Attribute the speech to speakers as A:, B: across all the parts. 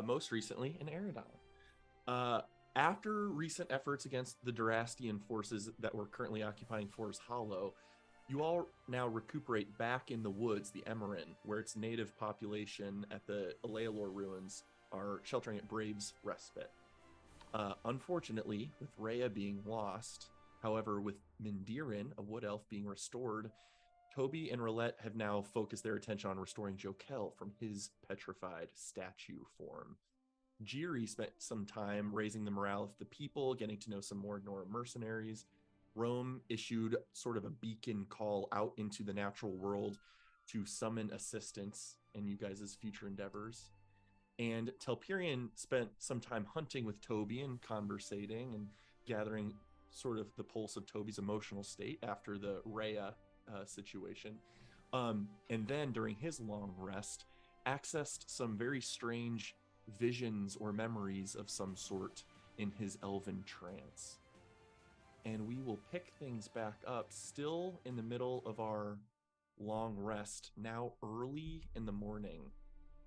A: most recently in Eridon. After recent efforts against the Durastian forces that were currently occupying Forest Hollow, you all now recuperate back in the woods, the Emerin, where its native population at the Alealor ruins are sheltering at Brave's Respite. Unfortunately, with Rhea being lost, however, with Mindirin, a wood elf, being restored, Toby and Roulette have now focused their attention on restoring Jokel from his petrified statue form. Jiri spent some time raising the morale of the people, getting to know some more Nora mercenaries. Rome issued sort of a beacon call out into the natural world to summon assistance in you guys' future endeavors. And Telperion spent some time hunting with Toby and conversating and gathering sort of the pulse of Toby's emotional state after the Rhea situation. And then during his long rest, accessed some very strange visions or memories of some sort in his elven trance. And we will pick things back up still in the middle of our long rest, now early in the morning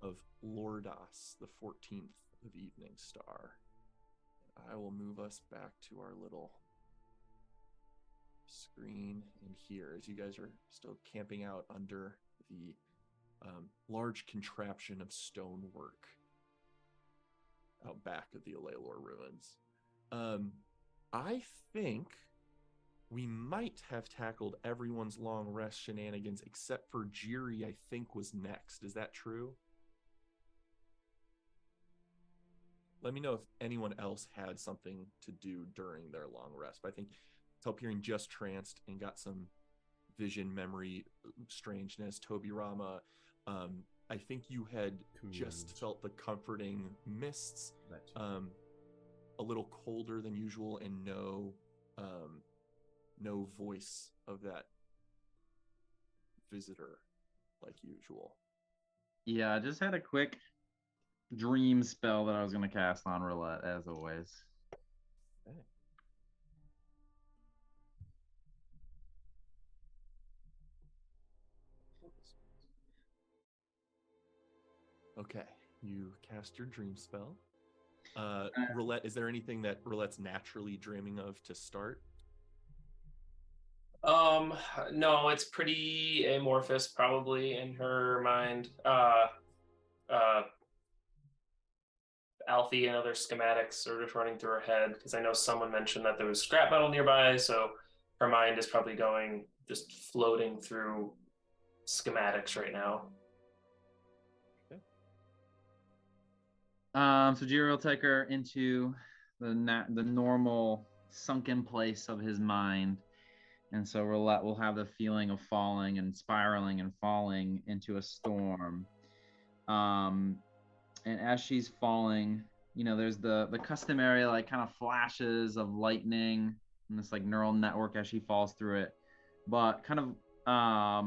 A: of Lordas, the 14th of Evening Star. I will move us back to our little screen in here as you guys are still camping out under the large contraption of stonework out back of the Alealor ruins. I think we might have tackled everyone's long rest shenanigans except for Jiri, I think, was next. Is that true? Let me know if anyone else had something to do during their long rest. But I think Telperion just tranced and got some vision, memory, strangeness. Toby Rama, I think you had just felt the comforting mists, a little colder than usual, and no voice of that visitor like usual.
B: Yeah, I just had a quick dream spell that I was going to cast on Roulette, as always.
A: Okay, you cast your dream spell. Roulette, is there anything that Roulette's naturally dreaming of to start?
C: No, it's pretty amorphous probably in her mind. Alfie and other schematics are just running through her head because I know someone mentioned that there was scrap metal nearby, so her mind is probably going just floating through schematics right now.
A: Okay.
B: So Jiri will take her into the normal sunken place of his mind. And so Roulette will have the feeling of falling and spiraling and falling into a storm. And as she's falling, you know, there's the customary like kind of flashes of lightning and this like neural network as she falls through it. But kind of, I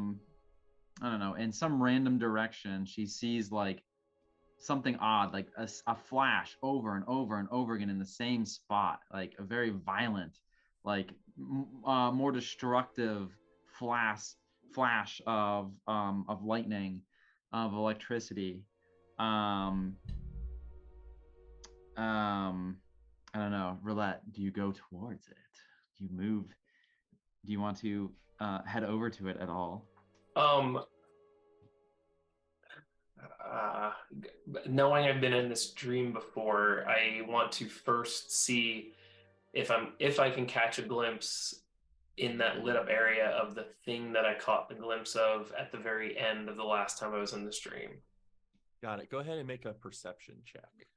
B: don't know, in some random direction, she sees like something odd, like a flash over and over and over again in the same spot, like a very violent, like more destructive flash of lightning, of electricity. I don't know, Roulette, do you go towards it? Do you move? Do you want to head over to it at all?
C: Knowing I've been in this dream before, I want to first see if I can catch a glimpse in that lit up area of the thing that I caught the glimpse of at the very end of the last time I was in this dream.
A: Got it. Go ahead and make a perception check.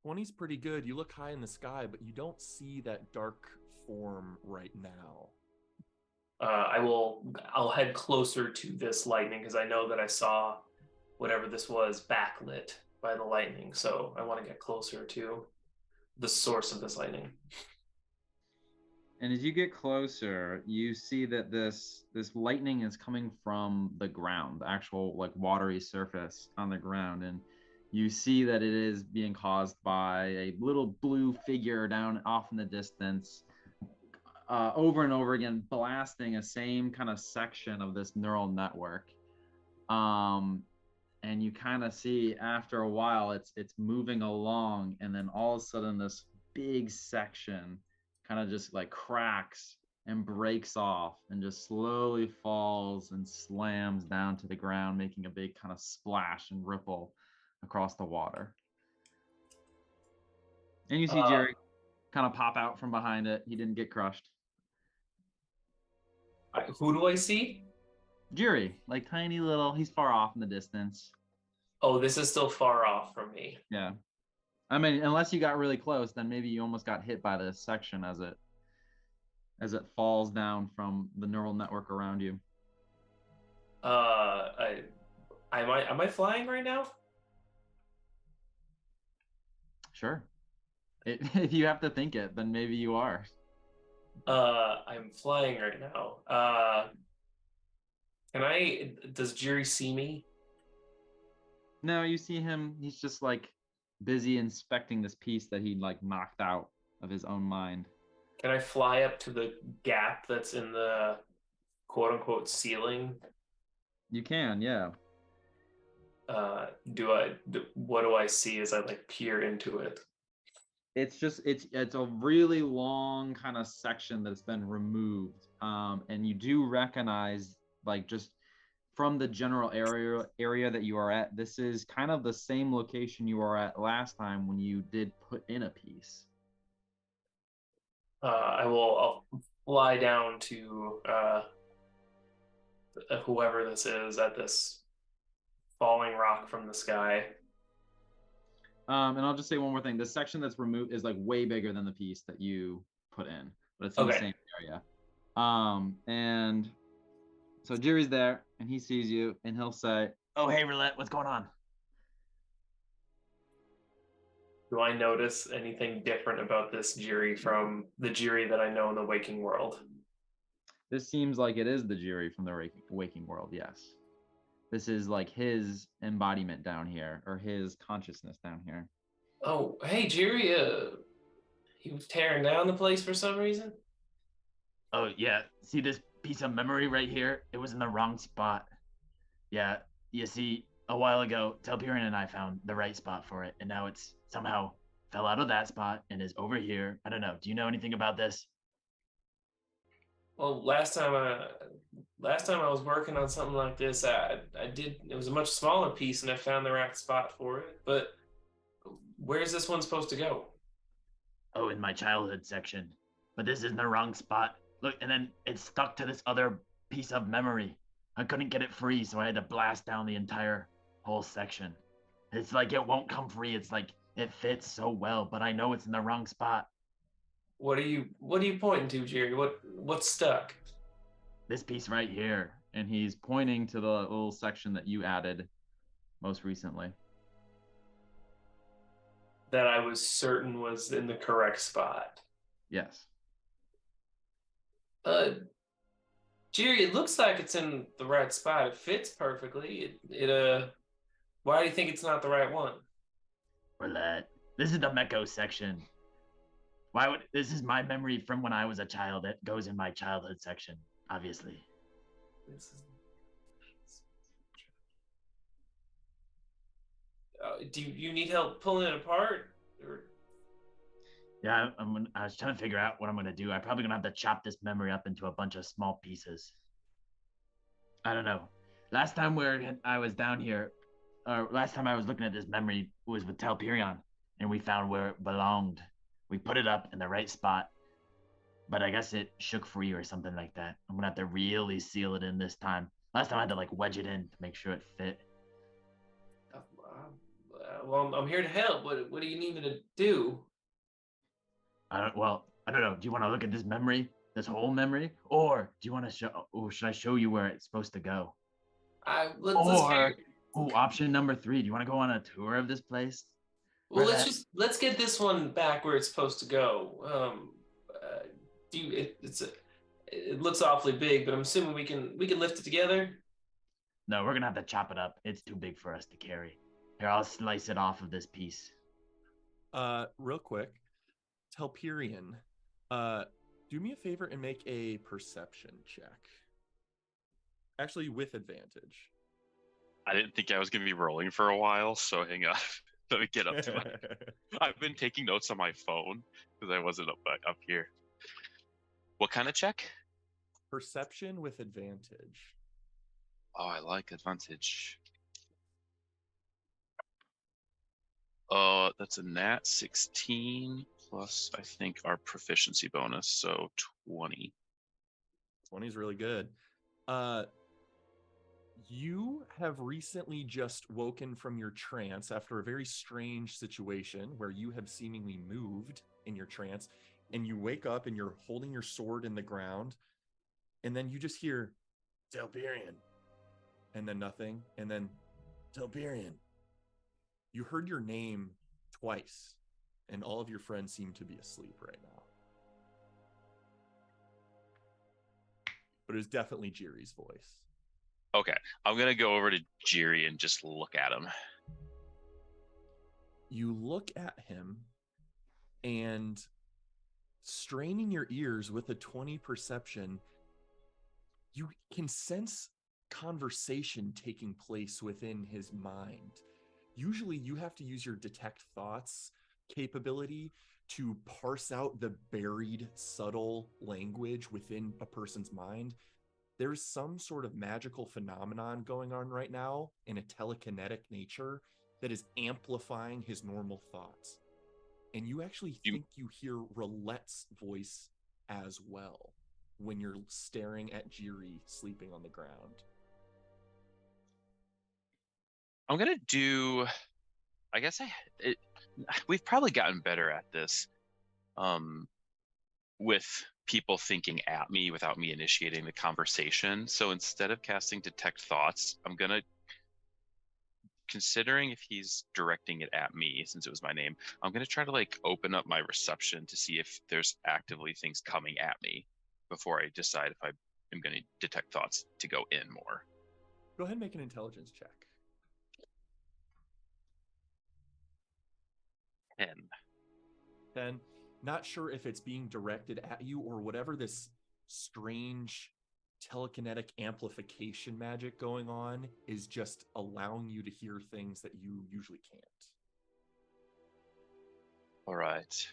A: 20's pretty good. You look high in the sky, but you don't see that dark form right now.
C: I'll head closer to this lightning because I know that I saw whatever this was backlit by the lightning. So I want to get closer to the source of this lightning.
B: And as you get closer, you see that this lightning is coming from the ground, the actual like watery surface on the ground, and you see that it is being caused by a little blue figure down off in the distance, over and over again, blasting a same kind of section of this neural network. And you kind of see after a while it's moving along, and then all of a sudden this big section kind of just like cracks and breaks off and just slowly falls and slams down to the ground, making a big kind of splash and ripple across the water. And you see Jerry kind of pop out from behind it. He didn't get crushed.
C: Who do I see?
B: Jerry, like tiny little, he's far off in the distance.
C: Oh, this is still far off from me.
B: Yeah. I mean, unless you got really close, then maybe you almost got hit by this section as it falls down from the neural network around you.
C: Am I flying right now?
B: Sure. If you have to think it, then maybe you are.
C: I'm flying right now. Does Jerry see me?
B: No, you see him, he's just like busy inspecting this piece that he like knocked out of his own mind.
C: Can I fly up to the gap that's in the quote unquote ceiling?
B: You can, yeah.
C: What do I see as I like peer into it?
B: It's a really long kind of section that's been removed, and you do recognize, like, just from the general area that you are at, this is kind of the same location you were at last time when you did put in a piece.
C: I'll fly down to whoever this is at this falling rock from the sky.
B: And I'll just say one more thing. The section that's removed is like way bigger than the piece that you put in, but it's in the same area. And so Jerry's there and he sees you and he'll say, "Oh, hey, Roulette, what's going on?"
C: Do I notice anything different about this Jerry from the Jerry that I know in the waking world?
B: This seems like it is the Jerry from the waking world, yes. This is like his embodiment down here, or his consciousness down here.
C: Oh, hey, Jerry, he was tearing down the place for some reason?
D: Oh, yeah. See this piece of memory right here? It was in the wrong spot. Yeah, you see, a while ago, Telperion and I found the right spot for it, and now it's somehow fell out of that spot and is over here. I don't know. Do you know anything about this?
C: Well, last time I was working on something like this, I did. It was a much smaller piece, and I found the right spot for it. But where's this one supposed to go?
D: Oh, in my childhood section. But this is in the wrong spot. Look, and then it's stuck to this other piece of memory. I couldn't get it free, so I had to blast down the entire whole section. It's like it won't come free. It's like it fits so well, but I know it's in the wrong spot.
C: What are you pointing to, Jerry? What's stuck?
B: This piece right here. And he's pointing to the little section that you added most recently.
C: That I was certain was in the correct spot.
B: Yes.
C: Jerry, it looks like it's in the right spot. It fits perfectly. Why do you think it's not the right one?
D: Roulette. This is the Meko section. This is my memory from when I was a child. It goes in my childhood section, obviously.
C: Do you need help pulling it apart? Or...
D: Yeah, I was trying to figure out what I'm gonna do. I'm probably gonna have to chop this memory up into a bunch of small pieces. I don't know. Last time I was down here, or last time I was looking at this memory was with Telperion, and we found where it belonged. We put it up in the right spot, but I guess it shook free or something like that. I'm gonna have to really seal it in this time. Last time I had to like wedge it in to make sure it fit.
C: Well, I'm here to help. What do you need me to do?
D: I don't know. Do you want to look at this memory, this whole memory, or do you want to show? Or should I show you where it's supposed to go? Option number 3. Do you want to go on a tour of this place?
C: Well, let's get this one back where it's supposed to go. It looks awfully big, but I'm assuming we can lift it together.
D: No, we're gonna have to chop it up. It's too big for us to carry. Here, I'll slice it off of this piece.
A: Real quick, Telperion, do Do me a favor and make a perception check. Actually, with advantage.
E: I didn't think I was going to be rolling for a while, so hang on. Let me get up to my... I've been taking notes on my phone because I wasn't up here. What kind of check?
A: Perception with advantage.
E: Oh, I like advantage. That's a nat 16 plus, I think, our proficiency bonus, so 20.
A: 20 is really good. You have recently just woken from your trance after a very strange situation where you have seemingly moved in your trance, and you wake up and you're holding your sword in the ground, and then you just hear Telperion, and then nothing, and then Telperion. You heard your name twice, and all of your friends seem to be asleep right now. But it was definitely Jiri's voice.
E: Okay, I'm going to go over to Jiri and just look at him.
A: You look at him, and straining your ears with a 20 perception, you can sense conversation taking place within his mind. Usually you have to use your detect thoughts capability to parse out the buried, subtle language within a person's mind. There's some sort of magical phenomenon going on right now in a telekinetic nature that is amplifying his normal thoughts. And you actually think you hear Roulette's voice as well when you're staring at Jiri sleeping on the ground.
E: I'm going to do... I guess we've probably gotten better at this with people thinking at me without me initiating the conversation. So instead of casting Detect Thoughts, I'm going to, considering if he's directing it at me, since it was my name, I'm going to try to like open up my reception to see if there's actively things coming at me before I decide if I am going to detect thoughts to go in more.
A: Go ahead and make an intelligence check. 10. Not sure if it's being directed at you or whatever this strange telekinetic amplification magic going on is just allowing you to hear things that you usually can't.
E: All right.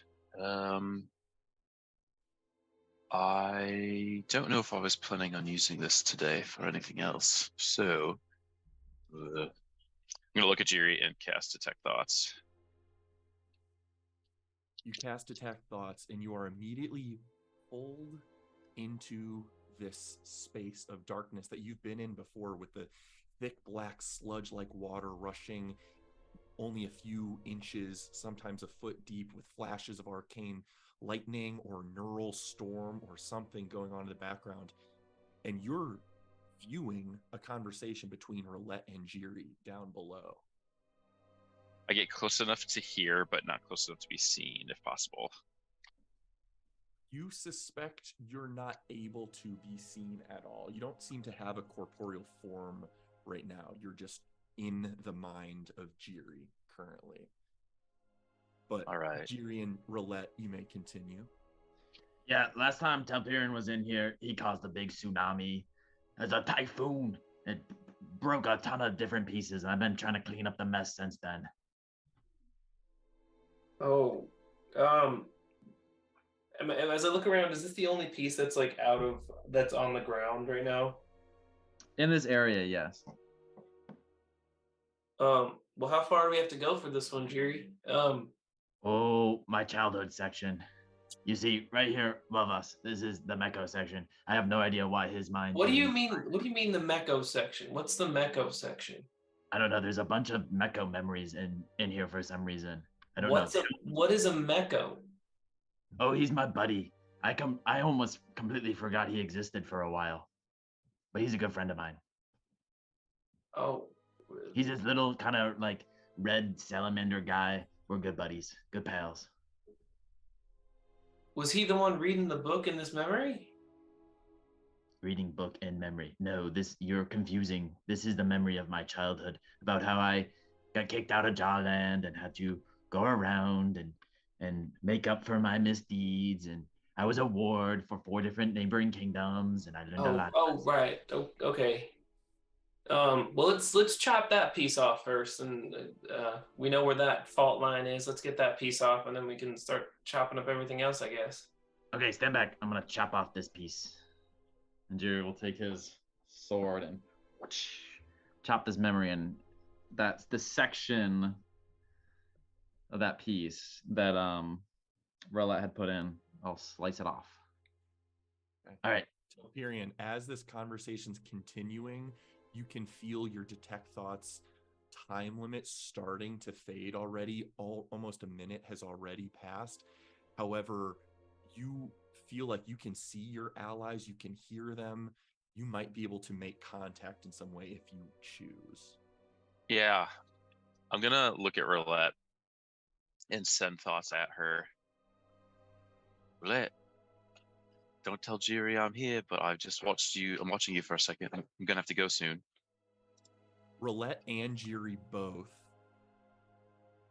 E: I don't know if I was planning on using this today for anything else. So I'm going to look at Jiri and cast Detect Thoughts.
A: You cast Detect Thoughts, and you are immediately pulled into this space of darkness that you've been in before, with the thick black sludge-like water rushing only a few inches, sometimes a foot deep, with flashes of arcane lightning or neural storm or something going on in the background. And you're viewing a conversation between Roulette and Jiri down below.
E: I get close enough to hear, but not close enough to be seen, if possible.
A: You suspect you're not able to be seen at all. You don't seem to have a corporeal form right now. You're just in the mind of Jiri currently. But
E: all right,
A: Jiri and Roulette, you may continue.
D: Yeah, last time Telperion was in here, he caused a big tsunami. There's a typhoon. It broke a ton of different pieces, and I've been trying to clean up the mess since then.
C: Oh, as I look around, is this the only piece that's like that's on the ground right now?
B: In this area, yes.
C: Well, how far do we have to go for this one, Jiri?
D: Oh, my childhood section. You see, right here above us, this is the Meko section. I have no idea why his mind...
C: What do you mean? What do you mean the Meko section? What's the Meko section?
D: I don't know. There's a bunch of Meko memories in here for some reason. I don't know.
C: What is a Meko?
D: Oh, he's my buddy. I almost completely forgot he existed for a while. But he's a good friend of mine.
C: Oh.
D: He's this little kind of like red salamander guy. We're good buddies, good pals.
C: Was he the one reading the book in this memory?
D: Reading book in memory. No, you're confusing. This is the memory of my childhood about how I got kicked out of Jarland and had to go around and make up for my misdeeds. And I was a ward for 4 different neighboring kingdoms, and I learned a lot.
C: Right. Okay. Well, let's chop that piece off first, and we know where that fault line is. Let's get that piece off, and then we can start chopping up everything else, I guess.
D: Okay, stand back. I'm gonna chop off this piece.
B: And Jerry will take his sword and chop this memory, and that's the section of that piece that Rowlett had put in. I'll slice it off.
A: Okay.
D: All right.
A: Telperion, as this conversation's continuing, you can feel your detect thoughts time limit starting to fade already. Almost a minute has already passed. However, you feel like you can see your allies, you can hear them. You might be able to make contact in some way if you choose.
E: Yeah. I'm gonna look at Roulette and send thoughts at her. Roulette, don't tell Jiri I'm here, but I've just watched you. I'm watching you for a second. I'm gonna have to go soon.
A: Roulette and Jiri both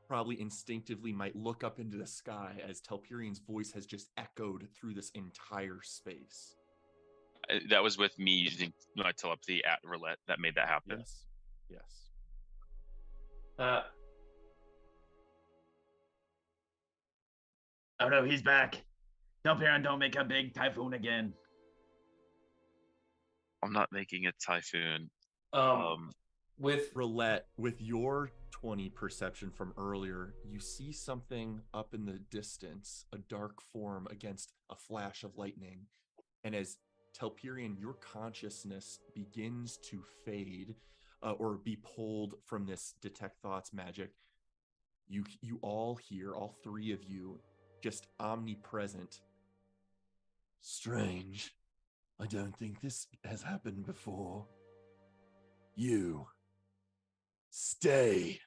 A: probably instinctively might look up into the sky as Telperion's voice has just echoed through this entire space.
E: That was with me using my telepathy at Roulette that made that happen.
A: Yes. Yes.
D: Oh no, he's back. Telperion, don't make a big typhoon again.
E: I'm not making a typhoon.
C: With
A: Roulette, with your 20 perception from earlier, you see something up in the distance, a dark form against a flash of lightning. And as Telperion, your consciousness begins to fade or be pulled from this detect thoughts magic, you all hear, all three of you, just omnipresent. Strange. I don't think this has happened before. You. Stay.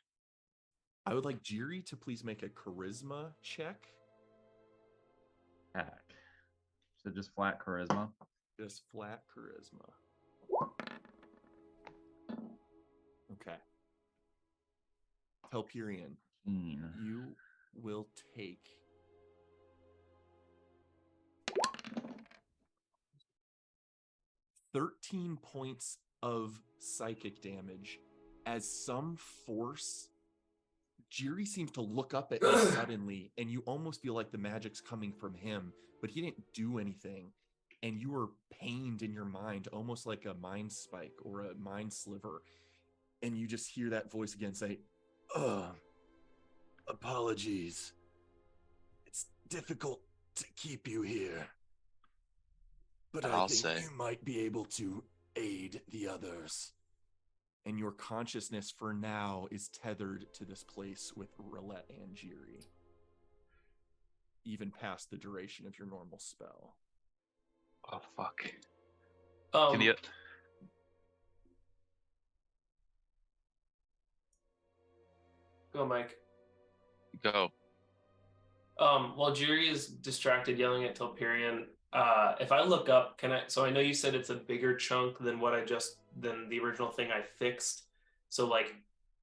A: I would like Jiri to please make a charisma check.
B: Heck. So just flat charisma.
A: Just flat charisma. Okay. Telperion, you will take 13 points of psychic damage as some force. Jiri seems to look up at you suddenly, and you almost feel like the magic's coming from him, but he didn't do anything. And you are pained in your mind, almost like a mind spike or a mind sliver. And you just hear that voice again say, apologies. It's difficult to keep you here. But I think you might be able to aid the others. And your consciousness for now is tethered to this place with Roulette and Jiri, even past the duration of your normal spell.
E: Oh, fuck.
C: Can
E: you...
C: Go, Mike.
E: Go.
C: While Jiri is distracted yelling at Telperion, if I look up, so I know you said it's a bigger chunk than than the original thing I fixed. So like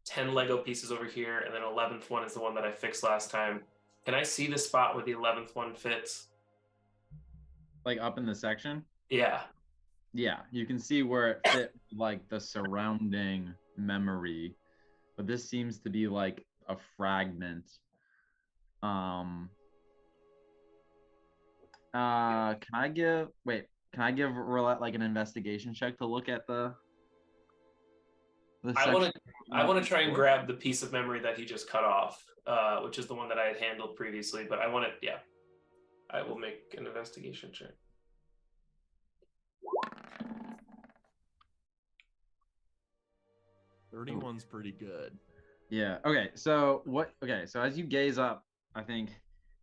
C: 10 Lego pieces over here, and then 11th one is the one that I fixed last time. Can I see the spot where the 11th one fits?
B: Like up in the section?
C: Yeah.
B: Yeah, you can see where it fit like the surrounding memory. But this seems to be like a fragment. Can I give Roulette like an investigation check to look at the
C: I want to try and grab the piece of memory that he just cut off, which is the one that I had handled previously, but I will make an investigation check.
A: "31's pretty good."
B: Yeah. Okay. So as you gaze up, I think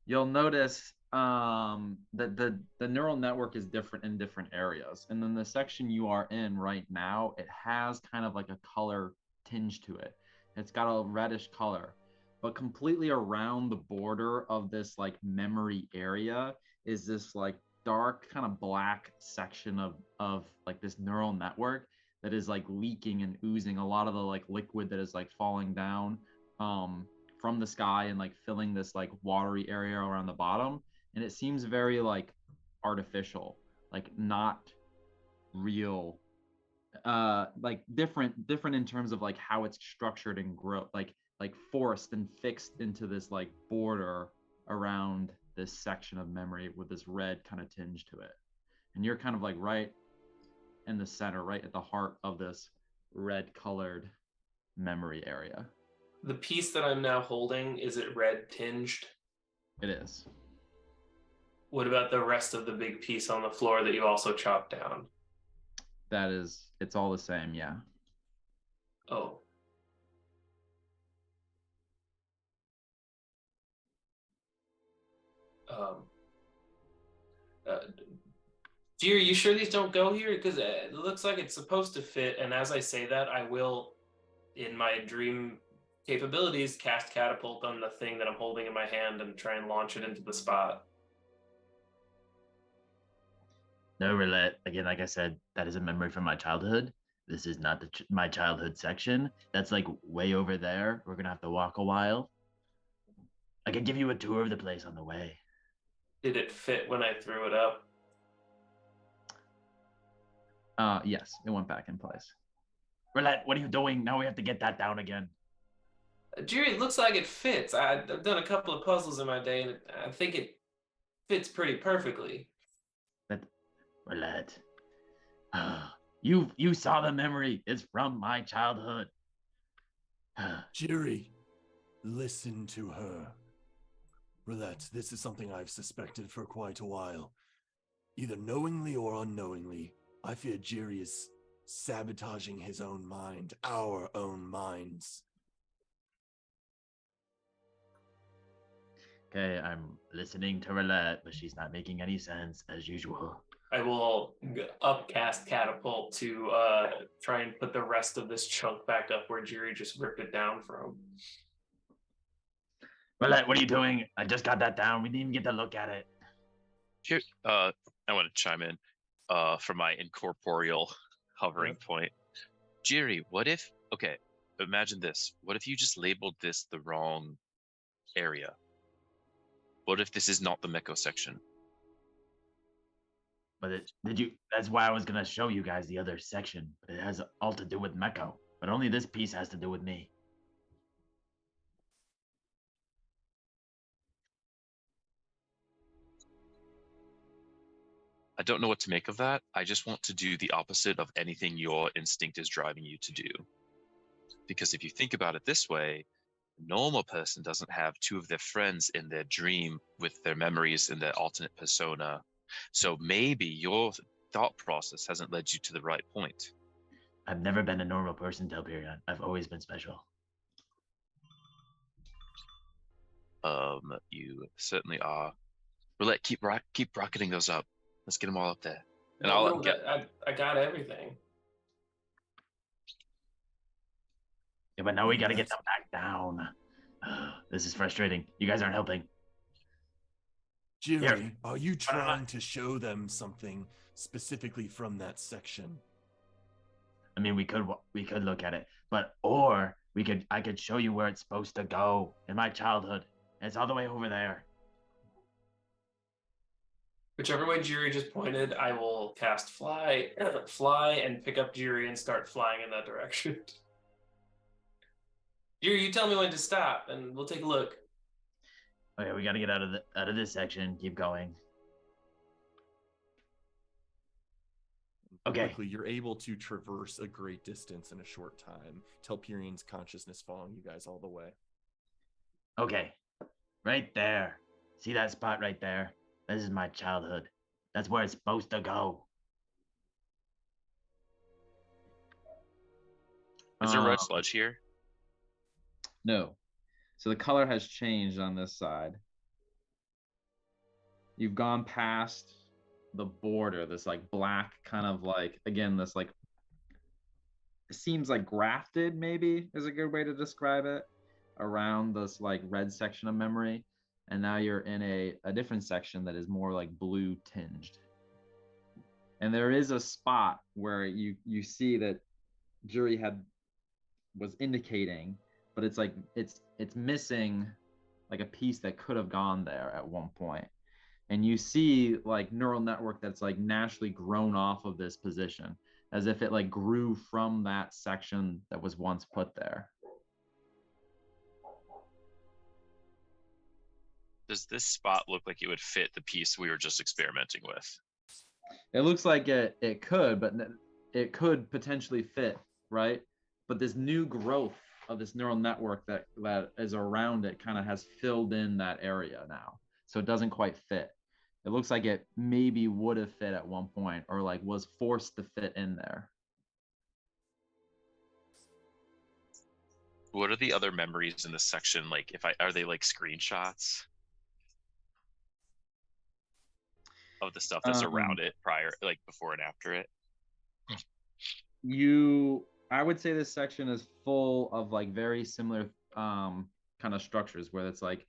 B: you'll notice that the neural network is different in different areas, and then the section you are in right now, it has kind of like a color tinge to it. It's got a reddish color, but completely around the border of this like memory area is this like dark kind of black section of like this neural network that is like leaking and oozing a lot of the like liquid that is like falling down from the sky and like filling this like watery area around the bottom. And it seems very like artificial, like not real, like different in terms of like how it's structured and grow, like forced and fixed into this like border around this section of memory with this red kind of tinge to it. And you're kind of like right in the center, right at the heart of this red colored memory area.
C: The piece that I'm now holding, is it red tinged?
B: It is.
C: What about the rest of the big piece on the floor that you also chopped down?
B: That is, it's all the same, yeah.
C: Oh. Dear, you sure these don't go here? Because it looks like it's supposed to fit. And as I say that, I will, in my dream capabilities, cast catapult on the thing that I'm holding in my hand and try and launch it into the spot.
D: No, Roulette. Again, like I said, that is a memory from my childhood. This is not my childhood section. That's like way over there. We're gonna have to walk a while. I could give you a tour of the place on the way.
C: Did it fit when I threw it up?
B: Yes, it went back in place.
D: Roulette, what are you doing? Now we have to get that down again.
C: Jerry, it looks like it fits. I've done a couple of puzzles in my day, and I think it fits pretty perfectly.
D: But Roulette, you saw the memory. It's from my childhood.
F: Jerry, listen to her. Roulette, this is something I've suspected for quite a while. Either knowingly or unknowingly, I fear Jerry is sabotaging his own mind, our own minds.
D: Okay, I'm listening to Roulette, but she's not making any sense as usual.
C: I will upcast catapult to try and put the rest of this chunk back up where Jerry just ripped it down from.
D: Roulette, what are you doing? I just got that down. We didn't even get to look at it.
E: Here, I want to chime in from my incorporeal hovering point. Jiri, what if, okay, imagine this. What if you just labeled this the wrong area? What if this is not the Meko section?
D: But that's why I was going to show you guys the other section. But it has all to do with Meko. But only this piece has to do with me.
E: I don't know what to make of that. I just want to do the opposite of anything your instinct is driving you to do. Because if you think about it this way, a normal person doesn't have two of their friends in their dream with their memories in their alternate persona. So maybe your thought process hasn't led you to the right point.
D: I've never been a normal person, Telperion. I've always been special.
E: You certainly are. Roulette, keep rocketing those up. Let's get them all up there. And
C: I got everything.
D: Yeah, but now we got to get them back down. This is frustrating. You guys aren't helping.
F: Jerry, are you trying to show them something specifically from that section?
D: I mean, we could look at it, or I could show you where it's supposed to go in my childhood. It's all the way over there.
C: Whichever way Jiri just pointed, I will cast fly and pick up Jiri and start flying in that direction. Jiri, you tell me when to stop, and we'll take a look.
D: Okay, we got to get out of this section. Keep going. Okay.
A: Quickly, you're able to traverse a great distance in a short time. Telperion's consciousness following you guys all the way.
D: Okay, right there. See that spot right there? This is my childhood. That's where it's supposed to go.
E: Is there a red sludge here?
B: No. So the color has changed on this side. You've gone past the border, this like black kind of like, again, this like, it seems like grafted maybe is a good way to describe it, around this like red section of memory. And now you're in a different section that is more like blue tinged. And there is a spot where you see that Jiri was indicating, but it's like it's missing like a piece that could have gone there at one point. and you see like neural network that's like naturally grown off of this position, as if it like grew from that section that was once put there.
E: Does this spot look like it would fit the piece we were just experimenting with?
B: It looks like it could, but it could potentially fit, right? But this new growth of this neural network that is around it kind of has filled in that area now, so it doesn't quite fit. It looks like it maybe would have fit at one point, or like was forced to fit in there.
E: What are the other memories in this section? Like, are they like screenshots of the stuff that's around it prior, like before and after it?
B: I would say this section is full of like very similar kind of structures where it's like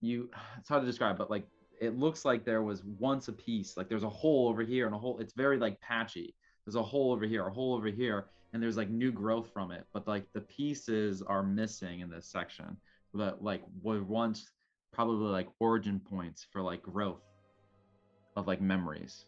B: it's hard to describe, but like it looks like there was once a piece, like there's a hole over here and a hole, it's very like patchy. There's a hole over here, a hole over here, and there's like new growth from it, but like the pieces are missing in this section that like were once probably like origin points for like growth of like memories.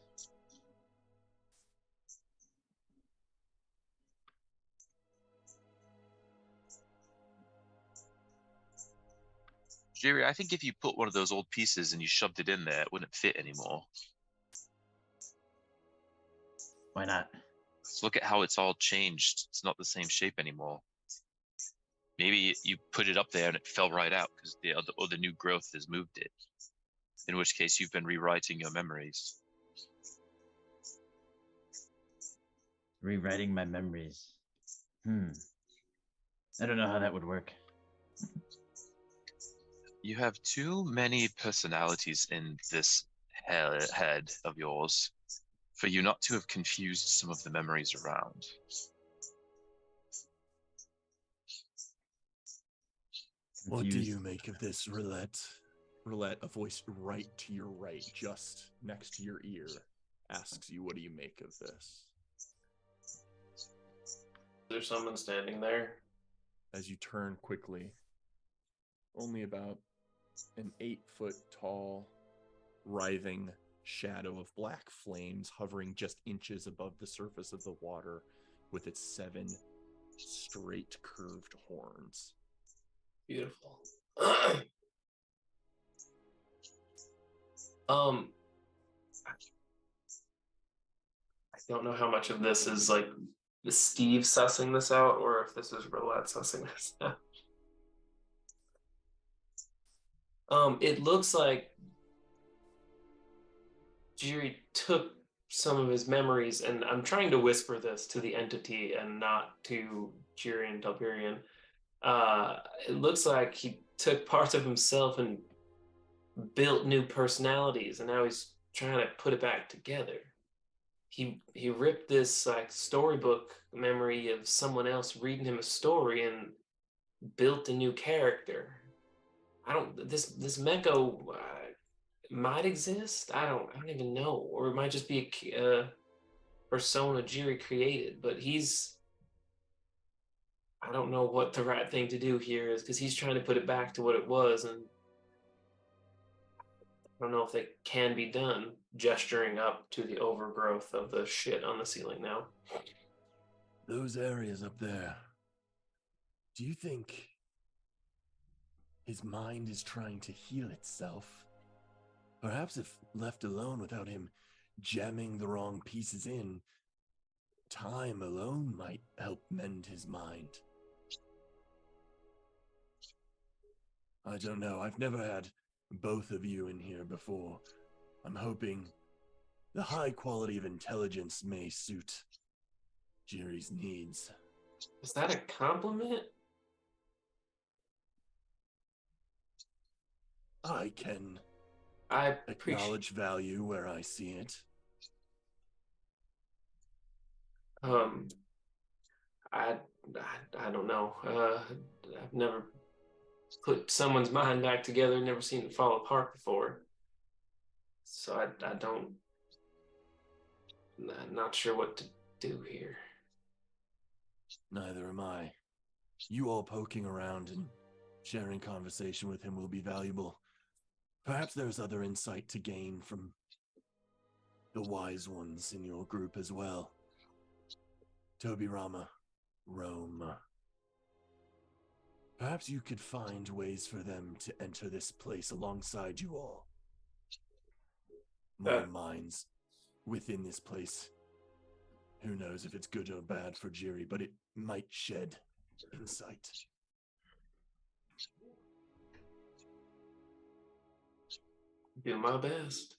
E: Jerry, I think if you put one of those old pieces and you shoved it in there, it wouldn't fit anymore.
D: Why not?
E: Let's look at how it's all changed. It's not the same shape anymore. Maybe you put it up there and it fell right out because the new growth has moved it. In which case, you've been rewriting your memories.
D: Rewriting my memories. I don't know how that would work.
E: You have too many personalities in this head of yours for you not to have confused some of the memories around.
F: What do you make of this, Roulette?
A: Roulette, a voice right to your right, just next to your ear, asks you, what do you make of this?
C: Is there someone standing there?
A: As you turn quickly, only about an 8-foot tall, writhing shadow of black flames hovering just inches above the surface of the water with its 7 straight curved horns.
C: Beautiful. I don't know how much of this is like Steve sussing this out or if this is Roulette sussing this out. It looks like Jiri took some of his memories, and I'm trying to whisper this to the entity and not to Jiri and Telperion. It looks like he took parts of himself and built new personalities, and now he's trying to put it back together. He ripped this like storybook memory of someone else reading him a story and built a new character. This Meko might exist. I don't even know, or it might just be a persona Jiri created. But I don't know what the right thing to do here is because he's trying to put it back to what it was, and I don't know if it can be done. Gesturing up to the overgrowth of the shit on the ceiling now.
F: Those areas up there. Do you think his mind is trying to heal itself? Perhaps if left alone without him jamming the wrong pieces in, time alone might help mend his mind. I don't know. I've never had both of you in here before. I'm hoping the high quality of intelligence may suit Jiri's needs.
C: Is that a compliment?
F: I can acknowledge value where I see it.
C: I don't know. I've never put someone's mind back together, never seen it fall apart before. So I don't, I'm not sure what to do here.
F: Neither am I. You all poking around and sharing conversation with him will be valuable. Perhaps there's other insight to gain from the wise ones in your group as well. Tobirama, Rome. Perhaps you could find ways for them to enter this place alongside you all. More minds within this place. Who knows if it's good or bad for Jiri, but it might shed insight.
C: Do my best.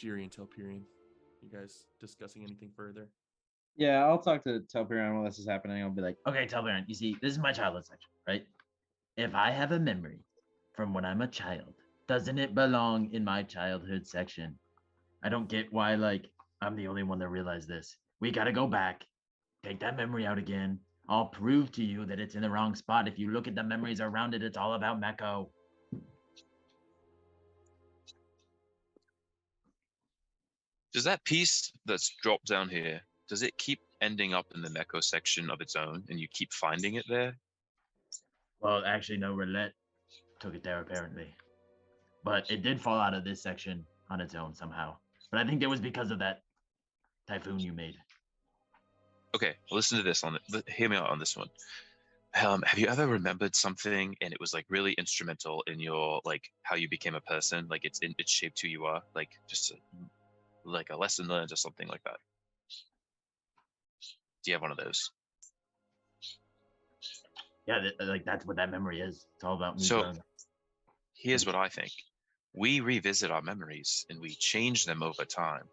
A: Jiri and Telperion, you guys discussing anything further?
B: Yeah, I'll talk to Telperion while this is happening. I'll be like,
D: Okay, Telbaron, you see, this is my childhood section, right? If I have a memory from when I'm a child, doesn't it belong in my childhood section? I don't get why, like, I'm the only one that realized this. We gotta go back, take that memory out again. I'll prove to you that it's in the wrong spot. If you look at the memories around it, it's all about Meko.
E: Does that piece that's dropped down here, does it keep ending up in the Meko section of its own and you keep finding it there?
D: Well, actually, no, Roulette took it there apparently. But it did fall out of this section on its own somehow. But I think that was because of that typhoon you made.
E: Okay, listen to this hear me out on this one. Have you ever remembered something and it was like really instrumental in your like how you became a person? Like it shaped who you are, like just like a lesson learned or something like that. Do you have one of those?
D: Yeah, like that's what that memory is. It's all about me.
E: So
D: growing up.
E: here's what I think. We revisit our memories and we change them over time.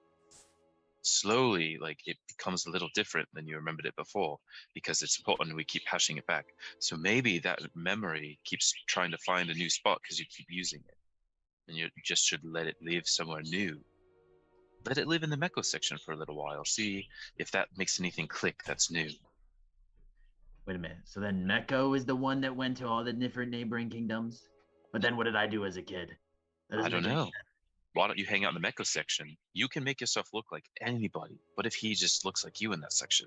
E: Slowly, like it becomes a little different than you remembered it before because it's important we keep hashing it back. So maybe that memory keeps trying to find a new spot because you keep using it. And you just should let it live somewhere new. Let it live in the Meko section for a little while. See if that makes anything click that's new.
D: Wait a minute. So then Meko is the one that went to all the different neighboring kingdoms? But then what did I do as a kid?
E: I don't know. Why don't you hang out in the Meko section? You can make yourself look like anybody. What if he just looks like you in that section?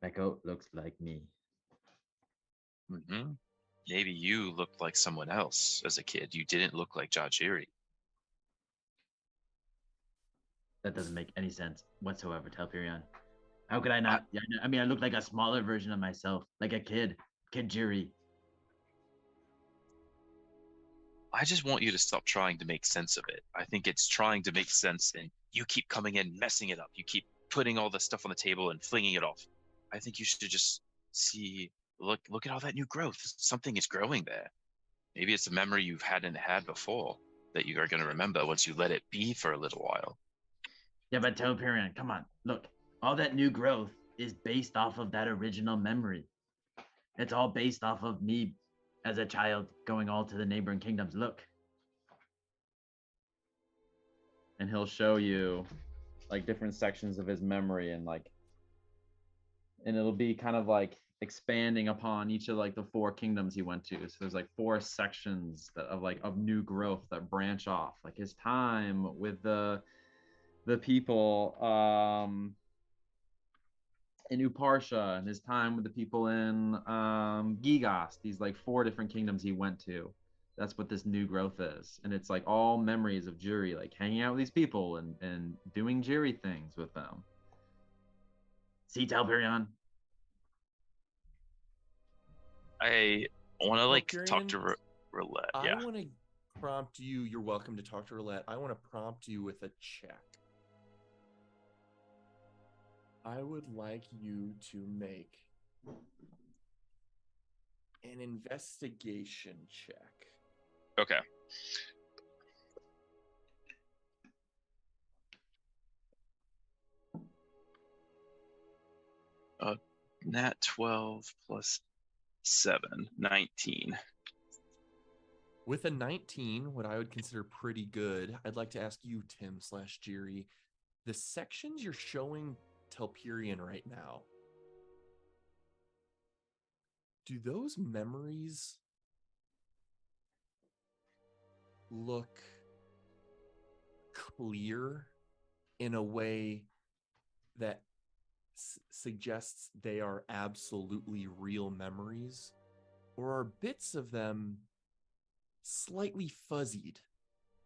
B: Meko looks like me.
E: Mm-hmm. Maybe you looked like someone else as a kid. You didn't look like Jajiri.
D: That doesn't make any sense whatsoever, Telperion. How could I not? I mean, I look like a smaller version of myself, like a kid Jiri.
E: I just want you to stop trying to make sense of it. I think it's trying to make sense and you keep coming in, messing it up. You keep putting all the stuff on the table and flinging it off. I think you should just see, look at all that new growth. Something is growing there. Maybe it's a memory you hadn't had before that you are going to remember once you let it be for a little while.
D: Yeah, but Telperion, come on, look. All that new growth is based off of that original memory. It's all based off of me as a child going all to the neighboring kingdoms. Look.
B: And he'll show you like different sections of his memory and it'll be kind of like expanding upon each of like the 4 kingdoms he went to. So there's like 4 sections of new growth that branch off, like his time with the people in Uparsha and his time with the people in Gigast. These like 4 different kingdoms he went to. That's what this new growth is. And it's like all memories of Jiri, like hanging out with these people and doing Jiri things with them. See, Telperion?
E: I want to like talk
A: Telperion,
E: to Roulette. Yeah.
A: I want to prompt you. You're welcome to talk to Roulette. I want to prompt you with a check. I would like you to make an investigation check.
E: Okay. Nat 12 plus 7, 19.
A: With a 19, what I would consider pretty good, I'd like to ask you, Tim/Jiri, the sections you're showing Telperion right now, do those memories look clear in a way that suggests they are absolutely real memories? or are bits of them slightly fuzzied?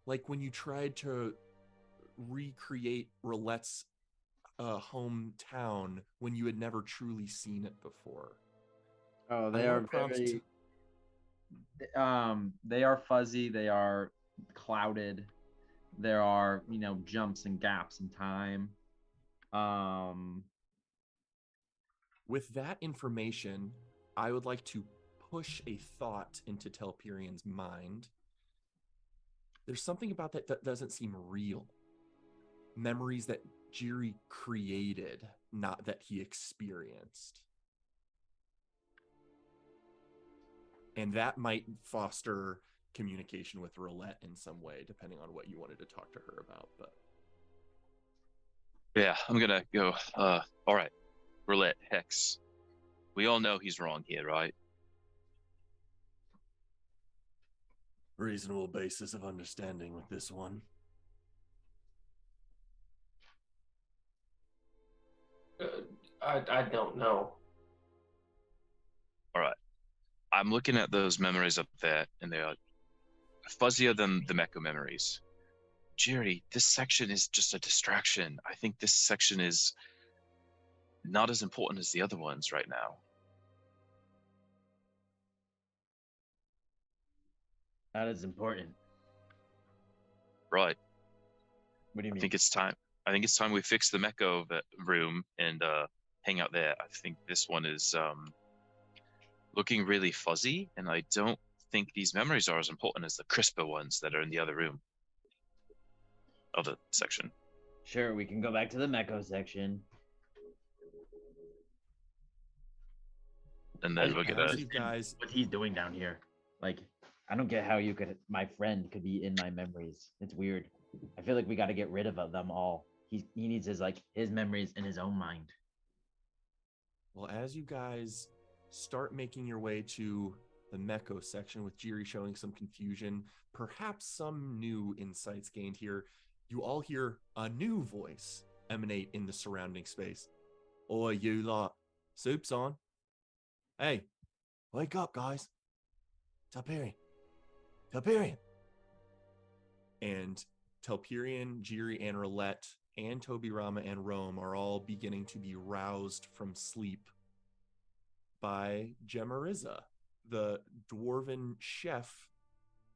A: Like when you tried to recreate Roulette's hometown when you had never truly seen it before.
B: Oh,
A: I
B: they
A: want
B: are
A: to prompt
B: very. They are fuzzy. They are clouded. There are, jumps and gaps in time.
A: With that information, I would like to push a thought into Telperian's mind. There's something about that doesn't seem real. Memories that Jiri created, not that he experienced. And that might foster communication with Roulette in some way, depending on what you wanted to talk to her about. But
E: Yeah, I'm gonna go. All right, Roulette, Hex. We all know he's wrong here, right?
F: Reasonable basis of understanding with this one.
C: I don't know.
E: All right. I'm looking at those memories up there, and they are fuzzier than the Meko memories. Jiri, this section is just a distraction. I think this section is not as important as the other ones right now.
D: That is important.
E: Right.
D: What do you
E: I
D: mean?
E: think it's time. I think it's time we fix the Meko room and hang out there. I think this one is looking really fuzzy, and I don't think these memories are as important as the crisper ones that are in the other room. Other section.
D: Sure, we can go back to the Meko section.
E: And then we're gonna.
A: as you guys,
D: What he's doing down here. Like, I don't get how my friend could be in my memories. It's weird. I feel like we got to get rid of them all. He needs his memories in his own mind.
A: well, as you guys start making your way to the Meko section with Jiri showing some confusion, perhaps some new insights gained here, you all hear a new voice emanate in the surrounding space. Oi, you lot, soup's on. Hey, wake up, guys. Telperian. Telperian. And Telperian, Jiri, and Roulette, and Tobirama and Rome are all beginning to be roused from sleep by Gemariza, the dwarven chef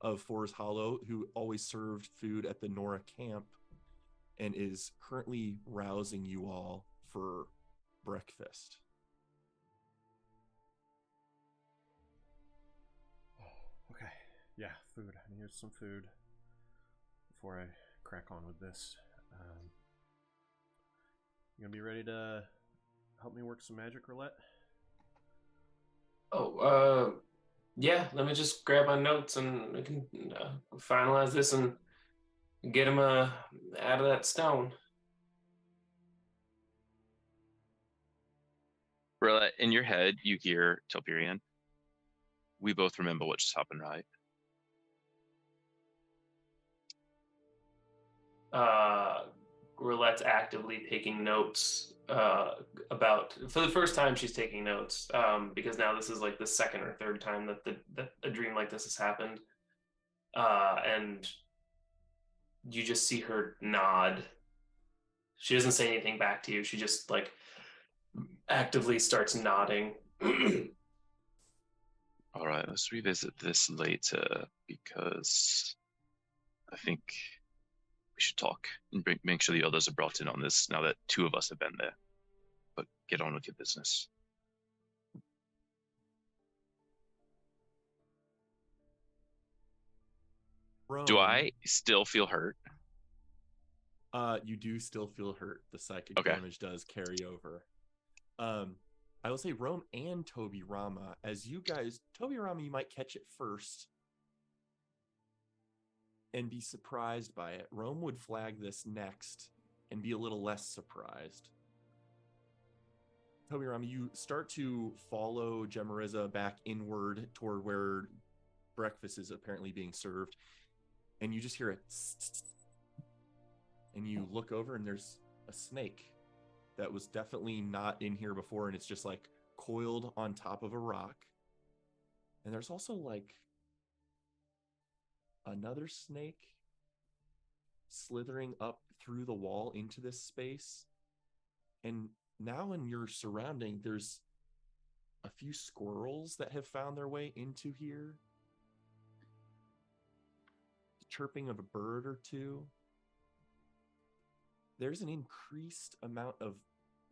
A: of Forest Hollow, who always served food at the Nora camp and is currently rousing you all for breakfast.
G: Okay, yeah, food. I need some food before I crack on with this. You gonna be ready to help me work some magic, Roulette?
C: Oh, yeah. Let me just grab my notes and we can finalize this and get him out of that stone.
E: Rilla, in your head, you hear Telperian. We both remember what just happened, right?
C: Roulette's actively taking notes about, for the first time she's taking notes, because now this is like the second or third time that a dream like this has happened, and you just see her nod. She doesn't say anything back to you. She just like actively starts nodding.
E: All right, let's revisit this later because I think we should talk and make sure the others are brought in on this now that two of us have been there. But get on with your business.
A: Rome,
E: Do I still feel hurt?
A: You do still feel hurt. The psychic
E: Okay.
A: damage does carry over. I will say Rome and Tobirama, as you guys, Tobirama, you might catch it first and be surprised by it. Rome would flag this next and be a little less surprised. Tobirama, you start to follow Gemariza back inward toward where breakfast is apparently being served, and you just hear it. And you look over and there's a snake that was definitely not in here before, and it's just like coiled on top of a rock. And there's also like another snake slithering up through the wall into this space. And now in your surrounding, there's a few squirrels that have found their way into here. The chirping of a bird or two. There's an increased amount of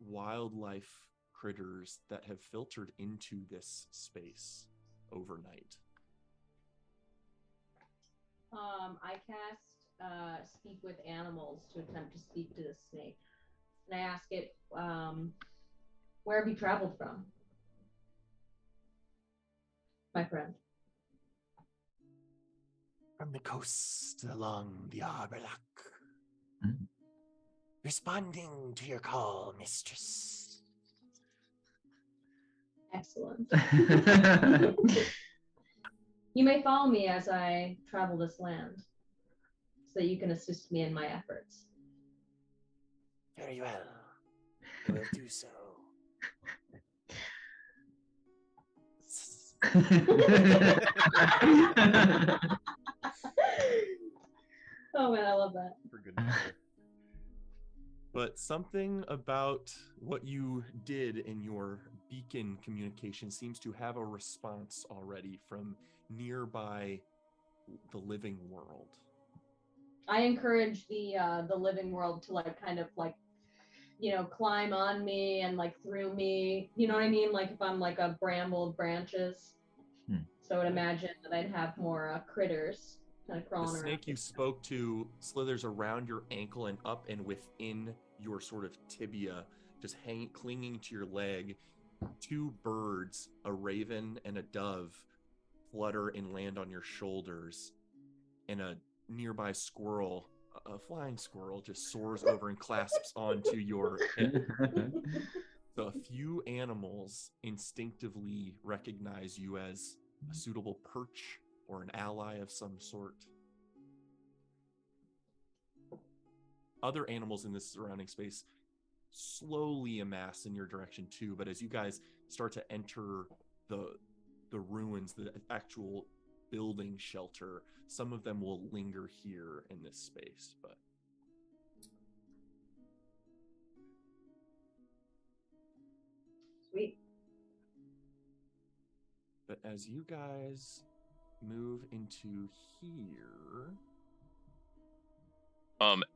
A: wildlife critters that have filtered into this space overnight.
H: I cast Speak with Animals to attempt to speak to the snake. And I ask it, where have you traveled from, my friend?
F: From the coast along the Arberlock.
D: Mhm.
F: Responding to your call, mistress.
H: Excellent. You may follow me as I travel this land, so that you can assist me in my efforts.
F: Very well. I will do so.
H: Oh man, I love that.
G: For good measure.
A: But something about what you did in your beacon communication seems to have a response already from nearby the living world.
H: I encourage the living world to like kind of like, you know, climb on me and like through me. You know what I mean? Like if I'm like a bramble of branches. So I would imagine that I'd have more critters kind of
A: The
H: crawling around.
A: snake you spoke to slithers around your ankle and up and within your sort of tibia, just clinging to your leg. Two birds, a raven and a dove, flutter and land on your shoulders. And a nearby squirrel, a flying squirrel, just soars over and clasps onto your hip. So a few animals instinctively recognize you as a suitable perch or an ally of some sort. Other animals in this surrounding space slowly amass in your direction too, but as you guys start to enter the ruins, the actual building shelter, some of them will linger here in this space, but
H: Sweet.
A: But as you guys move into here,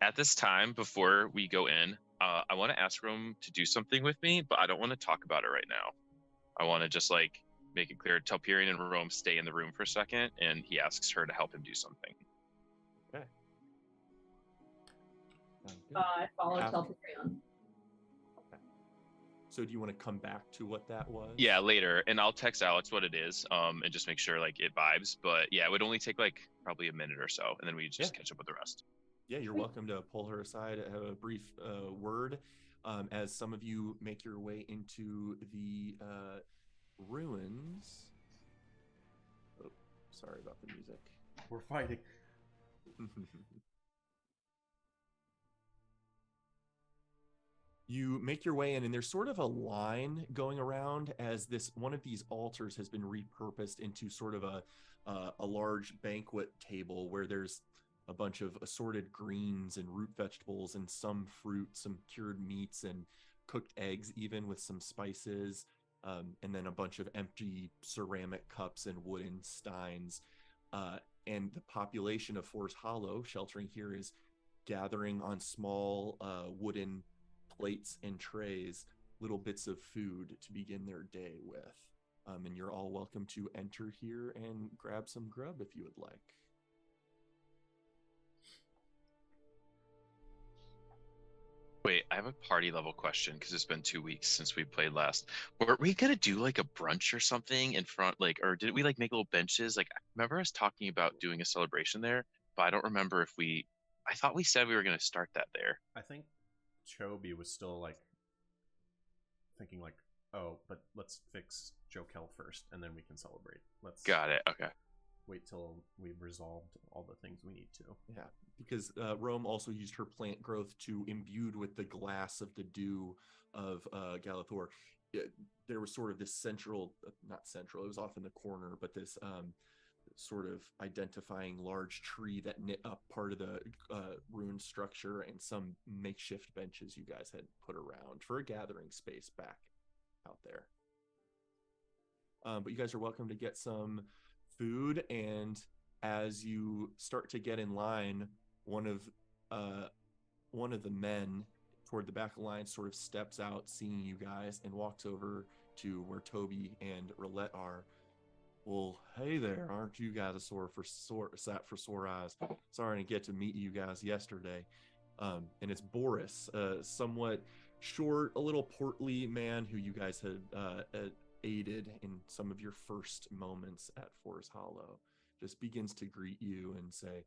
E: At this time, before we go in, I want to ask Rome to do something with me, but I don't want to talk about it right now. I want to just like make it clear. Telperion and Rome stay in the room for a second, and he asks her to help him do something.
A: okay.
H: I follow
A: After-
H: Telperion.
A: So do you want to come back to what that was?
E: Yeah, later, and I'll text Alex what it is, and just make sure like it vibes. But yeah, it would only take like probably a minute or so, and then we just catch up with the rest.
A: Yeah, you're welcome to pull her aside, have a brief word as some of you make your way into the ruins. Oh, sorry about the music.
G: We're fighting.
A: You make your way in, and there's sort of a line going around as this one of these altars has been repurposed into sort of a large banquet table where there's a bunch of assorted greens and root vegetables and some fruit, some cured meats and cooked eggs, even with some spices, and then a bunch of empty ceramic cups and wooden steins. And the population of Forest Hollow sheltering here is gathering on small wooden plates and trays, little bits of food to begin their day with. And you're all welcome to enter here and grab some grub if you would like.
E: Wait, I have a party level question because it's been 2 weeks since we played last. Were we gonna do like a brunch or something in front, like, or did we like make little benches? Like, I remember us talking about doing a celebration there, but I don't remember if we. I thought we said we were gonna start that there.
G: I think Chobi was still like thinking like, oh, but let's fix Jokel first, and then we can celebrate. Let's
E: Got it. Okay.
G: wait till we've resolved all the things we need to.
A: Yeah, because Rome also used her plant growth to imbued with the glass of the dew of Galathor. there was sort of this central, not central, it was off in the corner, but this sort of identifying large tree that knit up part of the ruined structure, and some makeshift benches you guys had put around for a gathering space back out there. But you guys are welcome to get some food, and as you start to get in line, one of the men toward the back of the line sort of steps out, seeing you guys, and walks over to where Toby and Roulette are. Well, hey there, aren't you guys sat for sore eyes? Sorry to get to meet you guys yesterday. And it's Boris, somewhat short, a little portly man who you guys had aided in some of your first moments at Forest Hollow. Just begins to greet you and say,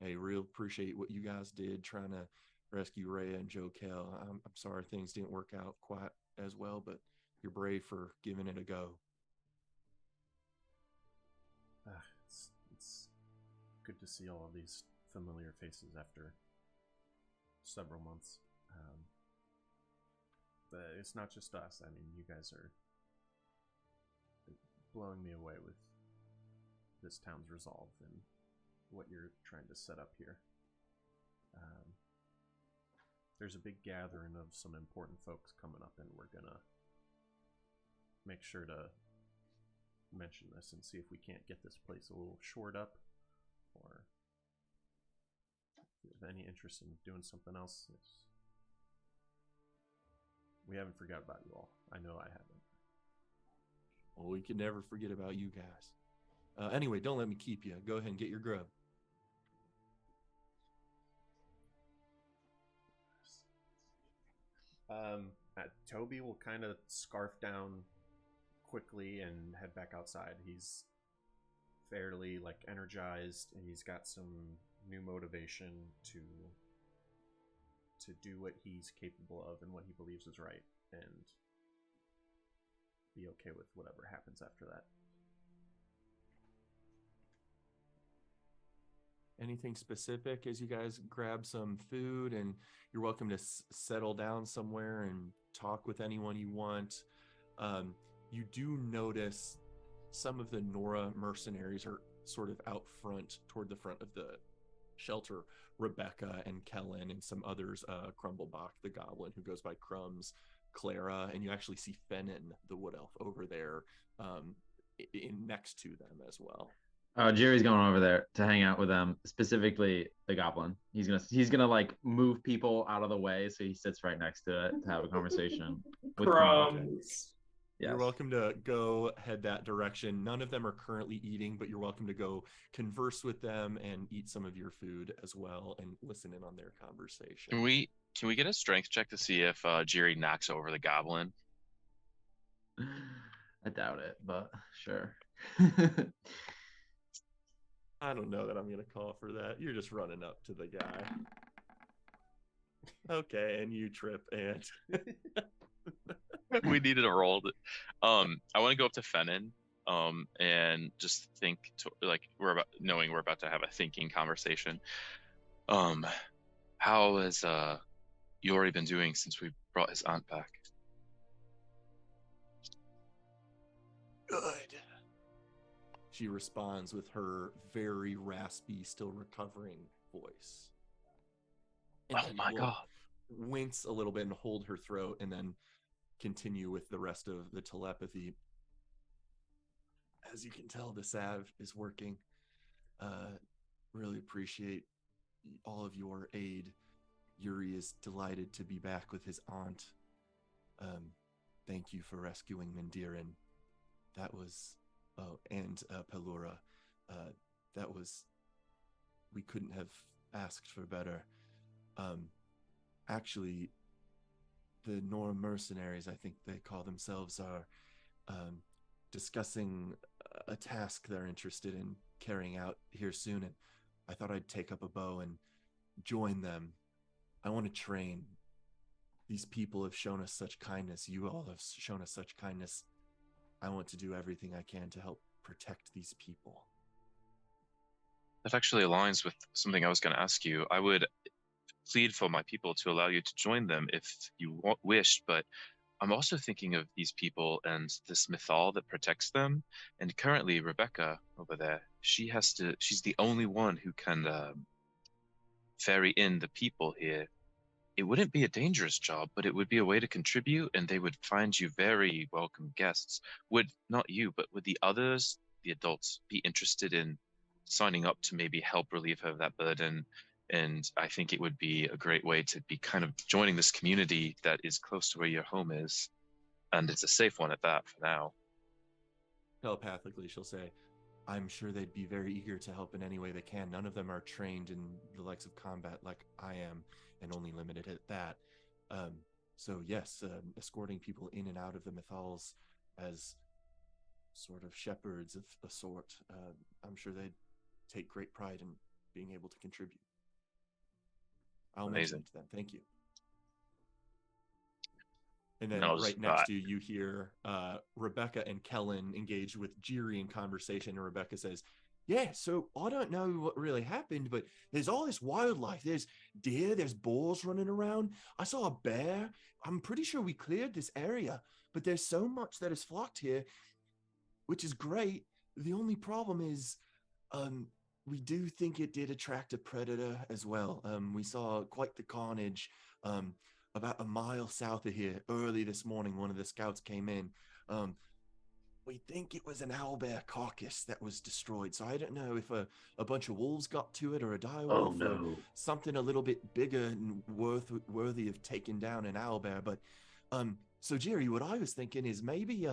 A: hey, real appreciate what you guys did trying to rescue Rhea and Jokel. I'm sorry things didn't work out quite as well, but you're brave for giving it a go.
G: It's good to see all of these familiar faces after several months. But it's not just us. I mean, you guys are blowing me away with this town's resolve and what you're trying to set up here. There's a big gathering of some important folks coming up, and we're gonna make sure to mention this and see if we can't get this place a little shored up, or if you have any interest in doing something else. We haven't forgot about you all. I know I haven't.
A: Well, we can never forget about you guys. Anyway, don't let me keep you. Go ahead and get your grub.
G: Toby will kind of scarf down quickly and head back outside. He's fairly energized, and he's got some new motivation to do what he's capable of and what he believes is right, and be okay with whatever happens after that.
A: Anything specific as you guys grab some food, and you're welcome to settle down somewhere and talk with anyone you want. You do notice some of the Nora mercenaries are sort of out front, toward the front of the shelter. Rebecca and Kellen and some others, Crumblebach, the goblin who goes by Crumbs, Clara, and you actually see Fennin, the wood elf, over there in next to them as well.
B: Jerry's going over there to hang out with them, specifically the goblin. He's gonna move people out of the way so he sits right next to it to have a conversation with
C: Crumbs.
B: Yes.
A: You're welcome to go head that direction. None of them are currently eating, but you're welcome to go converse with them and eat some of your food as well and listen in on their conversation.
E: Can we get a strength check to see if Jerry knocks over the goblin?
B: I doubt it, but sure.
A: I don't know that I'm going to call for that. You're just running up to the guy. Okay, and you trip, and...
E: We needed a roll. I want to go up to Fennin and just think, we're about to have a thinking conversation. How has Yori been doing since we brought his aunt back?
A: Good. She responds with her very raspy, still recovering voice. And
E: oh my god.
A: Wince a little bit and hold her throat, and then continue with the rest of the telepathy. As you can tell, the salve is working. Really appreciate all of your aid. Yuri is delighted to be back with his aunt. Thank you for rescuing Mandirin. That was... Oh, and Pelura. That was... We couldn't have asked for better. Actually, the Nora mercenaries, I think they call themselves, are discussing a task they're interested in carrying out here soon, and I thought I'd take up a bow and join them. I want to train. These people have shown us such kindness. You all have shown us such kindness. I want to do everything I can to help protect these people.
E: That actually aligns with something I was going to ask you. I would plead for my people to allow you to join them if you wish, but I'm also thinking of these people and this mythal that protects them. And currently, Rebecca over there, she's the only one who can ferry in the people here. It wouldn't be a dangerous job, but it would be a way to contribute, and they would find you very welcome guests. Would not you, but would the others, the adults, be interested in signing up to maybe help relieve her of that burden? And I think it would be a great way to be kind of joining this community that is close to where your home is. And it's a safe one at that for now.
A: Telepathically, she'll say, I'm sure they'd be very eager to help in any way they can. None of them are trained in the likes of combat like I am, and only limited at that. So yes, escorting people in and out of the Mythals as sort of shepherds of a sort, I'm sure they'd take great pride in being able to contribute. I'll mention it to them. Thank you. And then right next to you, you hear Rebecca and Kellen engage with Jiri in conversation, and Rebecca says, yeah, so I don't know what really happened, but there's all this wildlife. There's deer, there's boars running around. I saw a bear. I'm pretty sure we cleared this area, but there's so much that is flocked here, which is great. The only problem is we do think it did attract a predator as well. We saw quite the carnage about a mile south of here early this morning. One of the scouts came in. We think it was an owlbear carcass that was destroyed. So I don't know if a bunch of wolves got to it, or a direwolf, or something a little bit bigger and worthy of taking down an owlbear. But so Jiri, what I was thinking is maybe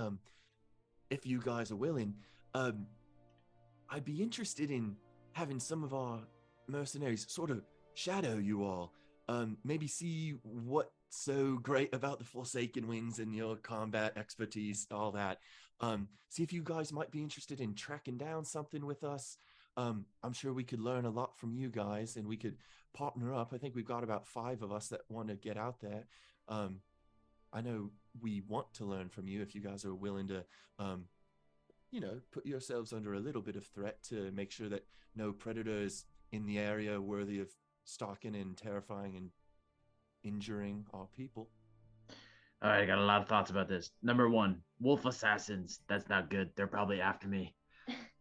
A: if you guys are willing, I'd be interested in having some of our mercenaries sort of shadow you all. Maybe see what's so great about the Forsaken Winds and your combat expertise, all that. See if you guys might be interested in tracking down something with us. I'm sure we could learn a lot from you guys, and we could partner up. I think we've got about 5 of us that want to get out there. I know we want to learn from you if you guys are willing to, put yourselves under a little bit of threat to make sure that no predator is in the area worthy of stalking and terrifying and injuring our people.
D: All right, I got a lot of thoughts about this. Number 1, wolf assassins. That's not good. They're probably after me.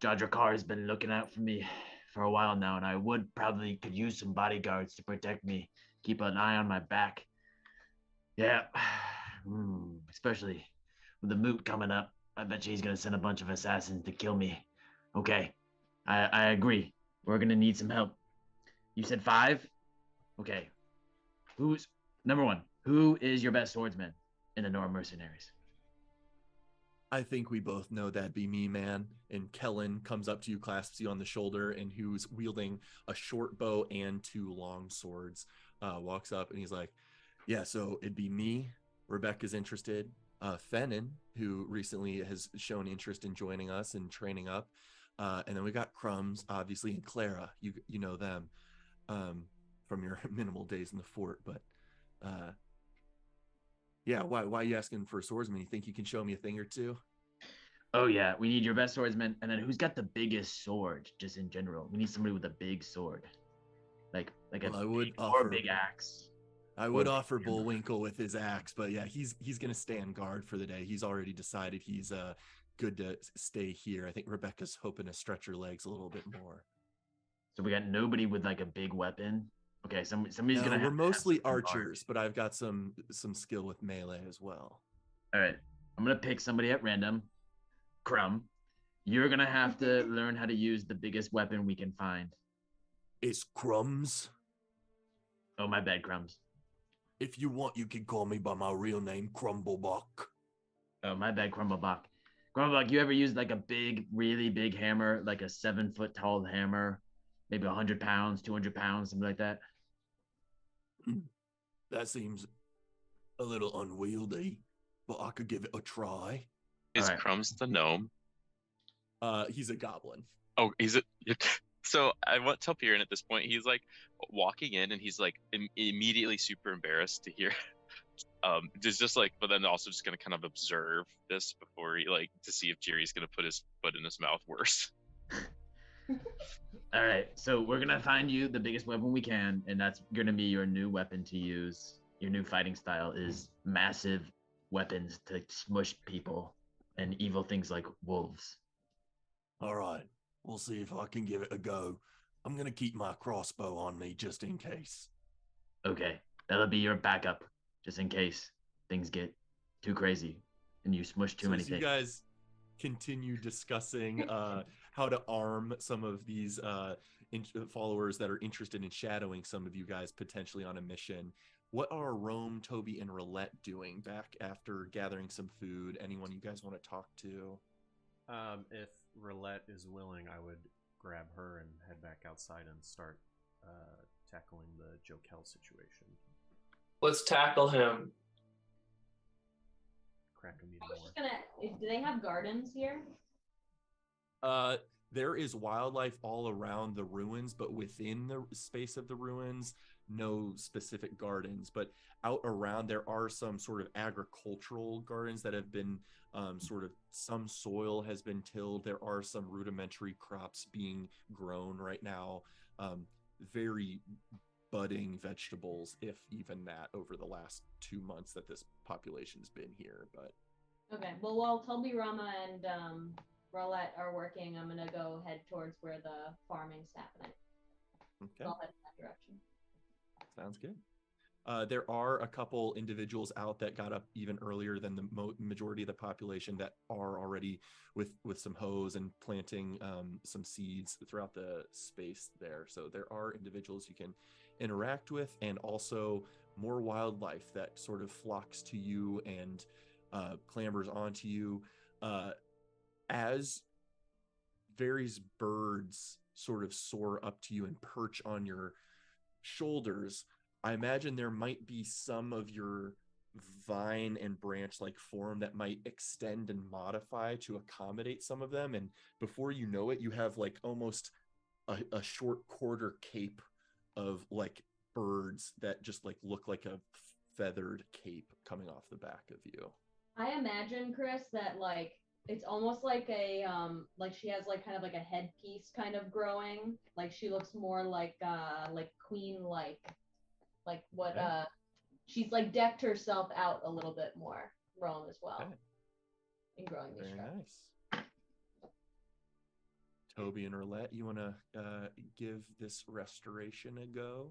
D: Jadrakar has been looking out for me for a while now, and I could use some bodyguards to protect me, keep an eye on my back. Yeah, especially with the moot coming up. I bet you he's gonna send a bunch of assassins to kill me. Okay, I agree. We're gonna need some help. You said 5? Okay. Who's number 1? Who is your best swordsman in the Nora Mercenaries?
A: I think we both know that'd be me, man. And Kellen comes up to you, clasps you on the shoulder, and who's wielding a short bow and 2 long swords, walks up and he's like, yeah, so it'd be me. Rebecca's interested. Fennon, who recently has shown interest in joining us and training up. And then we got Crumbs, obviously, and Clara. You know them from your minimal days in the fort. But yeah, why are you asking for a swordsman? You think you can show me a thing or two?
D: Oh yeah, we need your best swordsman. And then who's got the biggest sword, just in general? We need somebody with a big sword, like a big axe.
A: I would offer Bullwinkle with his axe, but yeah, he's gonna stand guard for the day. He's already decided he's good to stay here. I think Rebecca's hoping to stretch her legs a little bit more.
D: So we got nobody with like a big weapon. Okay, somebody's gonna.
A: We're mostly archers, but I've got some skill with melee as well.
D: All right, I'm gonna pick somebody at random. Crumb, you're gonna have to learn how to use the biggest weapon we can find.
F: It's Crumbs.
D: Oh, my bad, Crumbs.
F: If you want, you can call me by my real name, Crumblebach.
D: Oh, my bad, Crumblebach. Crumblebach, you ever used like a big, really big hammer, like a 7-foot tall hammer, maybe 100 pounds, 200 pounds, something like that?
F: That seems a little unwieldy, but I could give it a try.
E: Is Crumbs the gnome?
A: He's a goblin.
E: Oh, so I want to tell Piran at this point, he's like walking in and he's like immediately super embarrassed to hear just like, but then also just gonna kind of observe this before he to see if Jiri's gonna put his foot in his mouth worse.
D: All right, so we're gonna find you the biggest weapon we can, and that's gonna be your new weapon to use. Your new fighting style is massive weapons to smush people and evil things like wolves.
F: All right, we'll see if I can give it a go. I'm gonna keep my crossbow on me just in case.
D: Okay, that'll be your backup, just in case things get too crazy and you smush too
A: So
D: many
A: as you
D: things.
A: guys continue discussing how to arm some of these followers that are interested in shadowing some of you guys potentially on a mission, what are Rome, Toby, and Roulette doing back after gathering some food? Anyone you guys want to talk to?
G: If Roulette is willing, I would grab her and head back outside and start tackling the Jokel situation.
C: Let's tackle him.
G: Crack him
H: I
G: even
H: was
G: more.
H: just gonna. Do they have gardens here?
A: There is wildlife all around the ruins, but within the space of the ruins, no specific gardens. But out around, there are some sort of agricultural gardens that have been some soil has been tilled. There are some rudimentary crops being grown right now. Very budding vegetables, if even that, over the last 2 months that this population's been here. But
H: Okay. Well, while Toby, Rama, and Roulette are working, I'm gonna go head towards where the farming's happening.
A: okay.
H: I'll head in that direction.
A: Sounds good. There are a couple individuals out that got up even earlier than the majority of the population that are already with some hoes and planting some seeds throughout the space there. So there are individuals you can interact with, and also more wildlife that sort of flocks to you and clambers onto you. As various birds sort of soar up to you and perch on your shoulders, I imagine there might be some of your vine and branch like form that might extend and modify to accommodate some of them. And before you know it, you have like almost a short quarter cape of like birds that just like look like a feathered cape coming off the back of you.
H: I imagine, Chris, that like it's almost like a like she has like kind of like a headpiece kind of growing. Like she looks more like queen like what
A: Okay.
H: she's like decked herself out a little bit more, Rome as well.
A: Okay.
H: In growing these
A: Very
H: shrubs.
A: nice. Toby and Roulette, you want to give this restoration a go?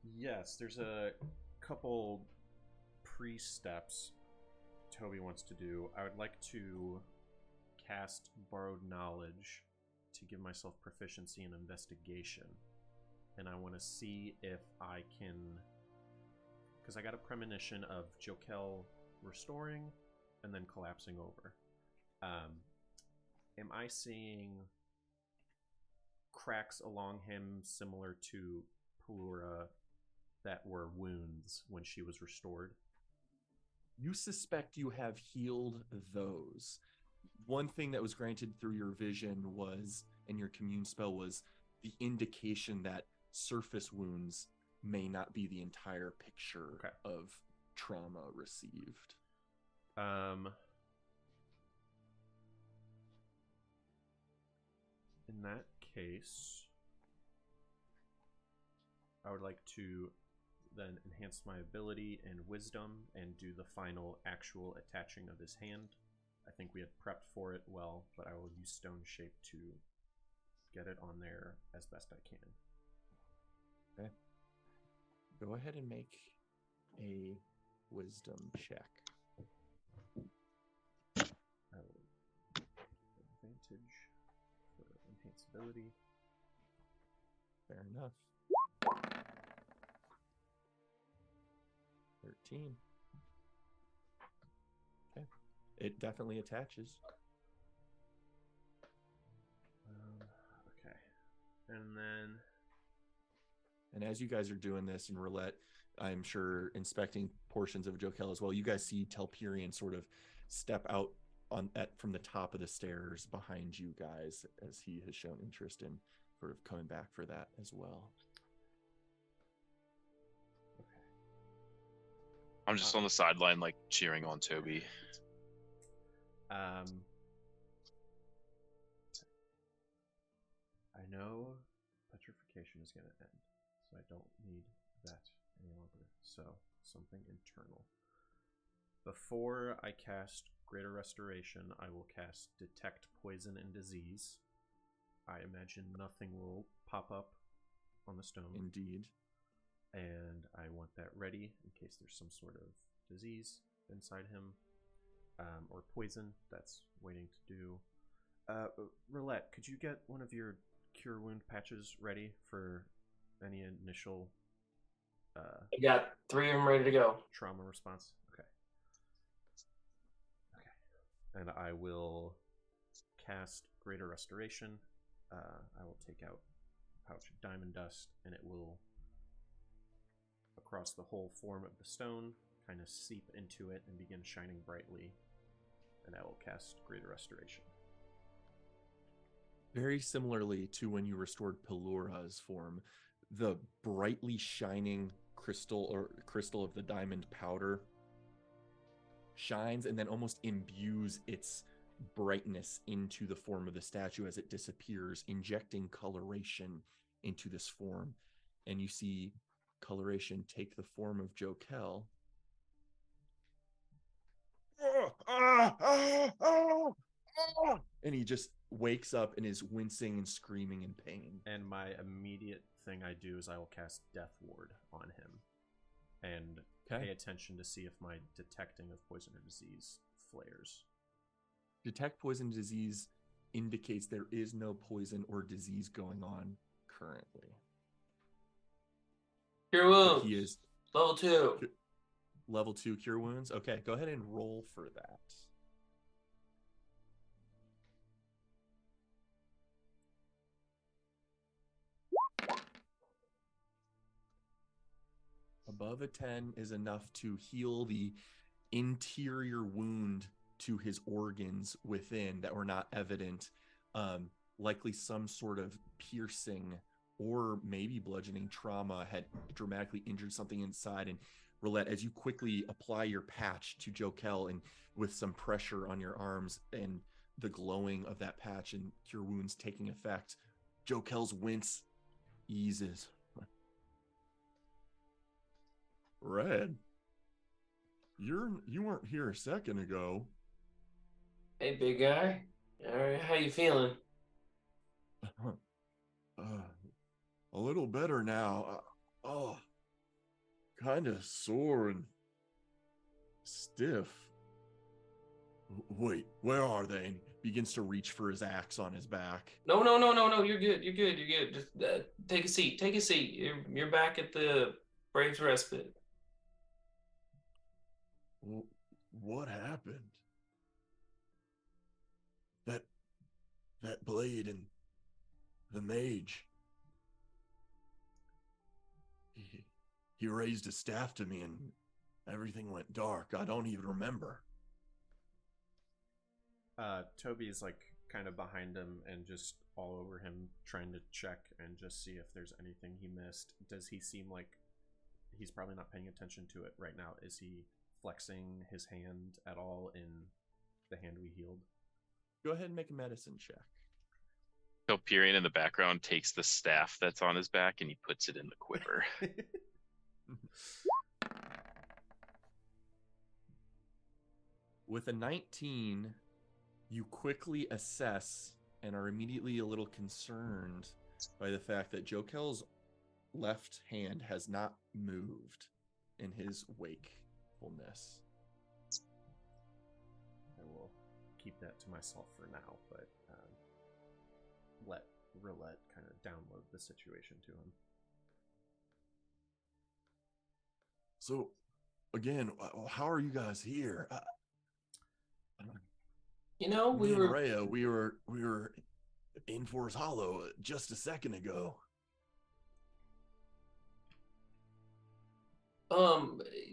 G: Yes, there's a couple pre-steps Toby wants to do. I would like to cast Borrowed Knowledge to give myself proficiency in investigation. And I want to see if I can... Because I got a premonition of Jokel restoring and then collapsing over. Am I seeing cracks along him similar to Palura that were wounds when she was restored?
A: You suspect you have healed those. One thing that was granted through your vision was, and your commune spell was, the indication that surface wounds may not be the entire picture of trauma received.
G: In that case, I would like to then enhance my ability and wisdom and do the final actual attaching of his hand. I think we had prepped for it well, but I will use Stone Shape to get it on there as best I can.
A: Okay. Go ahead and make a wisdom check.
G: I will give advantage for enhanced ability.
A: Fair enough. 13. Okay. It definitely attaches.
G: Okay. And then...
A: And as you guys are doing this in Roulette, I'm sure inspecting portions of Jokel as well, you guys see Telperion sort of step out from the top of the stairs behind you guys, as he has shown interest in sort of coming back for that as well.
E: I'm just on the sideline, like cheering on Toby.
G: I know petrification is going to end, so I don't need that any longer. So something internal. Before I cast Greater Restoration, I will cast Detect Poison and Disease. I imagine nothing will pop up on the stone.
A: Indeed.
G: And I want that ready in case there's some sort of disease inside him, or poison that's waiting to do. Roulette, could you get one of your Cure Wound patches ready for any initial
C: I got 3 of them ready to go.
G: trauma response? Okay. And I will cast Greater Restoration. I will take out Pouch of Diamond Dust, and it will, across the whole form of the stone, kind of seep into it and begin shining brightly. And I will cast Greater Restoration.
A: Very similarly to when you restored Pelura's form, the brightly shining crystal of the diamond powder shines and then almost imbues its brightness into the form of the statue as it disappears, injecting coloration into this form. And you see coloration take the form of Jokel. And he just wakes up and is wincing and screaming in pain.
G: And my immediate thing I do is I will cast Death Ward on him and pay attention to see if my detecting of poison or disease flares.
A: Detect poison disease indicates there is no poison or disease going on currently.
C: Cure Wounds.
A: He is
C: level 2.
A: Level 2 Cure Wounds. Okay, go ahead and roll for that. Above a 10 is enough to heal the interior wound to his organs within that were not evident. Likely some sort of piercing or maybe bludgeoning trauma had dramatically injured something inside. And Roulette, as you quickly apply your patch to Jokel and with some pressure on your arms and the glowing of that patch and Cure Wounds taking effect, Jokel's wince eases. Red, you weren't here a second ago.
C: Hey, big guy. All right, how you feeling?
F: A little better now. Kind of sore and stiff. Wait, where are they? And
A: Begins to reach for his axe on his back.
C: No. You're good. You're good. Just take a seat. Take a seat. You're back at the Braves Respite.
F: What happened? That blade and the mage. He raised a staff to me and everything went dark. I don't even remember.
G: Toby is like kind of behind him and just all over him, trying to check and just see if there's anything he missed. Does he seem like he's probably not paying attention to it right now? Is he flexing his hand at all in the hand we healed?
A: Go ahead and make a medicine check.
E: Pelperion in the background takes the staff that's on his back and he puts it in the quiver.
A: With a 19, you quickly assess and are immediately a little concerned by the fact that Jokel's left hand has not moved in his wakefulness.
G: I will keep that to myself for now, but let Roulette kind of download the situation to him.
F: So, again, how are you guys here?
C: You know,
F: Me and Rhea, we were in Forest Hollow just a second ago.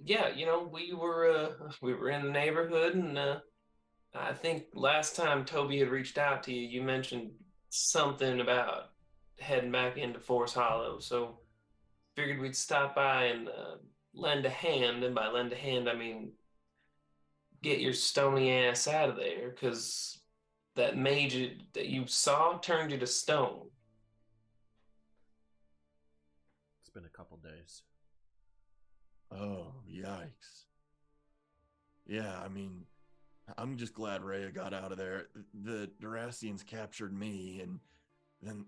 C: Yeah, you know, we were in the neighborhood, and I think last time Toby had reached out to you, you mentioned something about heading back into Forest Hollow, so figured we'd stop by and lend a hand, and by lend a hand, I mean get your stony ass out of there, because that mage that you saw turned you to stone.
G: It's been a couple days.
F: Oh, yikes. Yeah, I mean, I'm just glad Rhea got out of there. The Durastians captured me, and then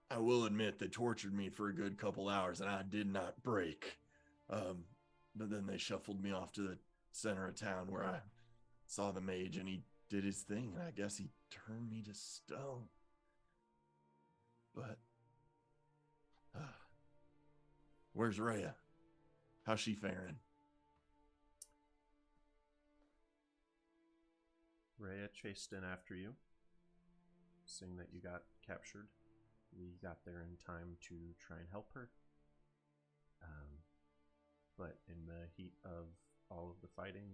F: I will admit they tortured me for a good couple hours, and I did not break. But then they shuffled me off to the center of town where I saw the mage, and he did his thing, and I guess he turned me to stone. But where's Rhea? How's she faring?
G: Rhea chased in after you, seeing that you got captured. We got there in time to try and help her. But in the heat of all of the fighting,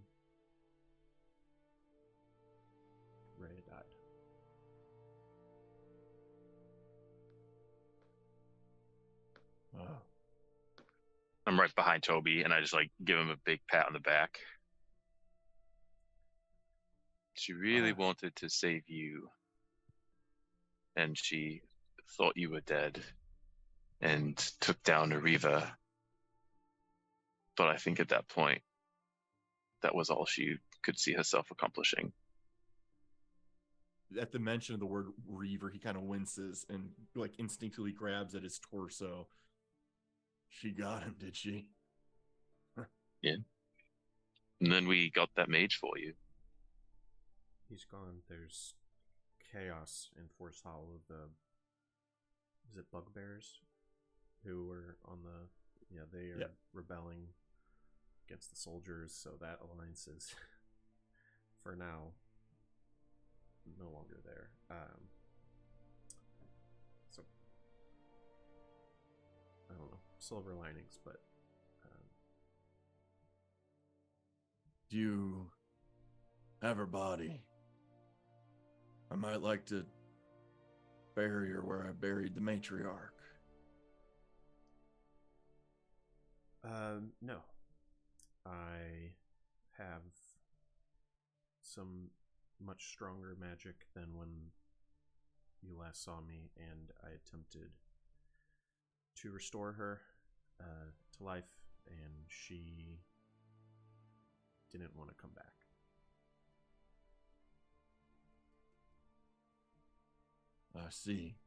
G: Rhea died.
F: Oh.
E: I'm right behind Toby, and I just like give him a big pat on the back. She really wanted to save you, and she thought you were dead, and took down Ariva. But I think at that point, that was all she could see herself accomplishing.
A: At the mention of the word Reaver, he kind of winces and like instinctively grabs at his torso.
F: She got him, did she?
E: Yeah. And then we got that mage for you.
G: He's gone. There's chaos in Force Hollow. Is it Bugbears? Who were on the... Yeah, they are rebelling against the soldiers, so that alliance is, for now, no longer there. So, I don't know. Silver linings, but...
F: Do you have her body? I might like to bury her where I buried the matriarch.
G: No. I have some much stronger magic than when you last saw me, and I attempted to restore her to life, and she didn't want to come back.
F: I see.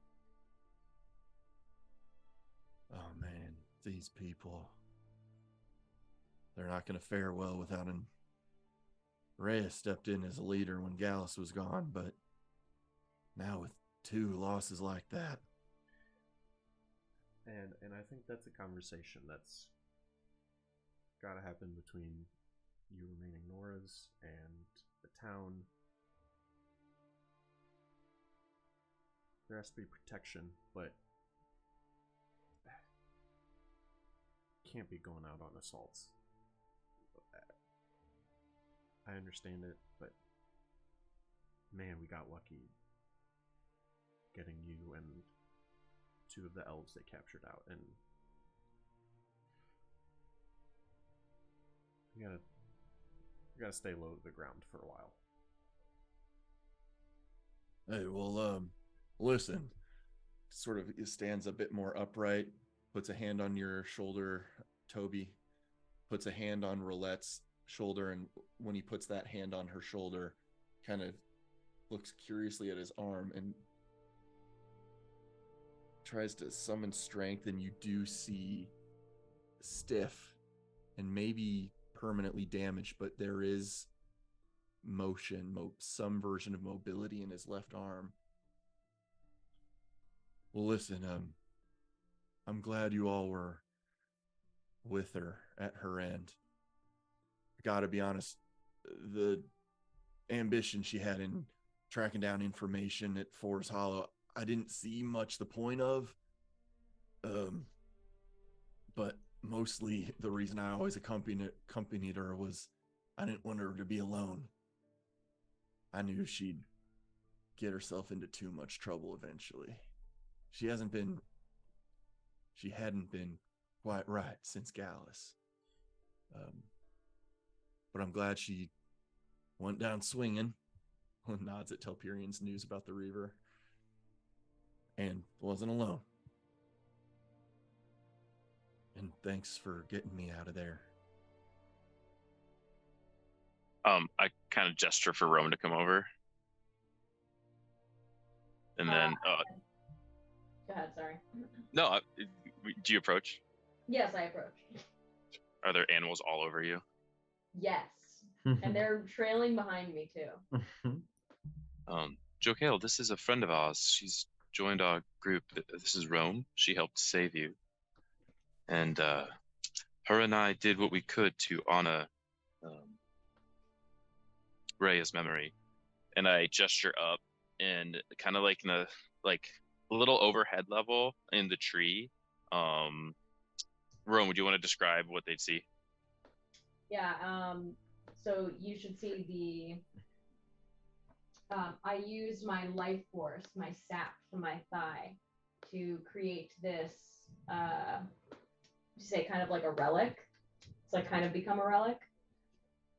F: Oh man, these people. They're not going to fare well without an... Rhea stepped in as a leader when Gallus was gone, but now with 2 losses like that.
G: And I think that's a conversation that's got to happen between you remaining Nora's and the town. There has to be protection, but can't be going out on assaults. I understand it, but man, we got lucky getting you and 2 of the elves they captured out, and you gotta stay low to the ground for a while.
A: Hey, well, listen. Sort of stands a bit more upright, puts a hand on your shoulder, Toby, puts a hand on Roulette's shoulder, and when he puts that hand on her shoulder, kind of looks curiously at his arm and tries to summon strength, and you do see stiff and maybe permanently damaged, but there is motion, some version of mobility in his left arm. Well, listen, I'm glad you all were with her at her end. I gotta be honest, the ambition she had in tracking down information at Forest Hollow, I didn't see much the point of. But mostly the reason I always accompanied her was I didn't want her to be alone. I knew she'd get herself into too much trouble eventually. She hadn't been quite right since Gallus. But I'm glad she went down swinging. Nods at Telperian's news about the Reaver. And wasn't alone. And thanks for getting me out of there.
E: I kind of gesture for Rome to come over. And then,
H: Go ahead, sorry.
E: no, do you approach?
H: Yes, I approach.
E: Are there animals all over you?
H: Yes. And they're trailing behind me too.
E: Jokale, this is a friend of ours. She's joined our group. This is Rome. She helped save you. And her and I did what we could to honor Rhea's memory. And I gesture up and kind of like in a little overhead level in the tree. Rome, would you want to describe what they'd see?
H: Yeah, so you should see I used my life force, my sap from my thigh, to create this, say kind of like a relic. It's like kind of become a relic.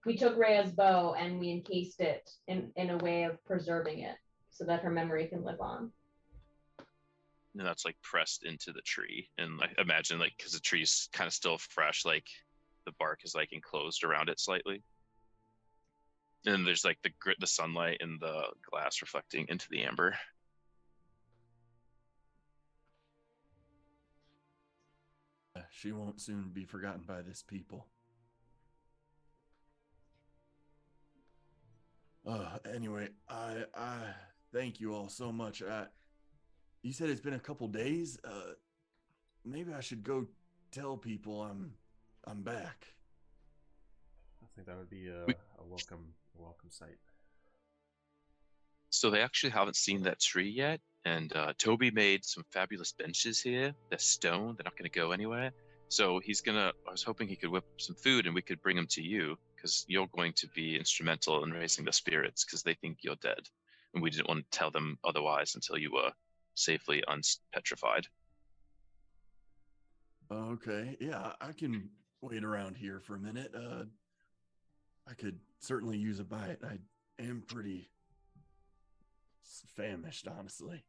H: We took Rhea's bow and we encased it in a way of preserving it so that her memory can live on.
E: And that's like pressed into the tree. And I imagine like, because the tree's kind of still fresh, like the bark is like enclosed around it slightly. And there's like the sunlight and the glass reflecting into the amber.
F: She won't soon be forgotten by this people. Anyway, I thank you all so much. You said it's been a couple days. Maybe I should go tell people I'm back.
G: I think that would be a welcome sight.
E: So they actually haven't seen that tree yet, and Toby made some fabulous benches here. They're stone. They're not going to go anywhere. So I was hoping he could whip up some food and we could bring them to you, because you're going to be instrumental in raising the spirits, because they think you're dead. And we didn't want to tell them otherwise until you were safely unpetrified.
F: Okay, yeah, I can wait around here for a minute. I could certainly use a bite. I am pretty famished, honestly.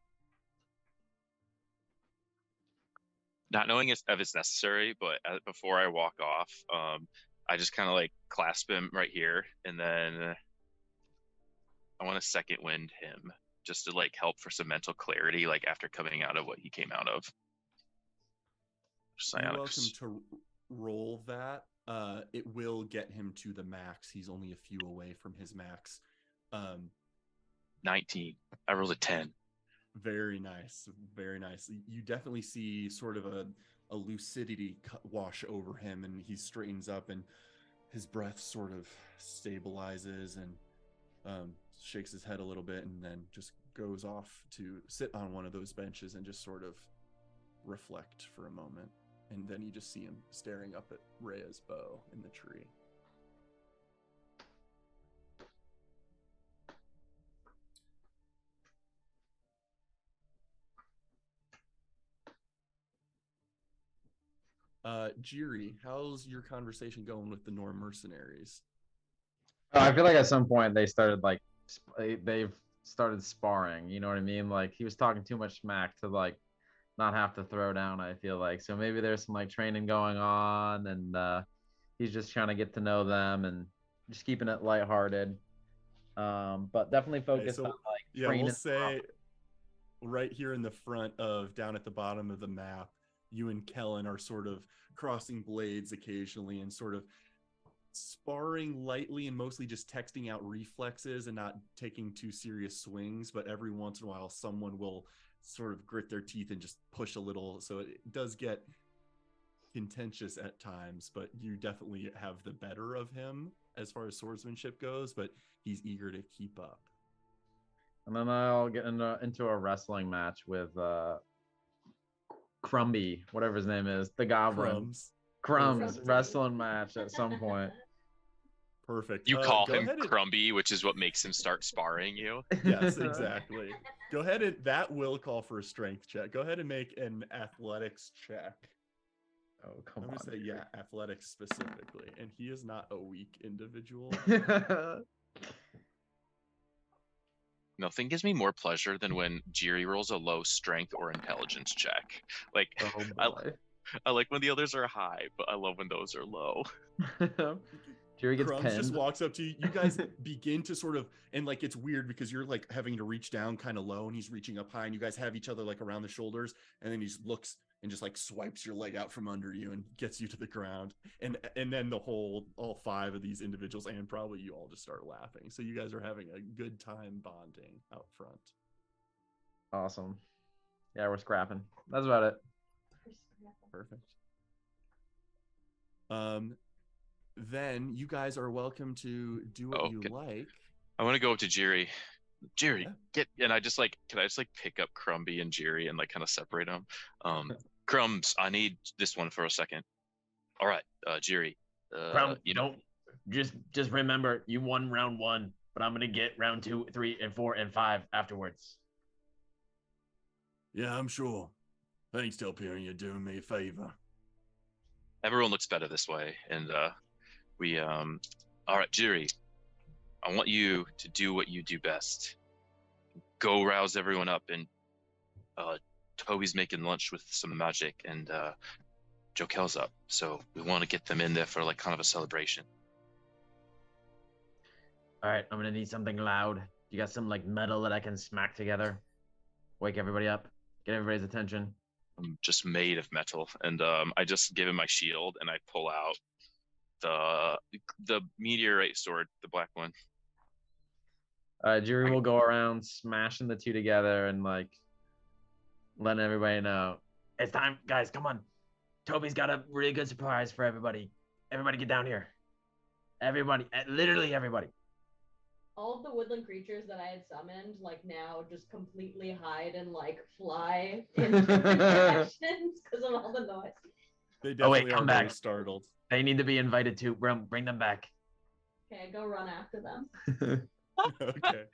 E: Not knowing if it's necessary, but before I walk off, I just kind of like clasp him right here, and then I want to second wind him just to like help for some mental clarity, like after coming out of what he came out of.
A: You're welcome to roll that. It will get him to the max. He's only a few away from his max.
E: 19. I rolled a 10.
A: Very nice. Very nice. You definitely see sort of a lucidity wash over him, and he straightens up, and his breath sort of stabilizes and shakes his head a little bit, and then just goes off to sit on one of those benches and just sort of reflect for a moment. And then you just see him staring up at Rhea's bow in the tree. Jiri, how's your conversation going with the Norm mercenaries?
B: I feel like at some point they've started sparring. You know what I mean? Like he was talking too much smack to like not have to throw down. I feel like so maybe there's some like training going on, and he's just trying to get to know them and just keeping it lighthearted. But definitely focused on like training.
A: We'll say right here in the front of down at the bottom of the map, you and Kellen are sort of crossing blades occasionally and sort of sparring lightly and mostly just texting out reflexes and not taking too serious swings. But every once in a while, someone will sort of grit their teeth and just push a little. So it does get contentious at times, but you definitely have the better of him as far as swordsmanship goes, but he's eager to keep up.
B: And then I'll get into a wrestling match with Crumby, whatever his name is, the goblin. Crumbs wrestling match at some point.
A: Perfect.
E: You call him Crumby, which is what makes him start sparring you.
A: Yes, exactly. Go ahead, and that will call for a strength check. Go ahead and make an athletics check.
B: Oh, come on.
A: I'm gonna say, yeah, athletics specifically. And he is not a weak individual.
E: Nothing gives me more pleasure than when Jiri rolls a low strength or intelligence check. Like, I like when the others are high, but I love when those are low.
B: Jerry gets
A: Crumbs
B: pinned.
A: just walks up to you. You guys begin to sort of, and like it's weird because you're like having to reach down kind of low and he's reaching up high and you guys have each other like around the shoulders, and then he just looks and just like swipes your leg out from under you and gets you to the ground. And then all 5 of these individuals and probably you all just start laughing. So you guys are having a good time bonding out front.
B: Awesome. Yeah, we're scrapping. That's about it.
A: Perfect. Then you guys are welcome to do what you like.
E: I want to go up to Jerry. Jerry,
A: Yeah.
E: can I just like pick up Crumby and Jerry and like kind of separate them? Crumbs, I need this one for a second. All right, Jerry.
D: Crumb, don't just remember you won round 1, but I'm gonna get round 2, 3, and 4, and 5 afterwards.
F: Yeah, I'm sure. Thanks, Telperion. You're doing me a favor.
E: Everyone looks better this way, and all right, Jerry. I want you to do what you do best. Go rouse everyone up, and Toby's making lunch with some magic, and Jokel's up, so we want to get them in there for like kind of a celebration.
D: All right, I'm gonna need something loud. You got some like metal that I can smack together? Wake everybody up. Get everybody's attention.
E: I'm just made of metal, and I just give him my shield, and I pull out the meteorite sword, the black one.
B: Jerry will go around smashing the 2 together and like letting everybody know.
D: It's time, guys. Come on. Toby's got a really good surprise for everybody. Everybody get down here. Everybody, literally everybody.
H: All of the woodland creatures that I had summoned, like now just completely hide and like fly in different directions because of all the noise.
A: They definitely
D: come
A: are
D: back.
A: very startled.
D: They need to be invited too. Bring them back.
H: Okay, go run after them.
A: Okay,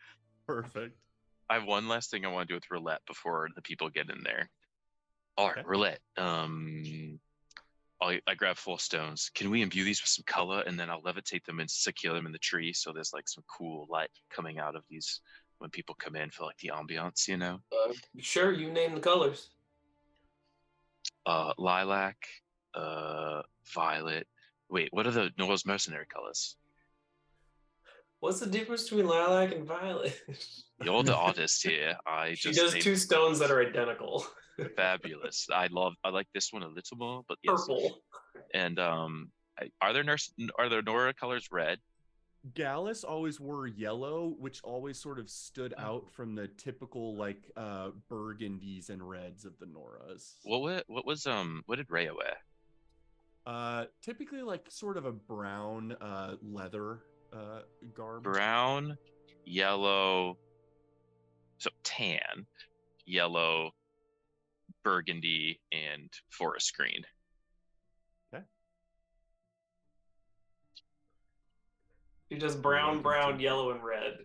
A: perfect.
E: I have one last thing I want to do with Roulette before the people get in there. All right,
A: Okay.
E: Roulette. I grab 4 stones. Can we imbue these with some color, and then I'll levitate them and secure them in the tree, so there's like some cool light coming out of these when people come in for like the ambiance, you know?
C: Sure, you name the colors.
E: Lilac, violet. Wait, what are the Noah's mercenary colors?
C: What's the difference between lilac and violet?
E: You're the artist here. I
C: She
E: just
C: does
E: named
C: 2 stones that are identical.
E: fabulous. I like this one a little more, but yes.
C: Purple.
E: And are there Nora colors red?
A: Gallus always wore yellow, which always sort of stood out from the typical like burgundies and reds of the Noras.
E: What did Rhea wear?
A: Typically like sort of a brown leather garb.
E: Brown, yellow, so tan, yellow, burgundy, and forest green.
C: She does brown, yellow, and red.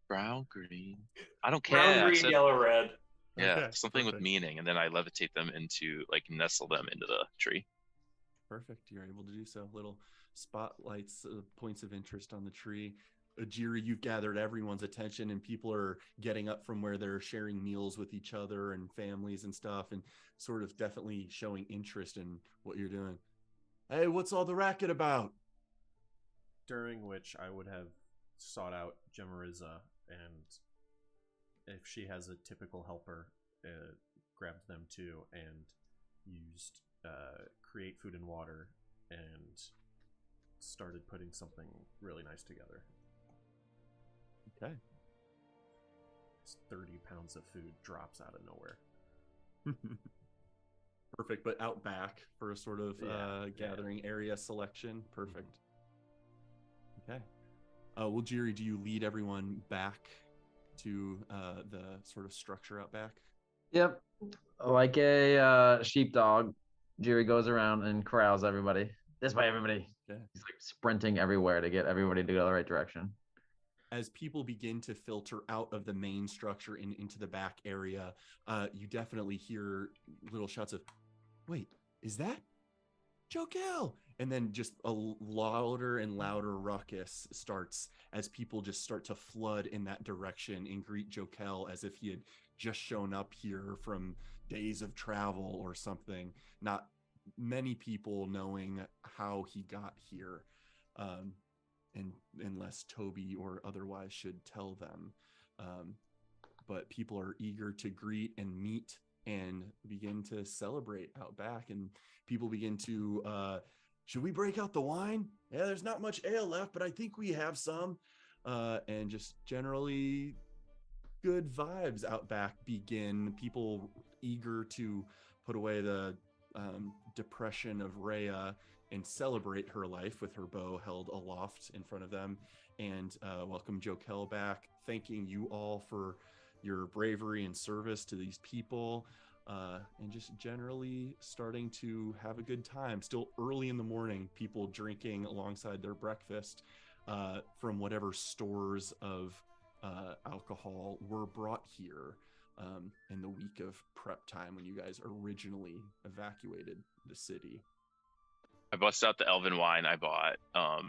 E: Brown, green. I don't
C: Brown,
E: care. I
C: green,
E: said-
C: yellow, red.
E: Yeah,
A: Okay,
E: something with
A: perfect.
E: meaning, and then I levitate them into nestle them into the tree.
A: Perfect. You're able to do so. Little spotlights, points of interest on the tree. Ajiri, you've gathered everyone's attention, and people are getting up from where they're sharing meals with each other and families and stuff, and sort of definitely showing interest in what you're doing. Hey, what's all the racket about?
G: During which I would have sought out Gemariza, and if she has a typical helper, grabbed them too and used create food and water and started putting something really nice together.
A: Okay.
G: 30 pounds of food drops out of nowhere.
A: Perfect, but out back for a sort of
G: Yeah,
A: gathering area selection. Perfect. Okay. Well, Jiri, do you lead everyone back to the sort of structure out back?
B: Yep. Like a sheepdog, Jerry goes around and corrals everybody. This way, everybody.
A: Okay.
B: He's like sprinting everywhere to get everybody to go the right direction.
A: As people begin to filter out of the main structure and into the back area, you definitely hear little shouts of, "Wait, is that Jokel?" And then just a louder and louder ruckus starts as people just start to flood in that direction and greet Jokel as if he had just shown up here from days of travel or something. Not many people knowing how he got here. and unless Toby or otherwise should tell them. But people are eager to greet and meet and begin to celebrate out back, and people begin to should we break out the wine? Yeah, there's not much ale left, but I think we have some. And just generally good vibes out back begin. People eager to put away the depression of Rhea and celebrate her life with her bow held aloft in front of them, and welcome Jokel back, thanking you all for your bravery and service to these people, and just generally starting to have a good time. Still early in the morning, people drinking alongside their breakfast from whatever stores of alcohol were brought here in the week of prep time when you guys originally evacuated the city.
E: I bust out the elven wine I bought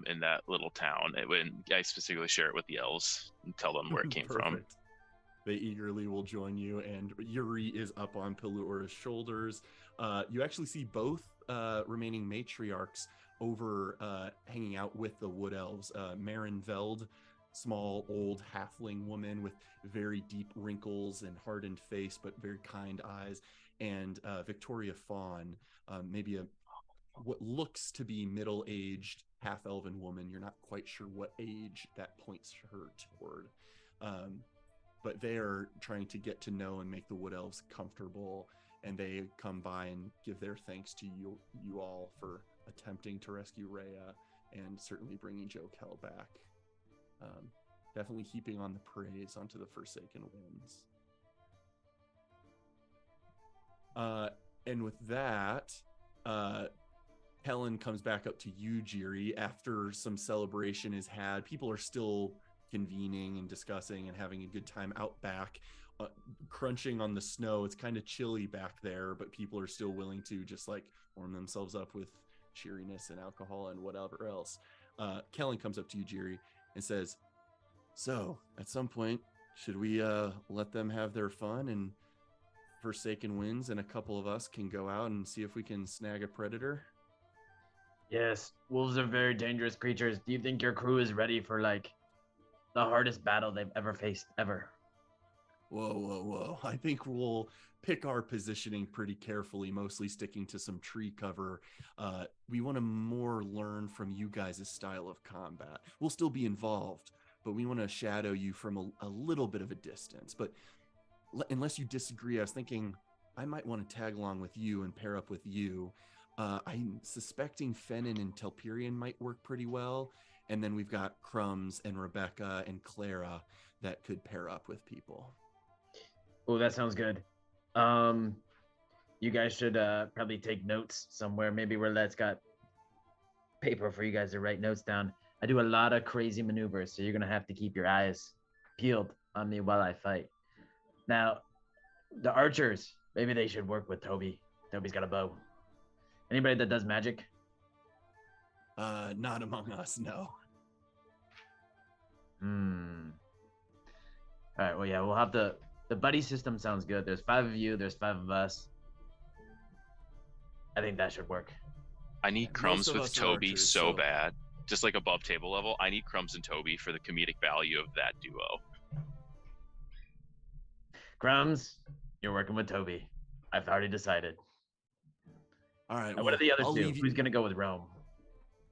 E: in that little town. I specifically share it with the elves and tell them where it came from.
A: They eagerly will join you, and Yuri is up on Pelura's shoulders. You actually see both remaining matriarchs over hanging out with the wood elves. Marin Veld, small old halfling woman with very deep wrinkles and hardened face but very kind eyes, and Victoria Fawn, maybe what looks to be middle-aged half-elven woman. You're not quite sure what age that points her toward, but they are trying to get to know and make the wood elves comfortable, and they come by and give their thanks to you all for attempting to rescue Rhea and certainly bringing Jokel back. Definitely heaping on the praise onto the Forsaken Winds. And with that, Helen comes back up to you, Jiri, after some celebration is had. People are still convening and discussing and having a good time out back, crunching on the snow. It's kind of chilly back there, but people are still willing to just like warm themselves up with cheeriness and alcohol and whatever else. Kellen comes up to you, Jiri, and says, so at some point, should we let them have their fun, and Forsaken Winds and a couple of us can go out and see if we can snag a predator?
D: Yes, wolves are very dangerous creatures. Do you think your crew is ready for like the hardest battle they've ever faced ever?
A: Whoa. I think we'll pick our positioning pretty carefully, mostly sticking to some tree cover. We want to more learn from you guys' style of combat. We'll still be involved, but we want to shadow you from a little bit of a distance. But unless you disagree, I was thinking I might want to tag along with you and pair up with you. I'm suspecting Fennin and Telperion might work pretty well. And then we've got Crumbs and Rebecca and Clara that could pair up with people.
D: Oh, that sounds good. You guys should probably take notes somewhere, maybe where that's got paper for you guys to write notes down. I do a lot of crazy maneuvers, so you're going to have to keep your eyes peeled on me while I fight. Now, the archers, maybe they should work with Toby. Toby's got a bow. Anybody that does magic?
A: Not among us, no.
D: All right, well, yeah, we'll have the buddy system sounds good. There's 5 of you, there's 5 of us. I think that should work.
E: I need Crumbs with Toby archers, so bad. Just like above table level, I need Crumbs and Toby for the comedic value of that duo.
D: Crumbs, you're working with Toby. I've already decided.
A: All right.
D: Well, what are the other two? Who's going to go with Rome?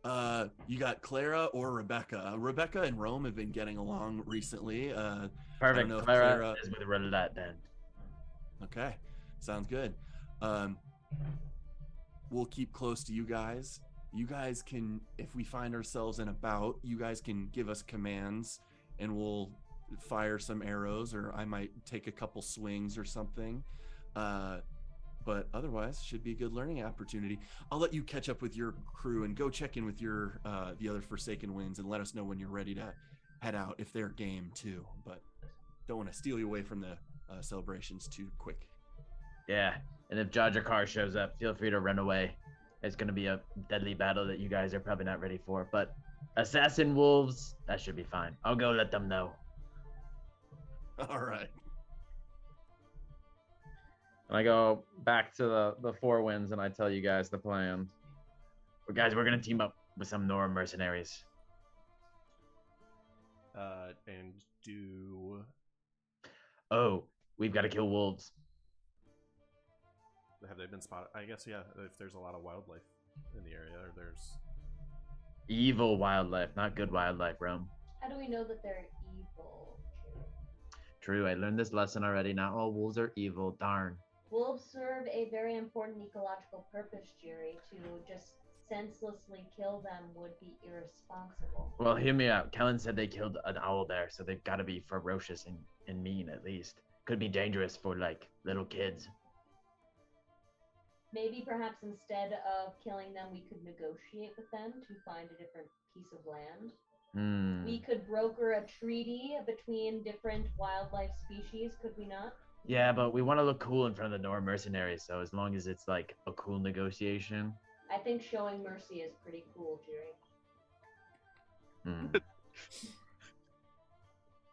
A: You got Clara or Rebecca. Rebecca and Rome have been getting along recently.
D: Perfect. Clara is with Roulette then.
A: Okay. Sounds good. We'll keep close to you guys. You guys can, if we find ourselves in a bout, you guys can give us commands and we'll fire some arrows, or I might take a couple swings or something. But otherwise, should be a good learning opportunity. I'll let you catch up with your crew and go check in with your the other Forsaken Winds and let us know when you're ready to head out, if they're game too. But don't want to steal you away from the celebrations too quick.
D: Yeah, and if Jajakar shows up, feel free to run away. It's going to be a deadly battle that you guys are probably not ready for. But assassin wolves, that should be fine. I'll go let them know.
A: All right.
B: And I go back to the 4 winds and I tell you guys the plan.
D: But guys, we're going to team up. with some Nora mercenaries.
G: And do
D: Oh, we've got to kill wolves.
G: have they been spotted? I guess yeah. If there's a lot of wildlife in the area, or there's
D: Evil wildlife, not good wildlife, Rome.
H: How do we know that they're evil?
D: True, I learned this lesson already. Not all wolves are evil. Darn.
H: Wolves serve a very important ecological purpose, Jerry. To just senselessly kill them would be irresponsible.
D: Well, hear me out. Kellen said they killed an owl bear, so they've got to be ferocious and mean at least. Could be dangerous for like little kids.
H: Maybe perhaps instead of killing them, we could negotiate with them to find a different piece of land. We could broker a treaty between different wildlife species, could we not?
D: Yeah, but we want to look cool in front of the Nora mercenaries, so as long as it's like a cool negotiation.
H: I think showing mercy is pretty cool, Jerry.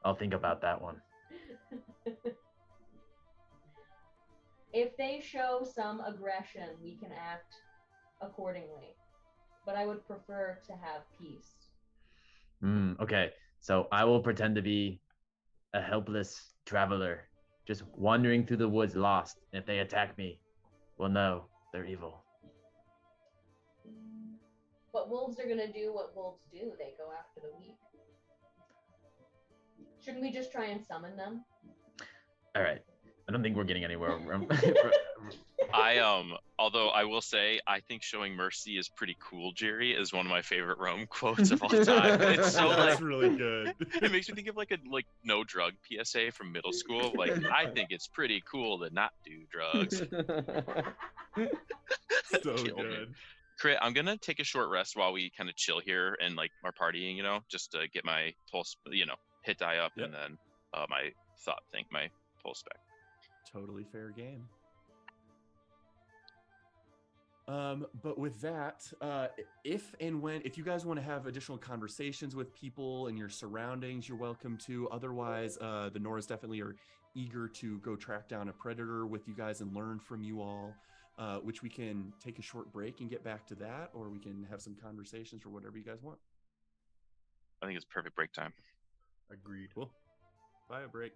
D: I'll think about that one.
H: If they show some aggression, we can act accordingly. But I would prefer to have peace.
D: Okay, so I will pretend to be a helpless traveler, just wandering through the woods lost. And if they attack me, well, no, they're evil.
H: But wolves are gonna do what wolves do. They go after the weak. Shouldn't we just try and summon them?
D: All right. I don't think we're getting anywhere.
E: Although I will say, I think showing mercy is pretty cool. Jerry is one of my favorite Rome quotes of all time. It's so
A: That's
E: like
A: really good.
E: it makes me think of like a no drug PSA from middle school. Like I think it's pretty cool to not do drugs.
A: So
E: Killed me.
A: good.
E: Crit, I'm gonna take a short rest while we kind of chill here and like are partying, just to get my pulse, hit die up,
A: Yep.
E: and then my pulse back.
A: Totally fair game. But with that, if you guys want to have additional conversations with people in your surroundings, you're welcome to. Otherwise, the Noras definitely are eager to go track down a predator with you guys and learn from you all, which we can take a short break and get back to that, or we can have some conversations or whatever you guys want.
E: I think it's perfect break time.
G: agreed.
A: Cool. Bye, a break.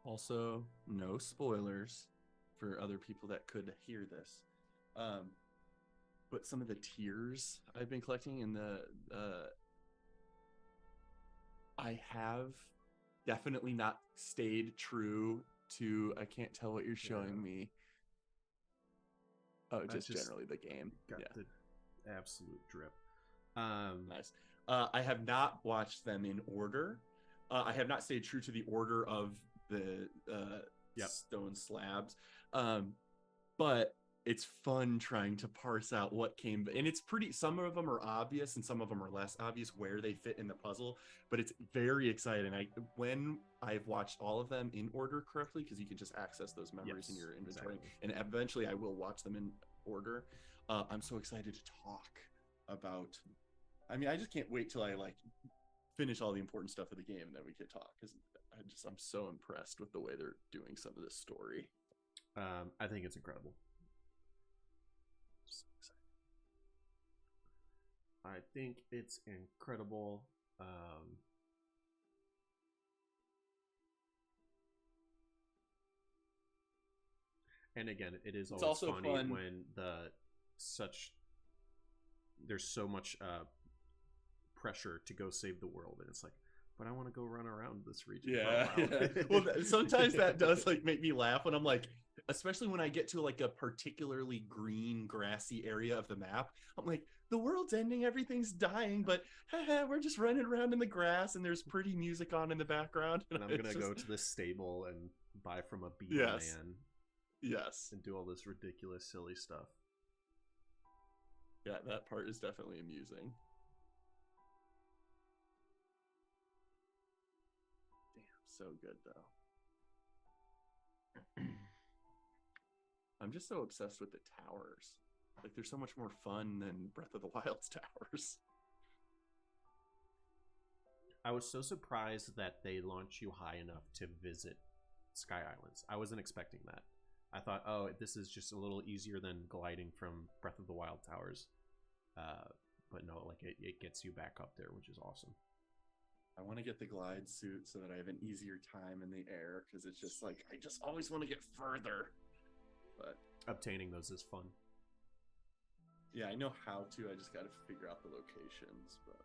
A: Also, no spoilers for other people that could hear this. But some of the tiers I've been collecting in the I have definitely not stayed true to I can't tell what you're showing me. Oh, just generally the game.
G: Got the absolute drip.
A: Nice. I have not watched them in order. I have not stayed true to the order of the stone slabs. But it's fun trying to parse out what came, and it's pretty, some of them are obvious and some of them are less obvious where they fit in the puzzle, but it's very exciting. When I've watched all of them in order correctly, because you can just access those memories in your inventory, and eventually I will watch them in order. I'm so excited to talk about, I mean, I just can't wait till I like finish all the important stuff of the game and then we can talk, because I'm so impressed with the way they're doing some of this story.
G: I think it's incredible. I think it's incredible. And again, it is always
A: also
G: funny
A: fun
G: when there's so much pressure to go save the world, and it's like, but I want to go run around this region for a while.
A: Yeah. Well, sometimes that does like make me laugh when I'm like, especially when I get to like a particularly green, grassy area of the map. I'm like, the world's ending, everything's dying, but we're just running around in the grass, and there's pretty music on in the background.
G: And I'm gonna go to the stable and buy from a beaver man.
A: Yes.
G: And do all this ridiculous, silly stuff.
A: Yeah, that part is definitely amusing. So good though. I'm just so obsessed with the towers. Like, they're so much more fun than Breath of the Wild's towers.
G: I was so surprised that they launch you high enough to visit Sky Islands. I wasn't expecting that. I thought, oh, this is just a little easier than gliding from Breath of the Wild towers. But no, like it gets you back up there, which is awesome.
A: I want to get the glide suit so that I have an easier time in the air, because it's just like, I just always want to get further. But
G: obtaining those is fun.
A: Yeah, I know how to. I just got to figure out the locations. But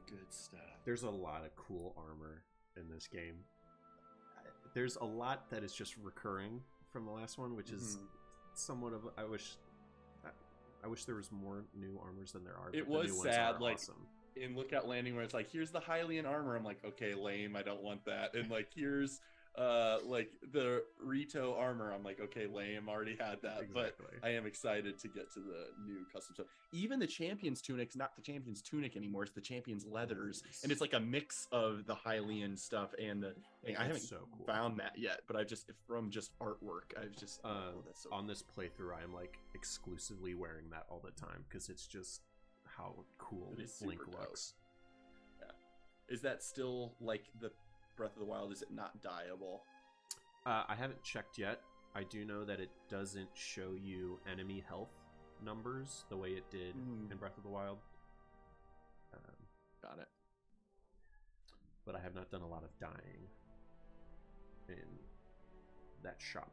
A: good stuff.
G: There's a lot of cool armor in this game. There's a lot that is just recurring from the last one, which is somewhat of. I wish there was more new armors than there are.
A: It was sad, like awesome. In Lookout Landing, where it's like, here's the Hylian armor. I'm like, okay, lame. I don't want that. And like, here's like the Rito armor. I'm like, okay, lame. Already had that. Exactly. But I am excited to get to the new custom stuff. Even the Champion's tunic's not the Champion's tunic anymore. It's the Champion's leathers, and it's like a mix of the Hylian stuff and the. I haven't found that yet, but I've just from just artwork, I've just that's so
G: on this playthrough, I am like exclusively wearing that all the time because it's just how cool Link looks.
A: Yeah, is that still like the Breath of the Wild? Is it not dyeable?
G: I haven't checked yet. I do know that it doesn't show you enemy health numbers the way it did in Breath of the Wild.
A: Got it.
G: But I have not done a lot of dyeing in that shop.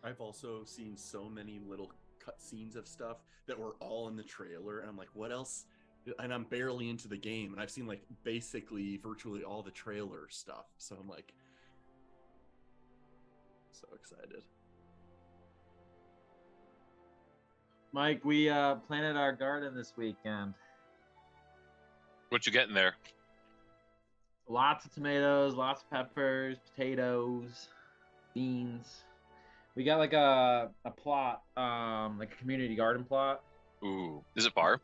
A: I've also seen so many little cutscenes of stuff that were all in the trailer, and I'm like, what else? And I'm barely into the game, and I've seen like basically virtually all the trailer stuff, so I'm like so excited.
B: Mike, we planted our garden this weekend.
E: What you getting there?
B: Lots of tomatoes, lots of peppers, potatoes, beans. We got like a plot, like a community garden plot.
E: Ooh, is it far?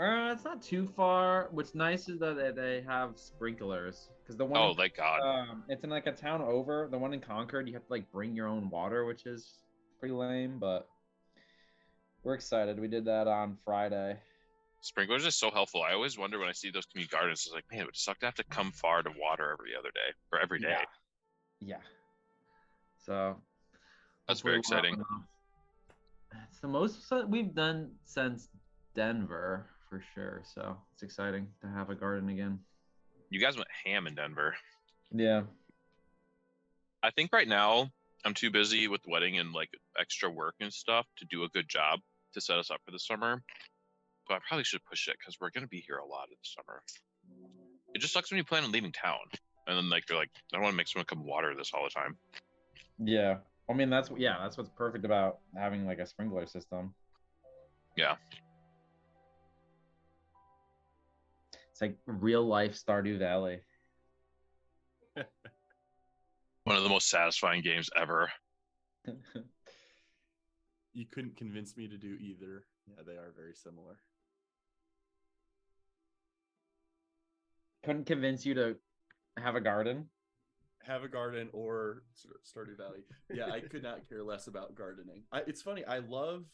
B: It's not too far. What's nice is that they have sprinklers, because the one.
E: Oh, thank God.
B: It's in like a town over. The one in Concord, you have to like bring your own water, which is pretty lame, but we're excited. We did that on Friday.
E: Sprinklers is so helpful. I always wonder when I see those community gardens, it's like, man, it would suck to have to come far to water every other day or every day.
B: Yeah. So.
E: That's very exciting.
B: It's the most we've done since Denver for sure. So it's exciting to have a garden again.
E: You guys went ham in Denver.
B: Yeah.
E: I think right now I'm too busy with the wedding and like extra work and stuff to do a good job to set us up for the summer. But I probably should push it because we're gonna be here a lot in the summer. It just sucks when you plan on leaving town and then like they're like, I don't want to make someone come water this all the time.
B: Yeah. I mean, that's what's perfect about having like a sprinkler system.
E: Yeah.
B: It's like real life Stardew Valley.
E: One of the most satisfying games ever.
A: You couldn't convince me to do either. Yeah, they are very similar.
B: Couldn't convince you to have a garden?
A: Have a garden or Stardew Valley. Yeah, I could not care less about gardening. It's funny. I love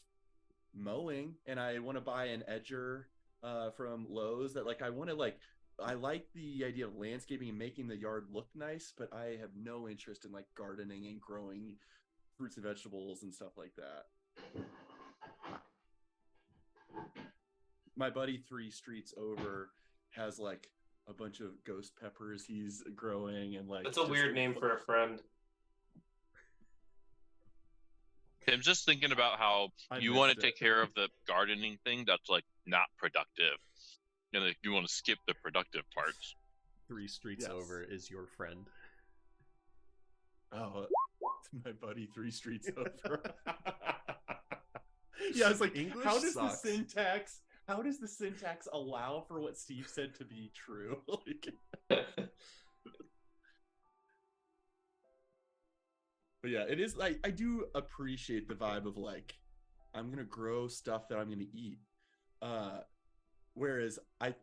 A: mowing, and I want to buy an edger from Lowe's. That like I want to like. I like the idea of landscaping and making the yard look nice, but I have no interest in like gardening and growing fruits and vegetables and stuff like that. My buddy 3 streets over has like a bunch of ghost peppers he's growing, and like
C: That's a weird name for a friend.
E: I'm just thinking about how you want to take care of the gardening thing that's like not productive. And like you want to skip the productive parts.
G: 3 streets over is your friend.
A: Oh, my buddy 3 streets over. Yeah, it's like
G: English
A: how does
G: sucks.
A: the syntax allow for what Steve said to be true? Like, but yeah, it is like I do appreciate the vibe of like I'm gonna grow stuff that I'm gonna eat. Whereas I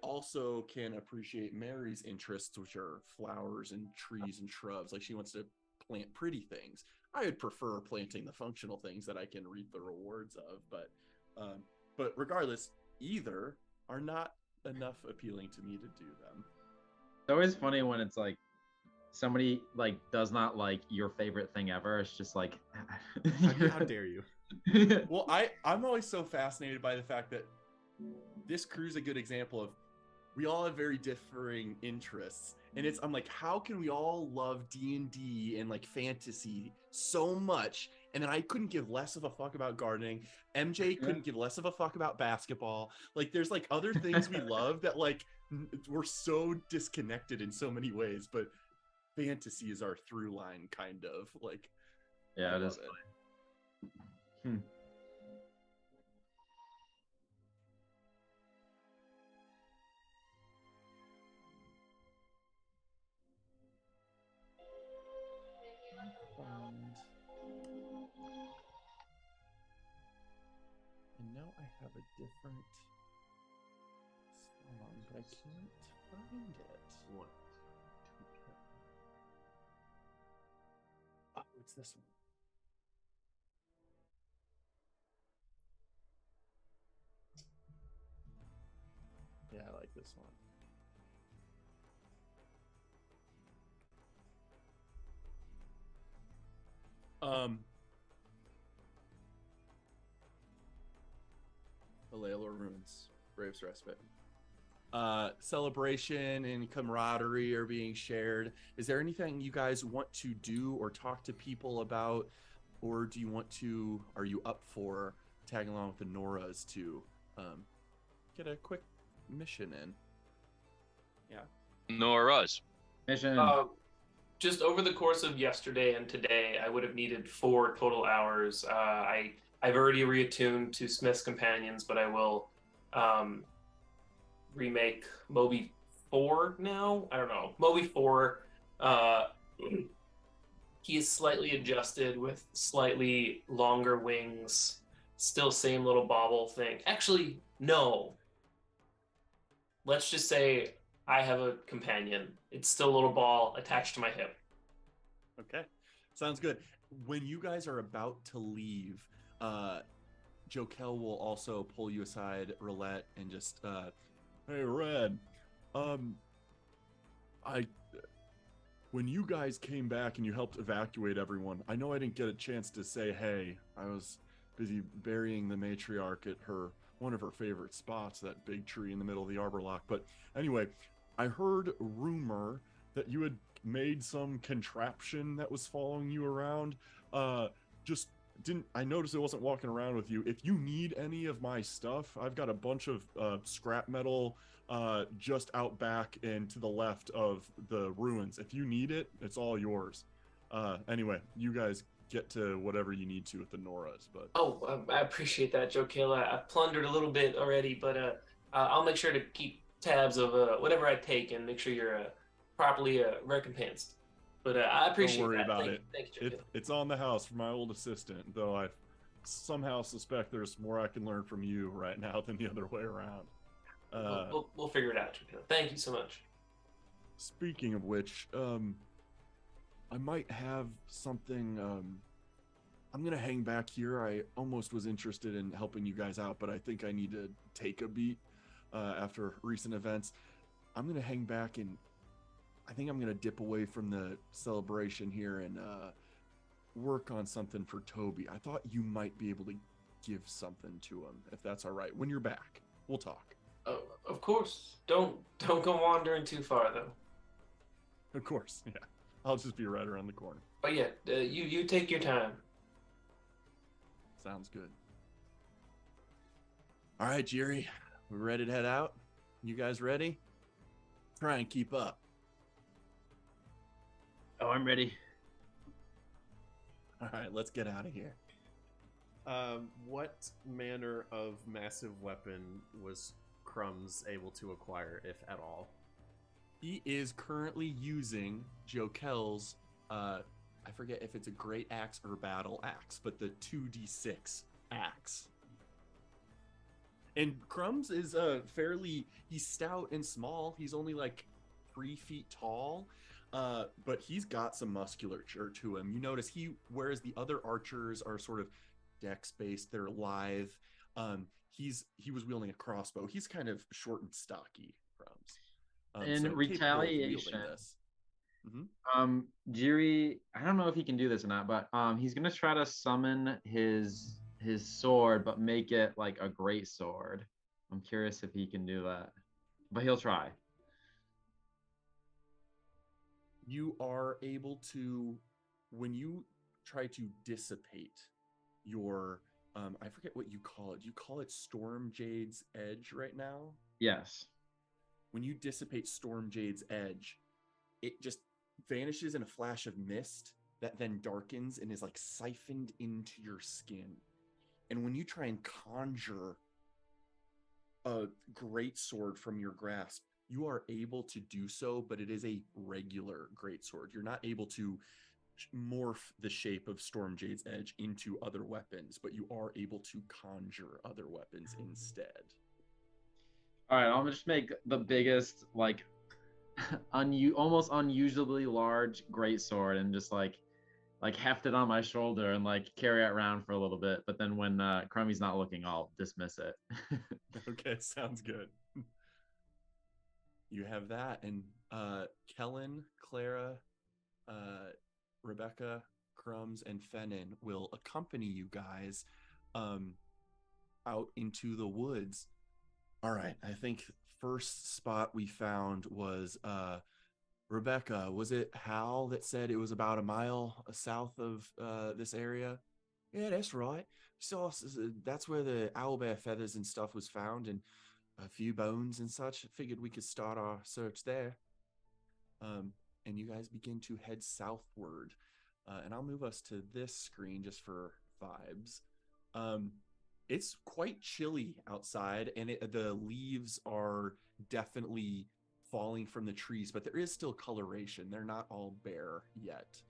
A: also can appreciate Mary's interests, which are flowers and trees and shrubs. Like she wants to plant pretty things. I would prefer planting the functional things that I can reap the rewards of. But regardless, either are not enough appealing to me to do them.
B: It's always funny when it's like somebody like does not like your favorite thing ever. It's just like
G: How dare you?
A: Well, I'm always so fascinated by the fact that this crew's a good example of we all have very differing interests, and I'm like, how can we all love D&D and like fantasy so much, and then I couldn't give less of a fuck about gardening. MJ couldn't give less of a fuck about basketball. Like there's like other things we love that like we're so disconnected in so many ways, but fantasy is our through line, kind of like.
B: Yeah, it is.
A: And now I have a different song, but I can't find it.
G: What?
A: Oh, it's this one. Yeah, I like this one. Alayla Runes, Braves Respite. Celebration and camaraderie are being shared. Is there anything you guys want to do or talk to people about, or are you up for tagging along with the Noras to get a quick mission in? Yeah.
E: Nora's.
B: Mission.
C: Just over the course of yesterday and today, I would have needed 4 total hours. I've already reattuned to Smith's Companions, but I will remake Moby 4 now. I don't know. Moby 4, he is slightly adjusted with slightly longer wings. Still same little bobble thing. Actually, no. Let's just say I have a companion. It's still a little ball attached to my hip.
A: Okay. Sounds good. When you guys are about to leave, Jokel will also pull you aside, Roulette, and just hey Red, when you guys came back and you helped evacuate everyone, I know I didn't get a chance to say hey. I was busy burying the matriarch at her one of her favorite spots, that big tree in the middle of the arbor lock. But anyway, I heard rumor that you had made some contraption that was following you around. Just didn't I noticed it wasn't walking around with you. If you need any of my stuff, I've got a bunch of scrap metal just out back and to the left of the ruins. If you need it, it's all yours. Anyway, you guys get to whatever you need to with the Noras, but
C: I appreciate that, Joe Kill. I plundered a little bit already, but I'll make sure to keep tabs of whatever I take and make sure you're properly recompensed. But I appreciate
A: don't worry
C: that.
A: about
C: Thank
A: it.
C: You. Thank you, Joe Kill.
A: It's on the house from my old assistant, though I somehow suspect there's more I can learn from you right now than the other way around.
C: We'll figure it out, Joe Kill. Thank you so much.
A: Speaking of which, I might have something. I'm gonna hang back here. I almost was interested in helping you guys out, but I think I need to take a beat after recent events. I'm gonna hang back, and I think I'm gonna dip away from the celebration here and work on something for Toby. I thought you might be able to give something to him, if that's all right. When you're back, we'll talk.
C: Oh, of course. Don't go wandering too far, though.
A: Of course, yeah. I'll just be right around the corner.
C: But yeah, you take your time.
A: Sounds good. All right, Jerry, we ready to head out? You guys ready? Try and keep up.
D: Oh, I'm ready.
A: All right, let's get out of here.
G: What manner of massive weapon was Crumbs able to acquire, if at all?
A: He is currently using Jokel's, I forget if it's a great axe or battle axe, but the 2d6 axe. And Crumbs is he's stout and small. He's only like 3 feet tall, but he's got some musculature to him. You notice whereas the other archers are sort of dex-based, they're lithe. He was wielding a crossbow. He's kind of short and stocky, Crumbs.
B: In
A: so capable of
B: retaliation,
A: wielding this.
B: Jiri, I don't know if he can do this or not, but he's gonna try to summon his sword, but make it like a great sword. I'm curious if he can do that, but he'll try.
A: You are able to, when you try to dissipate your, I forget what you call it. You call it Storm Jade's Edge right now?
B: Yes.
A: When you dissipate Storm Jade's Edge, it just vanishes in a flash of mist that then darkens and is like siphoned into your skin. And when you try and conjure a great sword from your grasp, you are able to do so, but it is a regular great sword. You're not able to morph the shape of Storm Jade's Edge into other weapons, but you are able to conjure other weapons instead.
B: All right, I'm gonna just make the biggest, like, almost unusually large greatsword and just like heft it on my shoulder and like carry it around for a little bit. But then when Crummy's not looking, I'll dismiss it.
A: Okay, sounds good. You have that, and Kellen, Clara, Rebecca, Crumbs, and Fennin will accompany you guys out into the woods. All right, I think first spot we found was Rebecca. Was it Hal that said it was about a mile south of this area? Yeah, that's right. So that's where the owlbear feathers and stuff was found, and a few bones and such. Figured we could start our search there. And you guys begin to head southward. And I'll move us to this screen just for vibes. It's quite chilly outside, and the leaves are definitely falling from the trees, but there is still coloration. They're not all bare yet.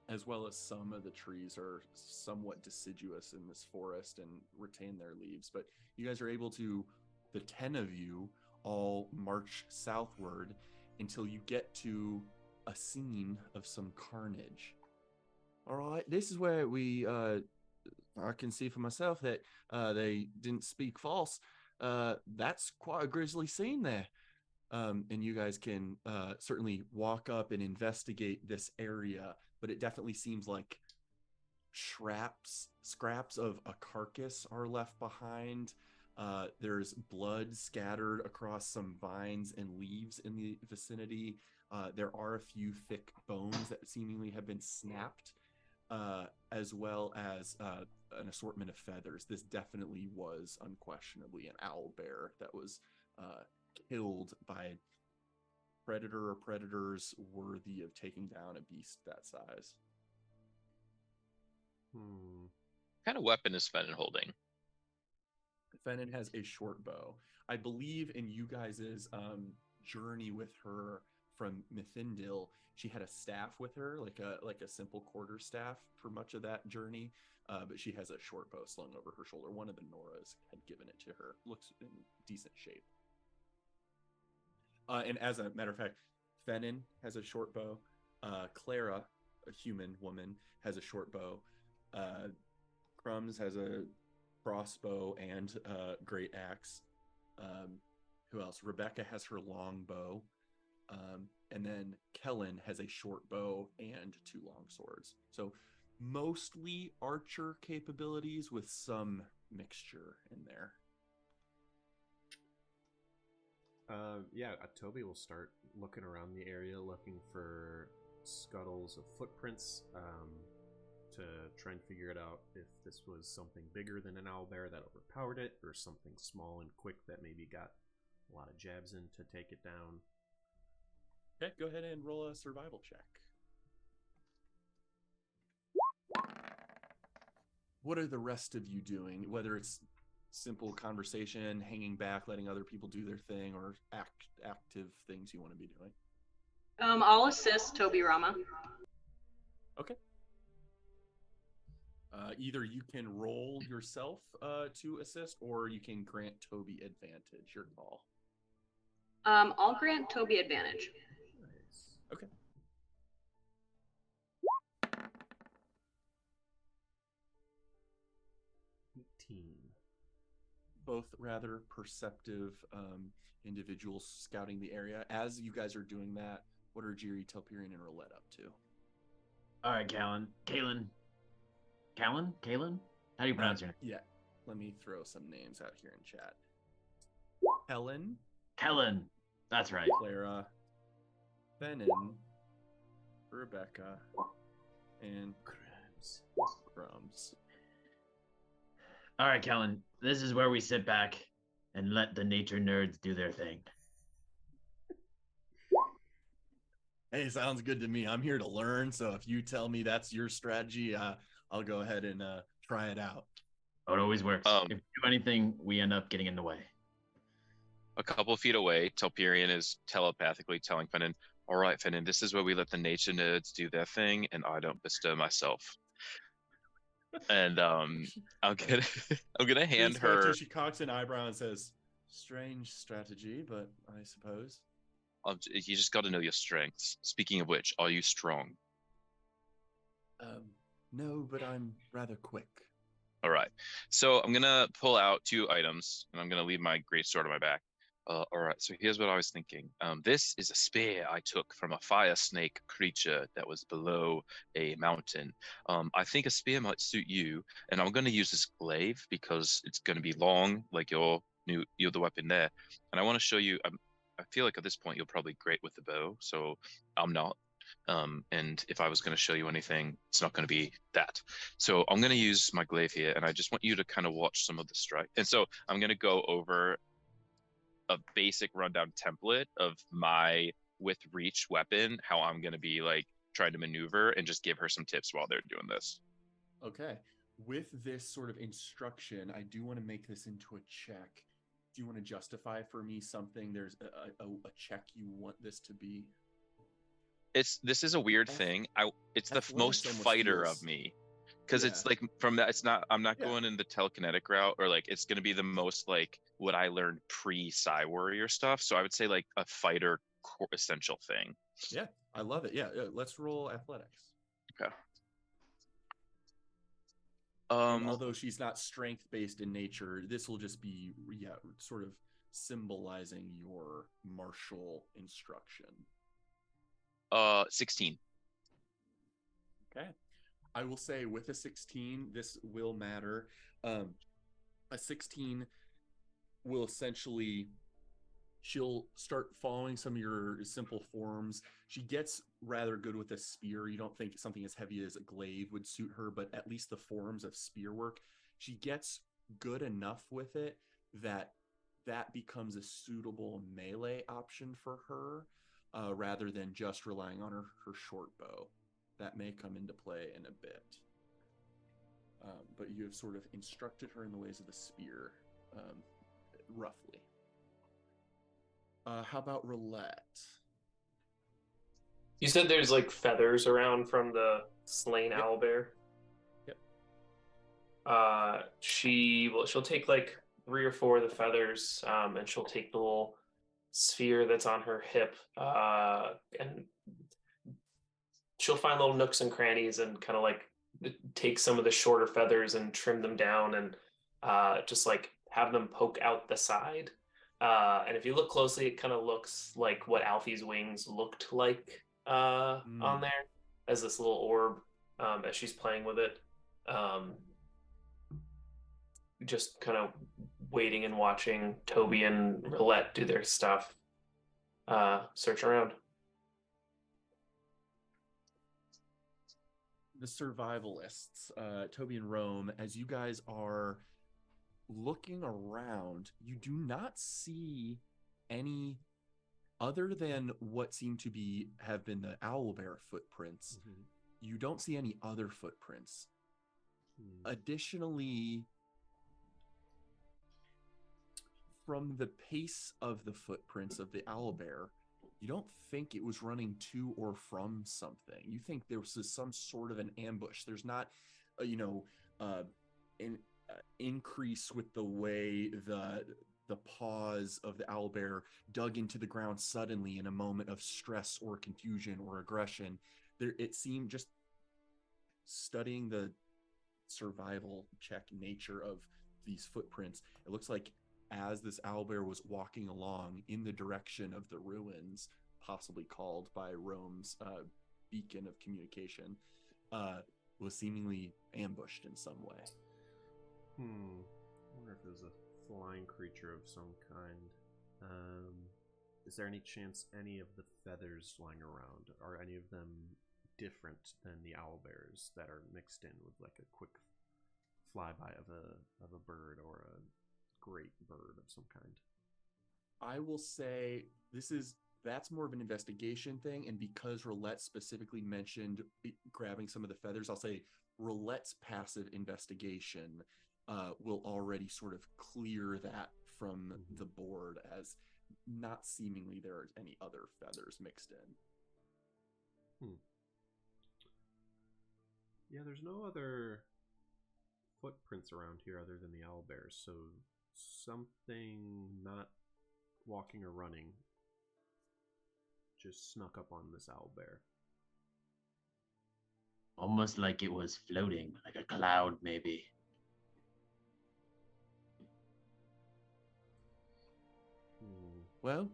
A: As well as some of the trees are somewhat deciduous in this forest and retain their leaves. But you guys are able to, the 10 of you, all march southward until you get to a scene of some carnage. All right, this is where I can see for myself that they didn't speak false. That's quite a grisly scene there. And you guys can certainly walk up and investigate this area, but it definitely seems like scraps of a carcass are left behind. There's blood scattered across some vines and leaves in the vicinity. There are a few thick bones that seemingly have been snapped, as well as an assortment of feathers. This definitely was unquestionably an owl bear that was killed by a predator or predators worthy of taking down a beast that size.
G: Hmm.
E: What kind of weapon is Fenton holding?
A: Fenton has a short bow. I believe in you guys' journey with her from Mithindil, she had a staff with her, like a simple quarter staff for much of that journey. But she has a short bow slung over her shoulder. One of the Noras had given it to her. Looks in decent shape. And as a matter of fact, Fenton has a short bow. Clara, a human woman, has a short bow. Crumbs has a crossbow and great axe. Who else? Rebecca has her long bow. And then Kellen has a short bow and 2 long swords. So mostly archer capabilities with some mixture in there.
G: Toby will start looking around the area, looking for scuttles of footprints, to try and figure it out if this was something bigger than an owlbear that overpowered it, or something small and quick that maybe got a lot of jabs in to take it down.
A: Okay, go ahead and roll a survival check. What are the rest of you doing? Whether it's simple conversation, hanging back, letting other people do their thing, or active things you want to be doing.
I: I'll assist Toby Rama.
A: Okay. Either you can roll yourself to assist, or you can grant Toby advantage. Your call.
I: I'll grant Toby advantage.
G: Nice.
A: Okay. Both rather perceptive individuals scouting the area. As you guys are doing that, what are Jiri, Telperion, and Roulette up to?
D: All right, Kalen. How do you pronounce your name?
A: Yeah. Let me throw some names out here in chat. Helen.
D: Kellen. That's right.
A: Clara. Fenton. Rebecca. And Crumbs.
D: All right, Kellen. This is where we sit back and let the nature nerds do their thing.
A: Hey, sounds good to me. I'm here to learn, so if you tell me that's your strategy, I'll go ahead and try it out.
D: Oh, it always works. If we do anything, we end up getting in the way.
E: A couple feet away, Telperion is telepathically telling Fenton, "All right, Fenton, this is where we let the nature nerds do their thing, and I don't bestir myself." And I'm gonna hand her.
A: She cocks an eyebrow and says, "Strange strategy, but I suppose."
E: You just got to know your strengths. Speaking of which, are you strong?
A: No, but I'm rather quick.
E: All right. So I'm gonna pull out 2 items, and I'm gonna leave my greatsword on my back. All right. So here's what I was thinking. This is a spear I took from a fire snake creature that was below a mountain. I think a spear might suit you, and I'm gonna use this glaive because it's gonna be long, like you're the weapon there. And I want to show you. I feel like at this point you're probably great with the bow, so I'm not. And if I was going to show you anything, it's not going to be that. So I'm going to use my glaive here, and I just want you to kind of watch some of the strike. And so I'm going to go over a basic rundown template of my with reach weapon, how I'm going to be like trying to maneuver, and just give her some tips while they're doing this.
A: Okay. With this sort of instruction, I do want to make this into a check. Do you want to justify for me something? There's a check you want this to be?
E: This is a weird thing. It's the most fighter of me, because it's like from that. It's not. I'm not going in the telekinetic route, or like it's going to be the most like what I learned pre-Psy Warrior stuff. So I would say like a fighter core essential thing.
A: Yeah, I love it. Yeah, let's roll athletics.
E: Okay.
A: Although she's not strength-based in nature, this will just be sort of symbolizing your martial instruction.
E: 16.
A: Okay. I will say with a 16, this will matter. A 16 will essentially, she'll start following some of your simple forms. She gets rather good with a spear. You don't think something as heavy as a glaive would suit her, but at least the forms of spear work, she gets good enough with it that becomes a suitable melee option for her, rather than just relying on her short bow. That may come into play in a bit. But you have sort of instructed her in the ways of the spear, roughly. How about roulette?
C: You said there's like feathers around from the slain
A: Yep.
C: owlbear.
A: Yep.
C: She'll take like 3 or 4 of the feathers, and she'll take the little sphere that's on her hip, and she'll find little nooks and crannies and kind of like take some of the shorter feathers and trim them down and just like have them poke out the side. And if you look closely, it kind of looks like what Alfie's wings looked like on there as this little orb, as she's playing with it. Just kind of waiting and watching Toby and Roulette do their stuff. Search around.
A: The survivalists, Toby and Rome, as you guys are looking around, you do not see any other than what seem to have been the owlbear footprints.
G: Mm-hmm.
A: You don't see any other footprints. Additionally, from the pace of the footprints of the owlbear, you don't think it was running to or from something. You think there was some sort of an ambush. There's not, an increase with the way the paws of the owlbear dug into the ground suddenly in a moment of stress or confusion or aggression. It seemed, just studying the survival check nature of these footprints, it looks like as this owlbear was walking along in the direction of the ruins, possibly called by Rome's beacon of communication, was seemingly ambushed in some way.
G: I wonder if there's a flying creature of some kind. Is there any chance any of the feathers lying around, are any of them different than the owlbears that are mixed in with like a quick flyby of a bird or a great bird of some kind?
A: I will say that's more of an investigation thing, and because Roulette specifically mentioned grabbing some of the feathers, I'll say Roulette's passive investigation will already sort of clear that from the board, as not seemingly there are any other feathers mixed in.
G: Yeah, there's no other footprints around here other than the owlbears, so something not walking or running just snuck up on this owlbear.
D: Almost like it was floating, like a cloud, maybe.
A: Well,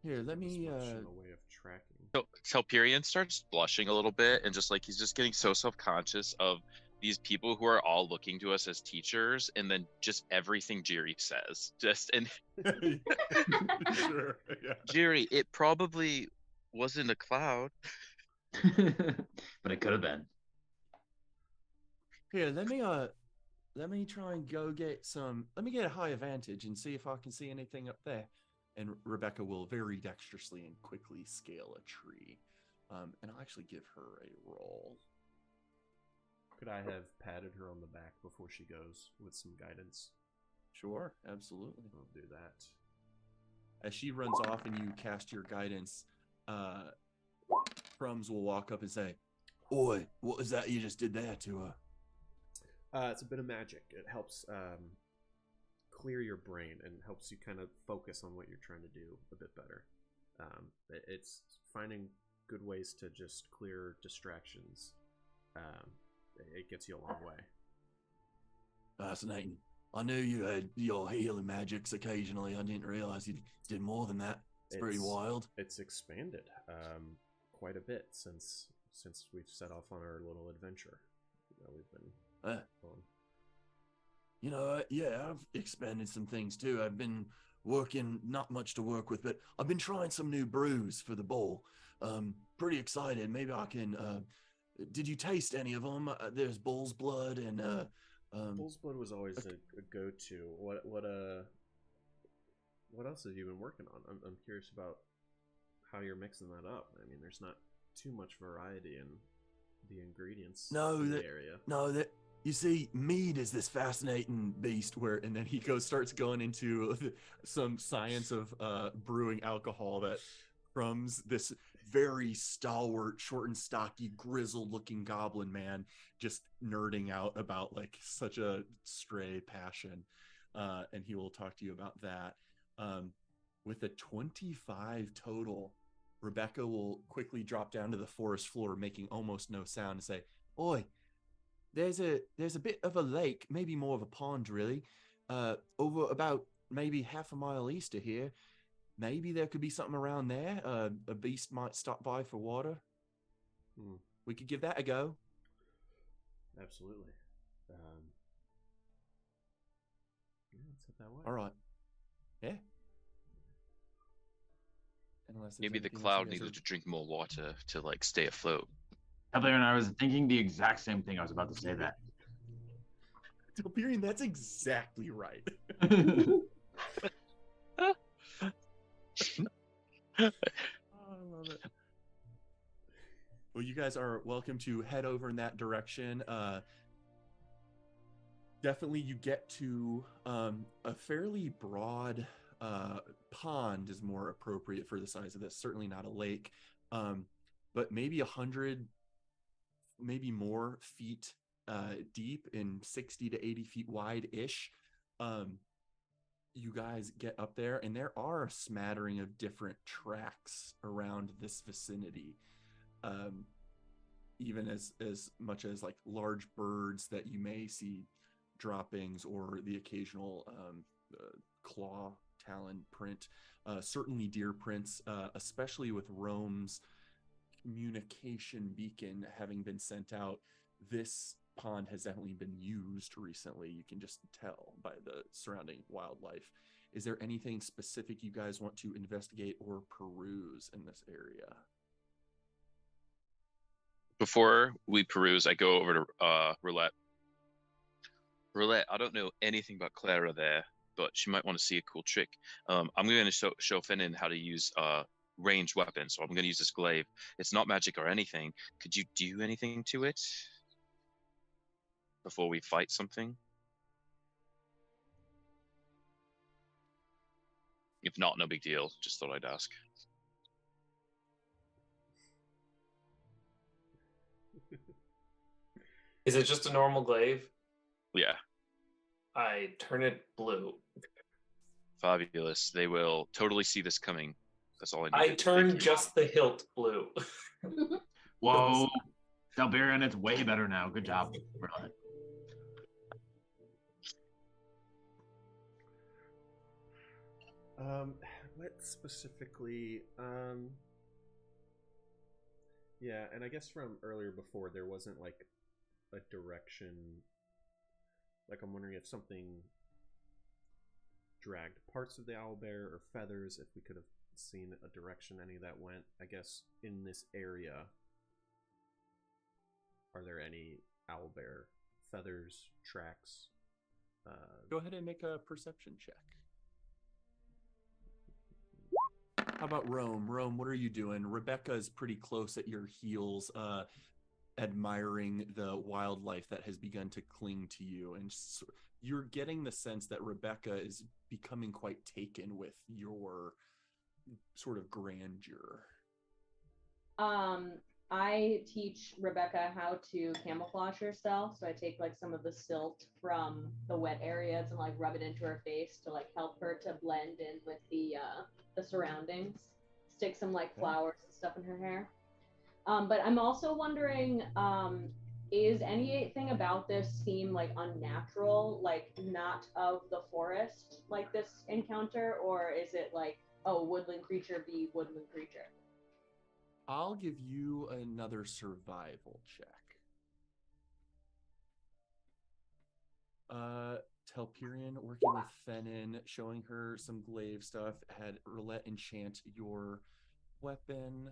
A: here, let me
G: a way of tracking.
E: So Telperion starts blushing a little bit, and just like he's just getting so self-conscious of these people who are all looking to us as teachers, and then just everything Jiri says.
A: Sure, yeah.
E: Jiri, it probably wasn't a cloud.
D: But it could have been.
A: Here, let me try and let me get a high advantage and see if I can see anything up there. And Rebecca will very dexterously and quickly scale a tree. And I'll actually give her a roll.
G: Could I have patted her on the back before she goes with some guidance?
A: Sure, absolutely.
G: I'll do that.
A: As she runs off and you cast your guidance, Crumbs will walk up and say, "Oi, what was that you just did there to her?"
G: It's a bit of magic. It helps clear your brain and helps you kind of focus on what you're trying to do a bit better. It's finding good ways to just clear distractions. It gets you a long way.
F: Fascinating. I knew you had your healing magics occasionally. I didn't realize you did more than that. It's pretty wild.
G: It's expanded quite a bit since we've set off on our little adventure. We've been on.
F: Yeah, I've expanded some things too. I've been working, not much to work with, but I've been trying some new brews for the bowl. Pretty excited. Maybe I can. Did you taste any of them? There's bull's blood and
G: Bull's blood was always a go-to. What else have you been working on? I'm curious about how you're mixing that up. I mean, there's not too much variety in the ingredients in the area.
F: No, you see, mead is this fascinating beast and then he starts going into some science of brewing alcohol that from this very stalwart, short and stocky, grizzled-looking goblin man just nerding out about like such a stray passion, and he will talk to you about that. With a 25 total, Rebecca will quickly drop down to the forest floor, making almost no sound, and say, "Oi, there's a bit of a lake, maybe more of a pond, really, over about maybe half a mile east of here. Maybe there could be something around there. A beast might stop by for water. We could give that a go."
G: Absolutely. Yeah, let's head that way.
F: All right. Yeah.
E: Maybe the cloud needed to drink more water to like stay afloat.
D: Delberian, I was thinking the exact same thing. I was about to say that.
A: Delberian, that's exactly right. I love it. Well, you guys are welcome to head over in that direction. Definitely you get to a fairly broad pond is more appropriate for the size of this. Certainly not a lake, but maybe 100, maybe more feet deep and 60 to 80 feet wide-ish. You guys get up there, and there are a smattering of different tracks around this vicinity. Even as much as like large birds that you may see droppings or the occasional claw talon print, certainly deer prints, especially with Rome's communication beacon having been sent out. This pond has definitely been used recently. You can just tell by the surrounding wildlife. Is there anything specific you guys want to investigate or peruse in this area?
E: Before we peruse, I go over to Roulette. Roulette, I don't know anything about Clara there, but she might want to see a cool trick. I'm going to show Finnan how to use ranged weapons, so I'm going to use this glaive. It's not magic or anything. Could you do anything to it before we fight something? If not, no big deal. Just thought I'd ask.
C: Is it just a normal glaive?
E: Yeah.
C: I turn it blue.
E: Fabulous. They will totally see this coming. That's all I need.
C: I turn just the hilt blue.
D: Whoa. Delberian, it's way better now. Good job.
G: What specifically? Yeah, and I guess from earlier before there wasn't like a direction. Like I'm wondering if something dragged parts of the owlbear or feathers, if we could have seen a direction any of that went. I guess in this area, are there any owlbear feathers, tracks?
A: Go ahead and make a perception check. How about Rome? Rome, what are you doing? Rebecca is pretty close at your heels, admiring the wildlife that has begun to cling to you. And you're getting the sense that Rebecca is becoming quite taken with your sort of grandeur.
H: I teach Rebecca how to camouflage herself. So I take like some of the silt from the wet areas and like rub it into her face to like help her to blend in with the surroundings. Stick some like flowers and stuff in her hair. But I'm also wondering, is anything about this seem like unnatural, like not of the forest, like this encounter, or is it like, oh, woodland creature be woodland creature?
A: I'll give you another survival check. Telperion working with Fenin, showing her some glaive stuff, had Roulette enchant your weapon,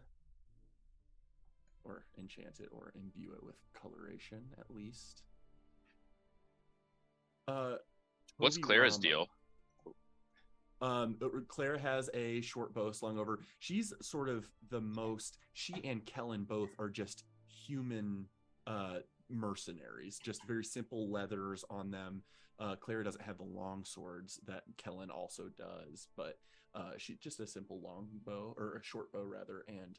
A: or enchant it, or imbue it with coloration at least.
E: What's
A: Toby
E: Clara's
A: Rama.
E: deal?
A: Clara has a short bow slung over. She's sort of the most. She and Kellen both are just human mercenaries, just very simple leathers on them. Clara doesn't have the long swords that Kellen also does, but she just a simple long bow, or a short bow rather, and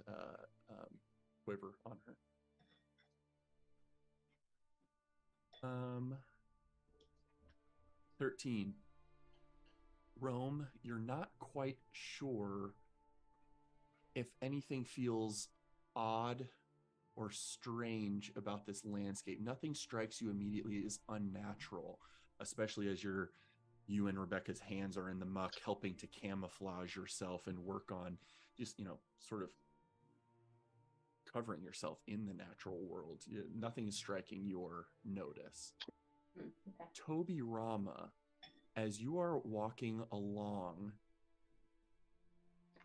A: quiver on her. 13. Rome, you're not quite sure if anything feels odd or strange about this landscape. Nothing strikes you immediately as unnatural, especially as you and Rebecca's hands are in the muck, helping to camouflage yourself and work on just, sort of covering yourself in the natural world. Nothing is striking your notice.
H: Okay.
A: Toby Rama, as you are walking along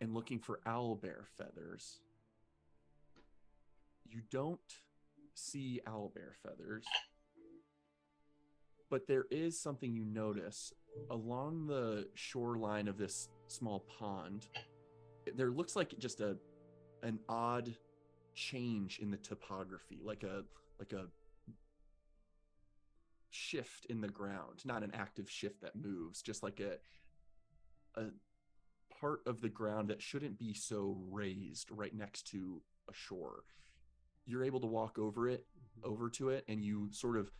A: and looking for owlbear feathers, you don't see owlbear feathers, but there is something you notice along the shoreline of this small pond. There looks like just an odd change in the topography, like a shift in the ground, not an active shift that moves, just like a part of the ground that shouldn't be so raised right next to a shore. You're able to walk over to it, and you sort of,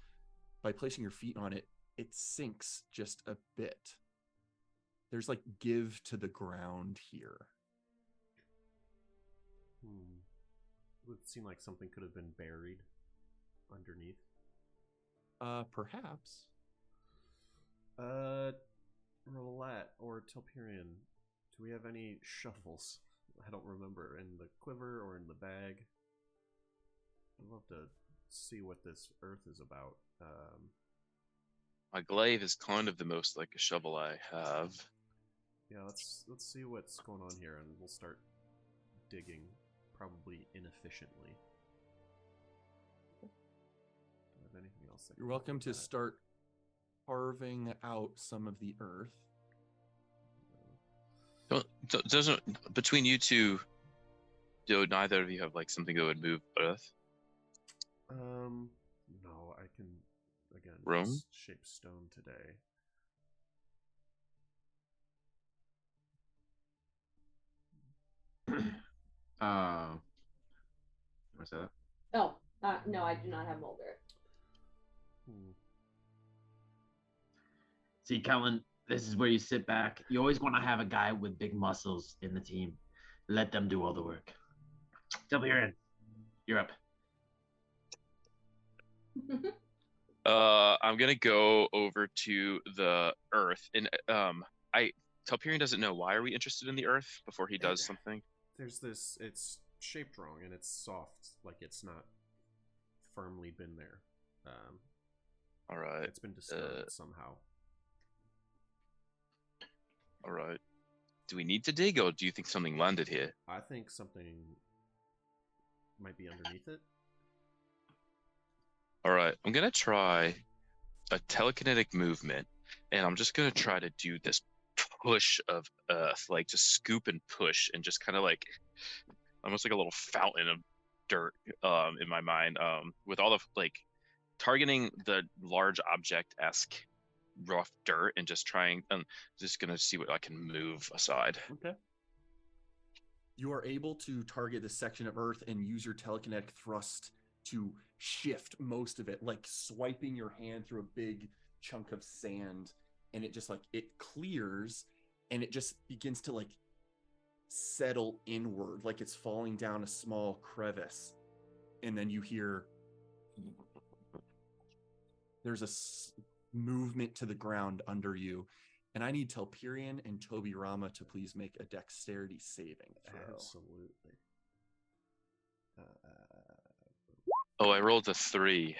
A: by placing your feet on it, it sinks just a bit. There's like give to the ground here.
G: It would seem like something could have been buried underneath.
A: Perhaps.
G: Roulette or Telperion, do we have any shovels? I don't remember, in the quiver or in the bag. I'd love to see what this earth is about.
E: My glaive is kind of the most like a shovel I have.
G: Yeah, let's see what's going on here, and we'll start digging, probably inefficiently. Do I have anything else?
A: You're welcome to start carving out some of the earth.
E: Doesn't between you two, do neither of you have like something that would move earth?
G: No, I can again
E: Rome?
G: just shape stone today.
B: What's that?
H: Oh, no, I do not have mold earth.
D: See, Kellen, this is where you sit back. You always want to have a guy with big muscles in the team. Let them do all the work. Telperion, you're up.
E: I'm gonna go over to the earth, and Telperion doesn't know, why are we interested in the earth before he does something?
G: There's this, it's shaped wrong and it's soft, like it's not firmly been there.
E: All right.
G: It's been disturbed somehow.
E: All right. Do we need to dig, or do you think something landed here?
G: I think something might be underneath it.
E: All right. I'm gonna try a telekinetic movement, and I'm just gonna try to do this push of earth, like just scoop and push, and just kind of like almost like a little fountain of dirt in my mind, with all the like targeting the large object-esque rough dirt, and just trying, just gonna see what I can move aside.
A: Okay. You are able to target this section of earth and use your telekinetic thrust to shift most of it, like swiping your hand through a big chunk of sand, and it just like it clears, and it just begins to like settle inward, like it's falling down a small crevice, and then you hear there's a movement to the ground under you, and I need Telperion and Toby Rama to please make a dexterity saving throw.
G: Absolutely.
E: Oh, I rolled a 3.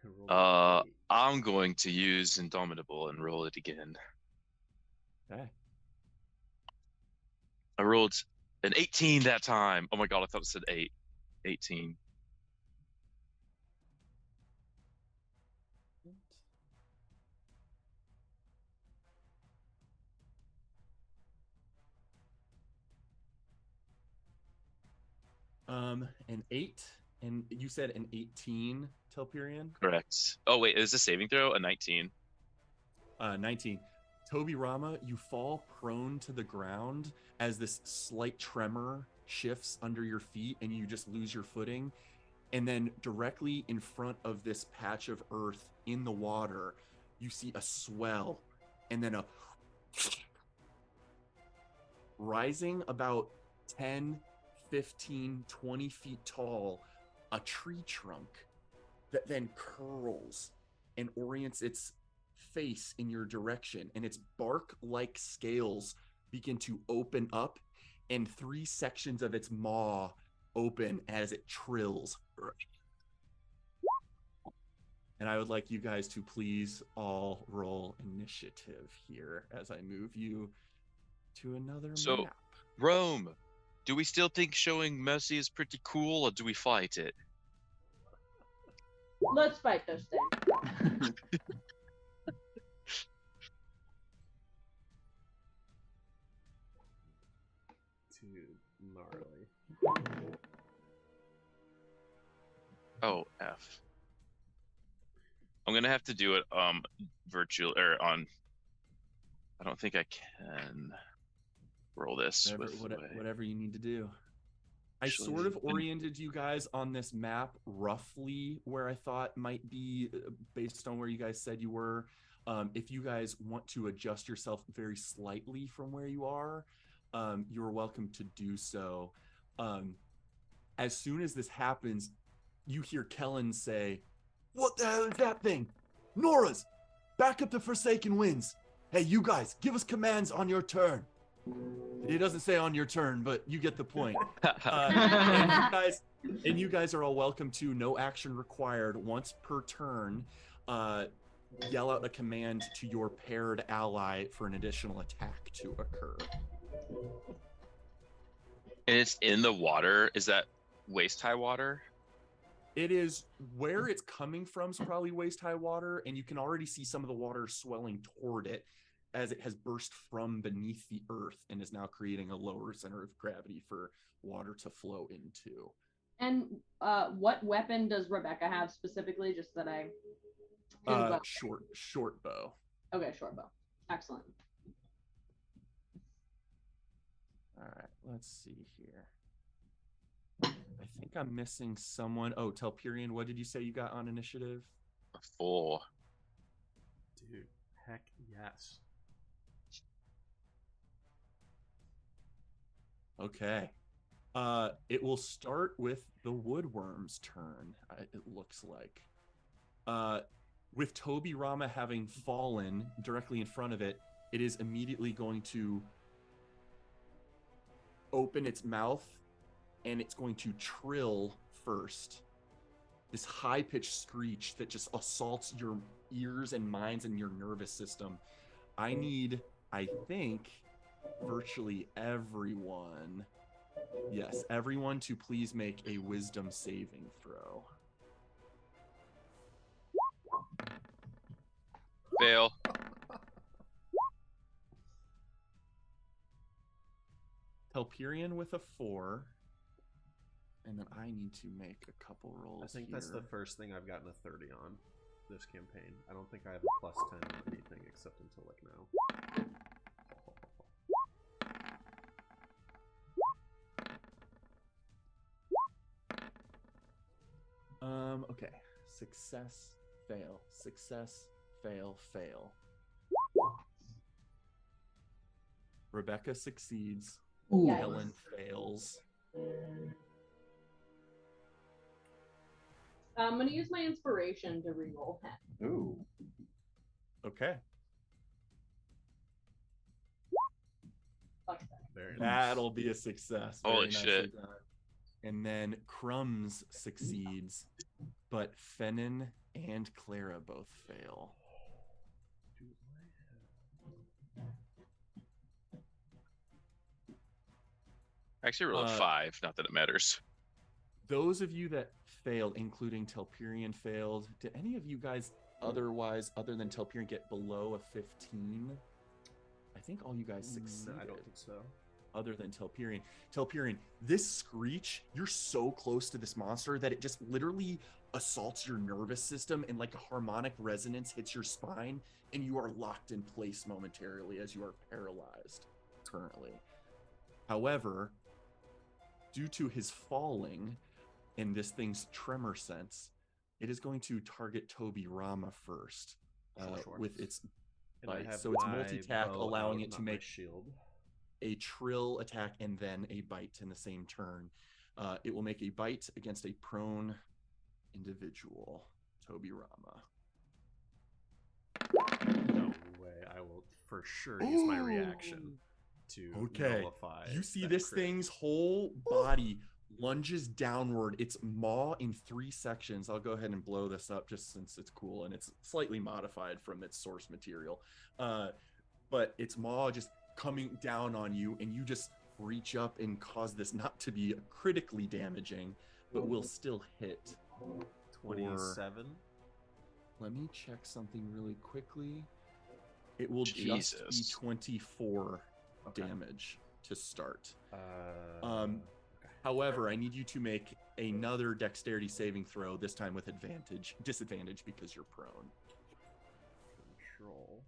G: Roll a 8.
E: I'm going to use Indomitable and roll it again.
A: Okay.
E: I rolled an 18 that time. Oh my god, I thought it said 8. 18.
A: An 8, and you said an 18, Telperion?
E: Correct. Oh wait, is this saving throw? A 19.
A: 19. Toby Rama, you fall prone to the ground as this slight tremor shifts under your feet and you just lose your footing. And then directly in front of this patch of earth in the water, you see a swell and then a rising about 10, 15, 20 feet tall, a tree trunk that then curls and orients its face in your direction, and its bark-like scales begin to open up, and 3 sections of its maw open as it trills. And I would like you guys to please all roll initiative here as I move you to another
E: So,
A: map.
E: Rome, do we still think showing mercy is pretty cool, or do we fight it?
H: Let's fight those things.
G: Dude, gnarly.
E: Oh, F. I'm gonna have to do it virtual or on. I don't think I can roll this
A: Whatever you need to do. I
E: Actually,
A: sort of
E: then-
A: oriented you guys on this map roughly where I thought might be based on where you guys said you were. If you guys want to adjust yourself very slightly from where you are, you're welcome to do so. As soon as this happens, you hear Kellen say, "What the hell is that thing? Nora's! Back up the Forsaken Winds! Hey, you guys, give us commands on your turn." It doesn't say on your turn, but you get the point. And you guys are all welcome to, no action required, once per turn, yell out a command to your paired ally for an additional attack to occur.
E: And it's in the water. Is that waist high water?
A: It is where it's coming from is probably waist high water, and you can already see some of the water swelling toward it as it has burst from beneath the earth and is now creating a lower center of gravity for water to flow into.
H: And what weapon does Rebecca have specifically? Just that I can
A: Short bow.
H: Okay, short bow. Excellent.
A: All right, let's see here. I think I'm missing someone. Oh, Telperion, what did you say you got on initiative?
E: A 4.
G: Dude, heck yes.
A: Okay. It will start with the woodworm's turn, it looks like. With Toby Rama having fallen directly in front of it, it is immediately going to open its mouth, and it's going to trill first. This high-pitched screech that just assaults your ears and minds and your nervous system. I need, I think, virtually everyone. Yes, everyone to please make a wisdom saving throw.
E: Fail.
A: Telperion with a 4. And then I need to make a couple rolls.
G: I think
A: here.
G: that's the first thing I've gotten a 30 on this campaign. I don't think I have a +10 on anything except until like now.
A: Okay. Success, fail. Success, fail, fail. Rebecca succeeds.
H: Ooh.
A: Helen fails.
H: I'm gonna use my inspiration to reroll 10.
B: Ooh.
A: Okay.
H: Fuck that.
G: Very nice.
A: That'll be a success. Very
E: Holy
A: nicely
E: shit.
A: done. And then Crumbs succeeds, but Fennin and Clara both fail.
E: I actually rolled a 5, not that it matters.
A: Those of you that failed, including Telperion failed, did any of you guys otherwise, other than Telperion, get below a 15? I think all you guys succeeded.
G: I don't think so.
A: Other than Telperion. Telperion, this screech, you're so close to this monster that it just literally assaults your nervous system and like a harmonic resonance hits your spine, and you are locked in place momentarily as you are paralyzed currently. However, due to his falling and this thing's tremor sense, it is going to target Toby Rama first with its bite. So it's multi-tack, allowing it to make
G: shield.
A: A trill attack and then a bite in the same turn. It will make a bite against a prone individual, Toby Rama.
G: No way. I will for sure use my reaction to nullify.
A: You see
G: that
A: this
G: crit.
A: thing's whole body lunges downward, its maw in 3 sections. I'll go ahead and blow this up just since it's cool and it's slightly modified from its source material. But its maw just coming down on you, and you just reach up and cause this not to be critically damaging, but will still hit.
G: 27.
A: Let me check something really quickly. It will just be
E: Jesus.
A: 24
G: Okay.
A: damage to start.
G: Okay.
A: However, I need you to make another dexterity saving throw, this time with disadvantage because you're prone.
G: Control.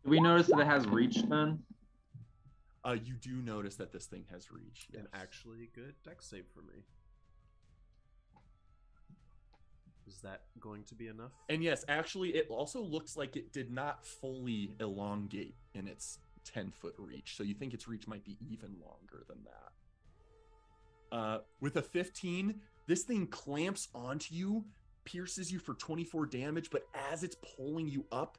B: Do we notice that it has reach then?
A: You do notice that this thing has reach.
G: An
A: Yes.
G: actually good dex save for me. Is that going to be enough?
A: And yes, actually, it also looks like it did not fully elongate in its 10-foot reach. So you think its reach might be even longer than that. With a 15, this thing clamps onto you, pierces you for 24 damage, but as it's pulling you up,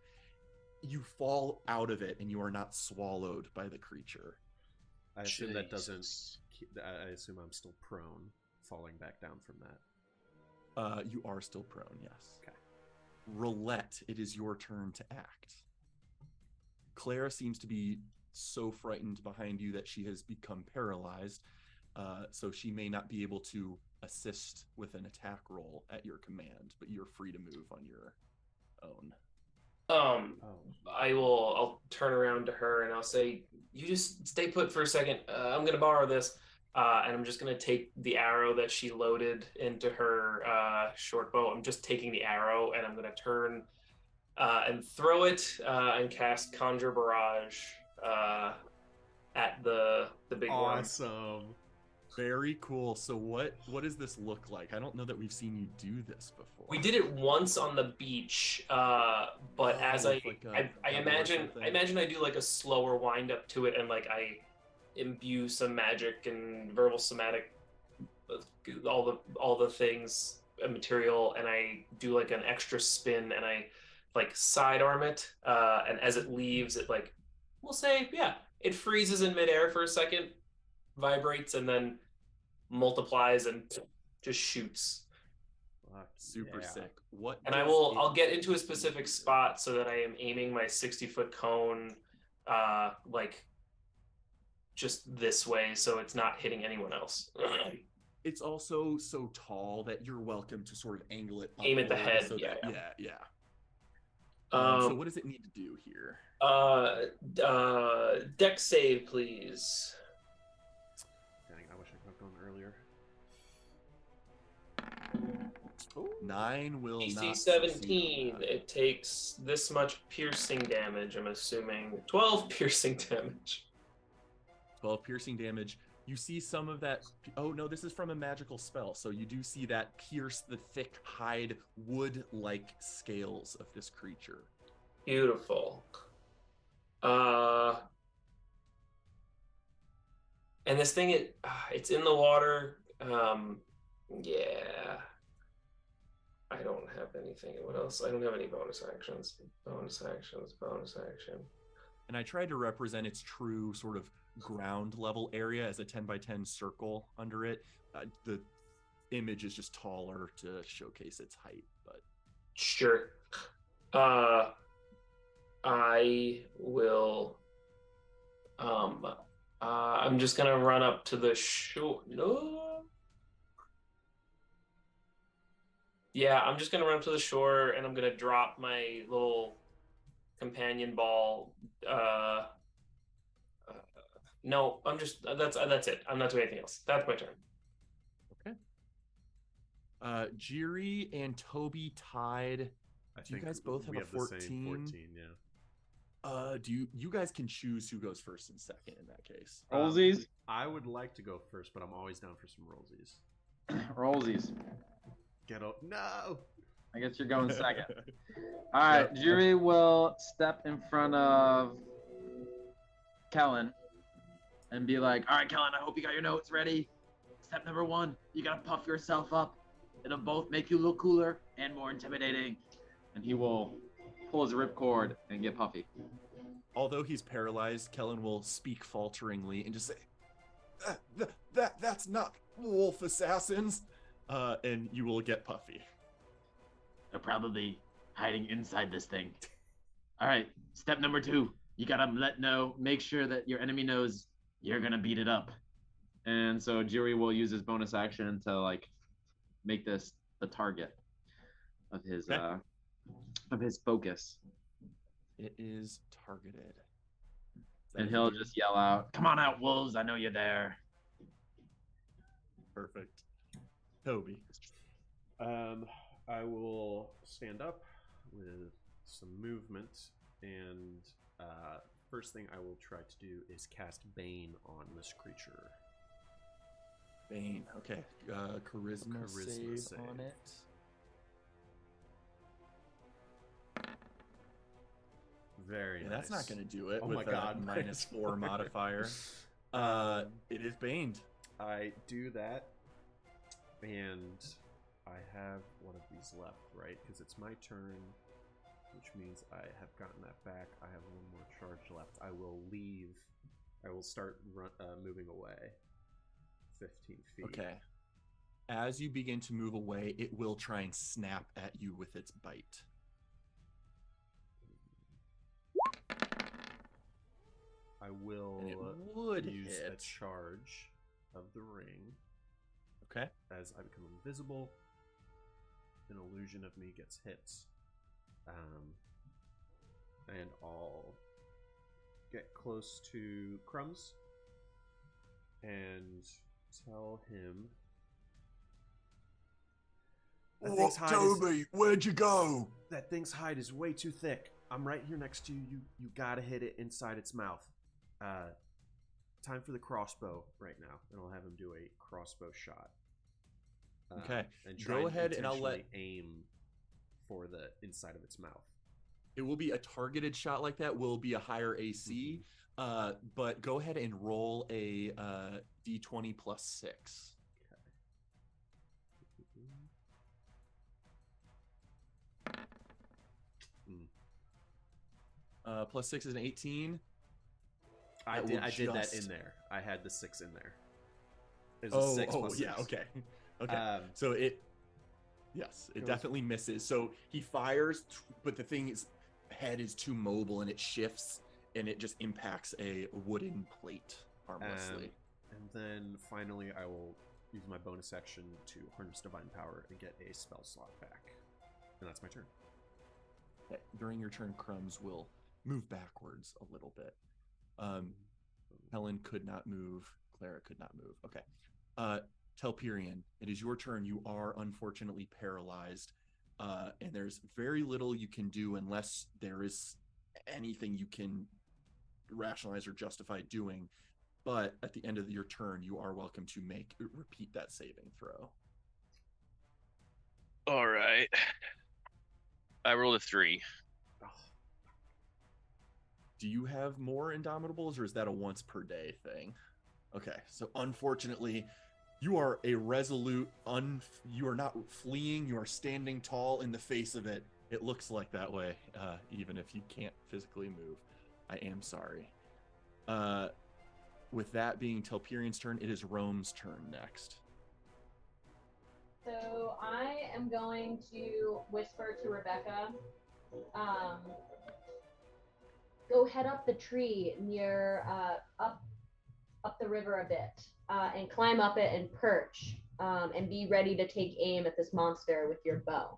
A: you fall out of it and you are not swallowed by the creature.
G: I assume that doesn't.
E: Jesus.
G: I assume I'm still prone, falling back down from that.
A: You are still prone, yes.
G: Okay.
A: Roulette, it is your turn to act. Clara seems to be so frightened behind you that she has become paralyzed, so she may not be able to assist with an attack roll at your command, but you're free to move on your own.
C: I'll turn around to her and I'll say, you just stay put for a second. I'm going to borrow this. And I'm just going to take the arrow that she loaded into her short bow. I'm just taking the arrow and I'm going to turn and throw it and cast Conjure Barrage at the big one.
G: Awesome.
A: Very cool. So what does this look like? I don't know that we've seen you do this before.
C: We did it once on the beach, but as I imagine, I do like a slower wind up to it, and like I imbue some magic and verbal somatic, all the things, material, and I do like an extra spin, and I like sidearm it, and as it leaves, it like we'll say, it freezes in midair for a second, vibrates, and then multiplies and just shoots.
A: Super sick. What?
C: And I'll get into a specific spot so that I am aiming my 60-foot cone like just this way, so it's not hitting anyone else.
A: It's also so tall that you're welcome to sort of angle it
C: Aim at the
A: upward
C: head,
A: so
C: yeah.
A: So what does it need to do here?
C: Dex save, please.
G: Dang, I wish I could have gone earlier.
A: 9 will
C: DC
A: not
C: 17.
A: succeed on that.
C: It takes this much piercing damage, I'm assuming. 12 piercing damage.
A: 12 piercing damage. You see some of that. Oh no, this is from a magical spell. So you do see that pierce the thick hide, wood-like scales of this creature.
C: Beautiful. And this thing, it's in the water. Yeah. I don't have anything. What else? I don't have any bonus actions. Bonus action.
A: and I tried to represent its true sort of ground level area as a 10 by 10 circle under it. The image is just taller to showcase its height, but
C: Sure. I will. I'm just gonna run up to the shore. No. Yeah, I'm just gonna run up to the shore and I'm gonna drop my little companion ball. No, I'm just that's it. I'm not doing anything else. That's my turn.
A: okay. Jiri and Toby tied. Do you guys both have a 14?
G: The same 14, yeah.
A: Do you guys can choose who goes first and second in that case?
B: Rollsies?
G: I would like to go first, but I'm always down for some rollsies.
B: Rollsies.
G: Get up. No!
B: I guess you're going second. All right, Jiri will step in front of Kellen and be like, all right, Kellen, I hope you got your notes ready. Step number 1, you gotta puff yourself up. It'll both make you look cooler and more intimidating. And he will pull his ripcord and get puffy.
A: Although he's paralyzed, Kellen will speak falteringly and just say, that's not wolf assassins. And you will get puffy.
D: They're probably hiding inside this thing. All right, step number 2. You gotta make sure that your enemy knows you're gonna beat it up.
B: And so Jiri will use his bonus action to like make this the target of his focus.
A: It is targeted.
B: And he'll just yell out, "Come on out, wolves! I know you're there."
A: Perfect. Toby.
G: I will stand up with some movement, and first thing I will try to do is cast Bane on this creature.
A: Bane. Okay. Charisma save on it.
G: Very nice.
A: That's not going to do it
G: Oh
A: with
G: my God.
A: a -4 modifier. It is baned.
G: I do that, and I have one of these left, right? Because it's my turn, which means I have gotten that back. I have one more charge left. I will leave. I will start moving away 15 feet.
A: Okay. As you begin to move away, it will try and snap at you with its bite.
G: I will use a charge of the ring.
A: Okay.
G: As I become invisible, an illusion of me gets hit. And I'll get close to Crumbs and tell him.
F: Toby, where'd you go?
G: That thing's hide is way too thick. I'm right here next to you. You gotta hit it inside its mouth. Time for the crossbow right now, and I'll have him do a crossbow shot.
A: Okay.
G: And try
A: Go ahead, and I'll let
G: aim for the inside of its mouth.
A: It will be a targeted shot like that. Will be a higher AC, but go ahead and roll a D20 plus 6. Plus 6 is an 18.
G: I did that in there. I had the 6 in there. There's
A: a
G: 6 plus 6.
A: Yeah, okay. Okay. So it definitely misses. So he fires, but the thing's head is too mobile and it shifts and it just impacts a wooden plate harmlessly.
G: And then finally I will use my bonus action to harness divine power and get a spell slot back. And that's my turn.
A: Okay. During your turn, Crumbs will move backwards a little bit. Helen could not move. Clara could not move. Okay. Telperion, it is your turn. You are unfortunately paralyzed, and there's very little you can do unless there is anything you can rationalize or justify doing. But at the end of your turn, you are welcome to repeat that saving throw.
E: All right. I rolled a 3.
A: Do you have more Indomitables, or is that a once per day thing? Okay, so unfortunately, you are a resolute, you are not fleeing, you are standing tall in the face of it. It looks like that way, even if you can't physically move. I am sorry. With that being Telperian's turn, it is Rome's turn next.
H: So I am going to whisper to Rebecca, go head up the tree near up the river a bit, and climb up it and perch, and be ready to take aim at this monster with your bow.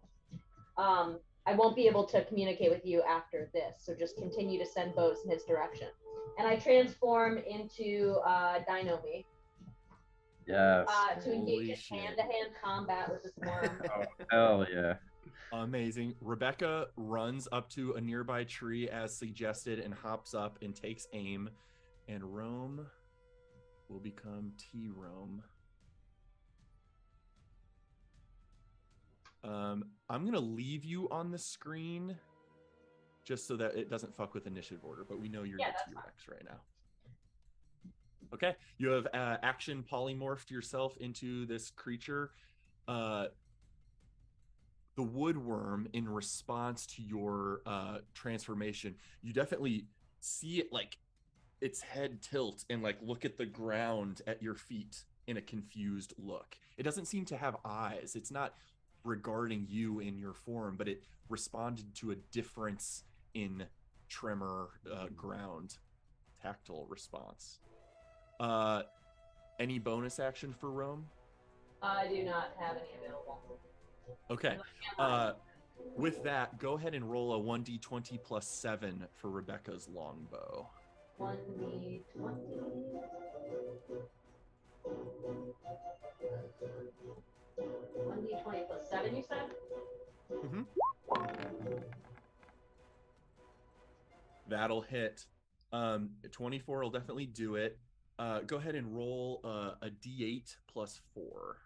H: I won't be able to communicate with you after this, so just continue to send bows in his direction. And I transform into Dinomi.
B: Yes.
H: To engage
A: Holy
H: in
A: shit.
H: hand-to-hand combat with this worm.
B: Oh, hell yeah.
A: Amazing. Rebecca runs up to a nearby tree as suggested and hops up and takes aim. And Rome will become T-Rome. I'm going to leave you on the screen just so that it doesn't fuck with initiative order, but we know you're the T-Rex right now. Okay, you have action polymorphed yourself into this creature. The woodworm, in response to your transformation, you definitely see it like its head tilt and like look at the ground at your feet in a confused look. It doesn't seem to have eyes. It's not regarding you in your form, but it responded to a difference in tremor, ground, tactile response. Any bonus action for Rome?
H: I do not have any available.
A: Okay. With that, go ahead and roll a 1d20 plus 7 for Rebecca's longbow.
H: 1d20. 1d20 plus 7, you said?
A: Mm-hmm. That'll hit. 24 will definitely do it. Go ahead and roll a d8 plus 4.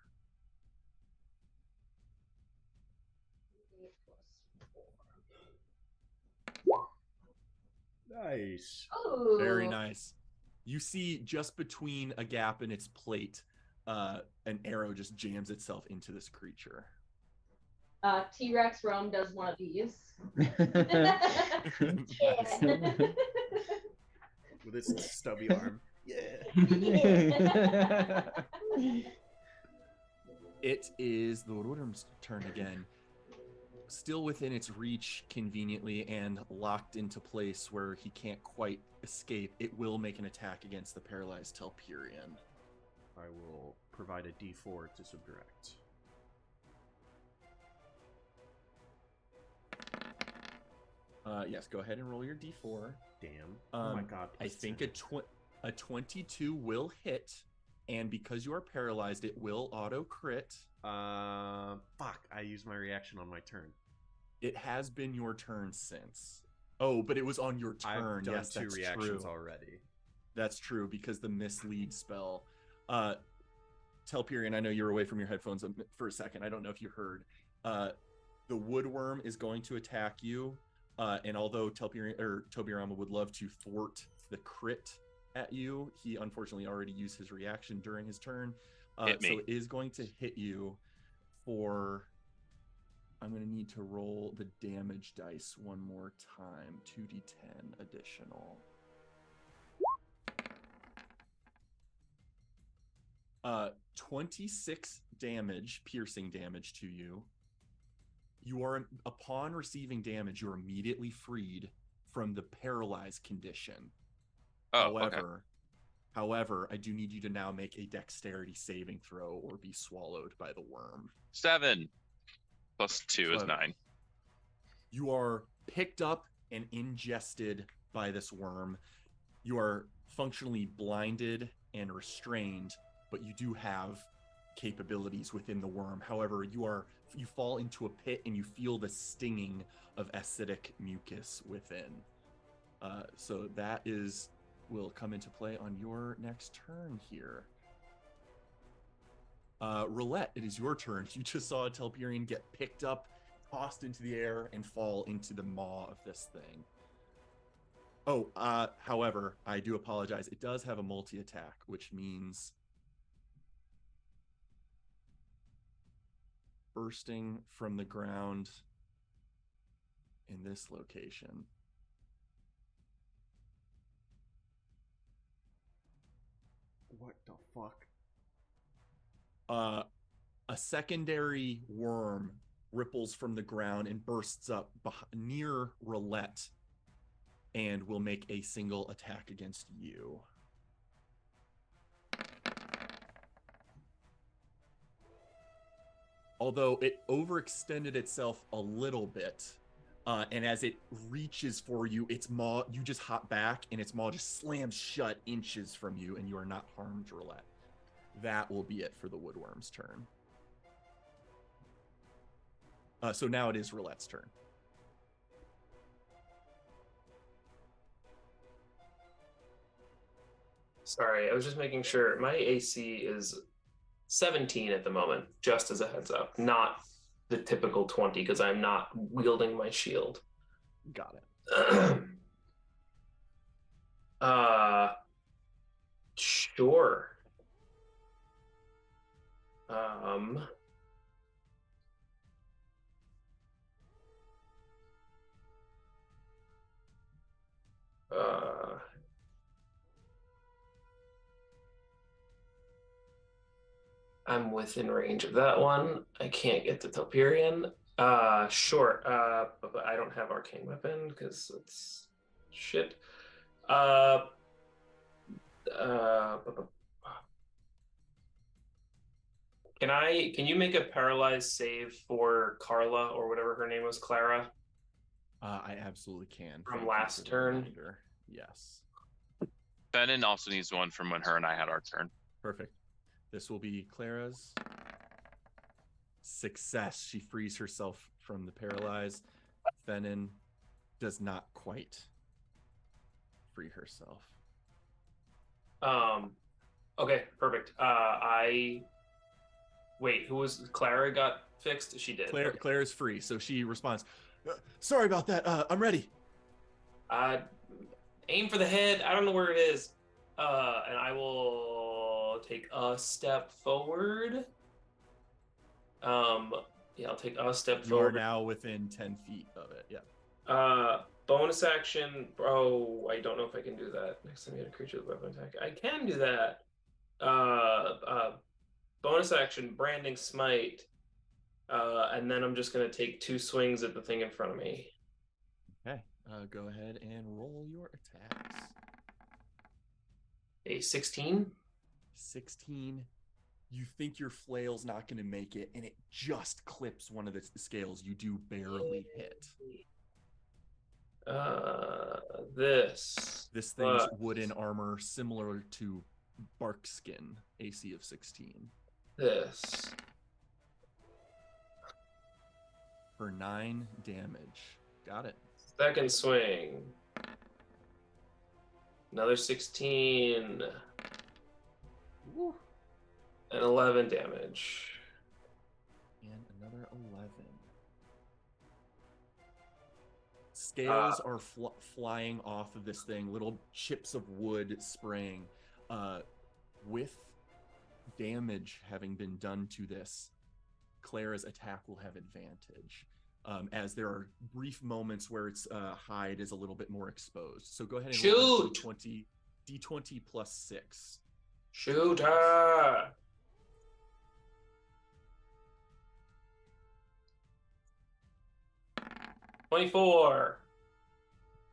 G: Nice.
H: Ooh.
A: Very nice. You see just between a gap in its plate, an arrow just jams itself into this creature.
H: T-Rex Rome does one of these.
A: Nice.
G: With its stubby arm. Yeah.
A: It is the Woodworm's turn again. Still within its reach conveniently and locked into place where he can't quite escape, it will make an attack against the paralyzed Telperian.
G: I will provide a d4 to subdirect.
A: Yes, go ahead and roll your d4.
G: Damn. Oh my god.
A: I think a 22 will hit, and because you are paralyzed, it will auto crit.
G: Fuck. I used my reaction on my turn.
A: It has been your turn since. Oh, but it was on your turn.
G: I've done
A: yes,
G: two
A: that's
G: reactions
A: true.
G: already.
A: That's true, because the mislead spell. Telperian, I know you were away from your headphones for a second. I don't know if you heard. The woodworm is going to attack you, and although Telperian or Tobirama would love to thwart the crit at you, he unfortunately already used his reaction during his turn. So it is going to hit you for... I'm going to need to roll the damage dice one more time. 2d10 additional. 26 damage, piercing damage to you. You are, upon receiving damage, you're immediately freed from the paralyzed condition.
E: Oh, okay.
A: However, I do need you to now make a dexterity saving throw or be swallowed by the worm.
E: 7 plus 2 is 9.
A: You are picked up and ingested by this worm. You are functionally blinded and restrained, but you do have capabilities within the worm. However, you fall into a pit and you feel the stinging of acidic mucus within. So that will come into play on your next turn here. Roulette, it is your turn. You just saw a Telperian get picked up, tossed into the air, and fall into the maw of this thing. Oh, however, I do apologize. It does have a multi-attack, which means bursting from the ground in this location.
G: the fuck?
A: A secondary worm ripples from the ground and bursts up near Roulette and will make a single attack against you. Although it overextended itself a little bit, and as it reaches for you, its maw, you just hop back and its maw just slams shut inches from you, and you are not harmed, Roulette. That will be it for the woodworm's turn. So now it is Roulette's turn.
C: Sorry, I was just making sure. My AC is 17 at the moment, just as a heads up, not the typical 20 because I'm not wielding my shield.
A: Got it.
C: Sure. I'm within range of that one. I can't get to Telperion. Sure. But I don't have arcane weapon because it's shit. Can you make a paralyzed save for Carla or whatever her name was, Clara?
A: I absolutely can.
C: From last turn?
A: Yes.
E: Benin also needs one from when her and I had our turn.
A: Perfect. This will be Clara's success. She frees herself from the paralyze. Benin does not quite free herself.
C: Okay, perfect. Wait, who was Clara got fixed? She did.
A: Clara's free, so she responds, sorry about that. I'm ready.
C: Aim for the head. I don't know where it is. And I will take a step forward. Yeah, I'll take a step
A: You are
C: forward.
A: now within 10 feet of it. Yeah.
C: Bonus action. Oh, I don't know if I can do that. Next time you hit a creature with weapon attack. I can do that. Bonus action, branding smite. And then I'm just going to take 2 swings at the thing in front of me.
A: Okay. Go ahead and roll your attacks.
C: A 16.
A: 16. You think your flail's not going to make it, and it just clips one of the scales. You do barely hit.
C: This
A: thing's wooden armor, similar to Barkskin, AC of 16.
C: This.
A: For 9 damage. Got it.
C: Second swing. Another 16.
A: Woo.
C: And 11 damage.
A: And another 11. Scales are flying off of this thing, little chips of wood spraying. With damage having been done to this, Clara's attack will have advantage. As there are brief moments where its hide is a little bit more exposed. So go ahead and roll D20 plus 6.
C: Shoot her! $24.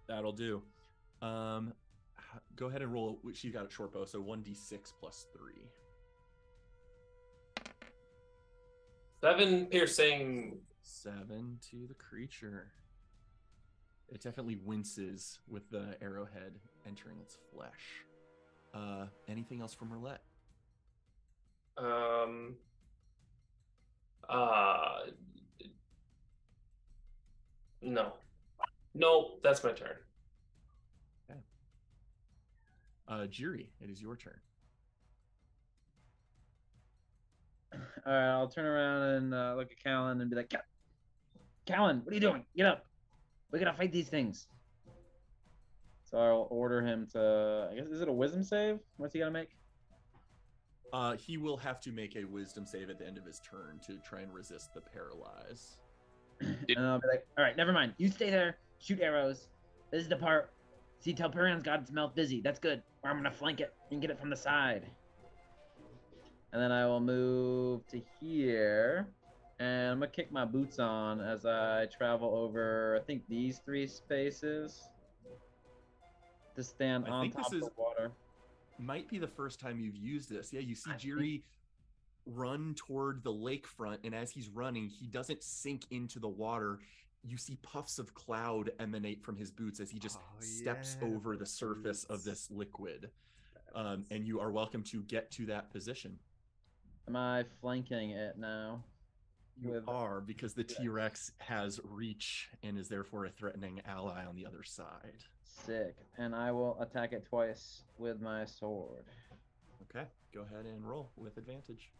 A: That'll do. Go ahead and roll. She got a short bow, so 1d6 plus 3.
C: 7 piercing.
A: 7 to the creature. It definitely winces with the arrowhead entering its flesh. Anything else from Roulette?
C: No. Nope, that's my turn.
A: Okay. Jiri, it is your turn.
B: All right, I'll turn around and look at Callan and be like, Callan, what are you doing? Get up. We gotta fight these things. So I'll order him to, I guess, is it a wisdom save? What's he gotta make?
A: He will have to make a wisdom save at the end of his turn to try and resist the paralyze.
B: And I'll be like, all right, never mind. You stay there, shoot arrows. This is the part. See, Telperion's got its mouth busy. That's good. Or I'm gonna flank it and get it from the side. And then I will move to here. And I'm going to kick my boots on as I travel over, I think, these 3 spaces to stand
A: I
B: on
A: think
B: top
A: this
B: of
A: is
B: the water.
A: might be the first time you've used this. Yeah, you see
B: I
A: Jiri run toward the lakefront, and as he's running, he doesn't sink into the water. You see puffs of cloud emanate from his boots as he just steps over the surface of this liquid. And you are welcome to get to that position.
B: Am I flanking it now?
A: You are, because the T-Rex has reach and is therefore a threatening ally on the other side.
B: Sick. And I will attack it twice with my sword.
A: Okay, go ahead and roll with advantage.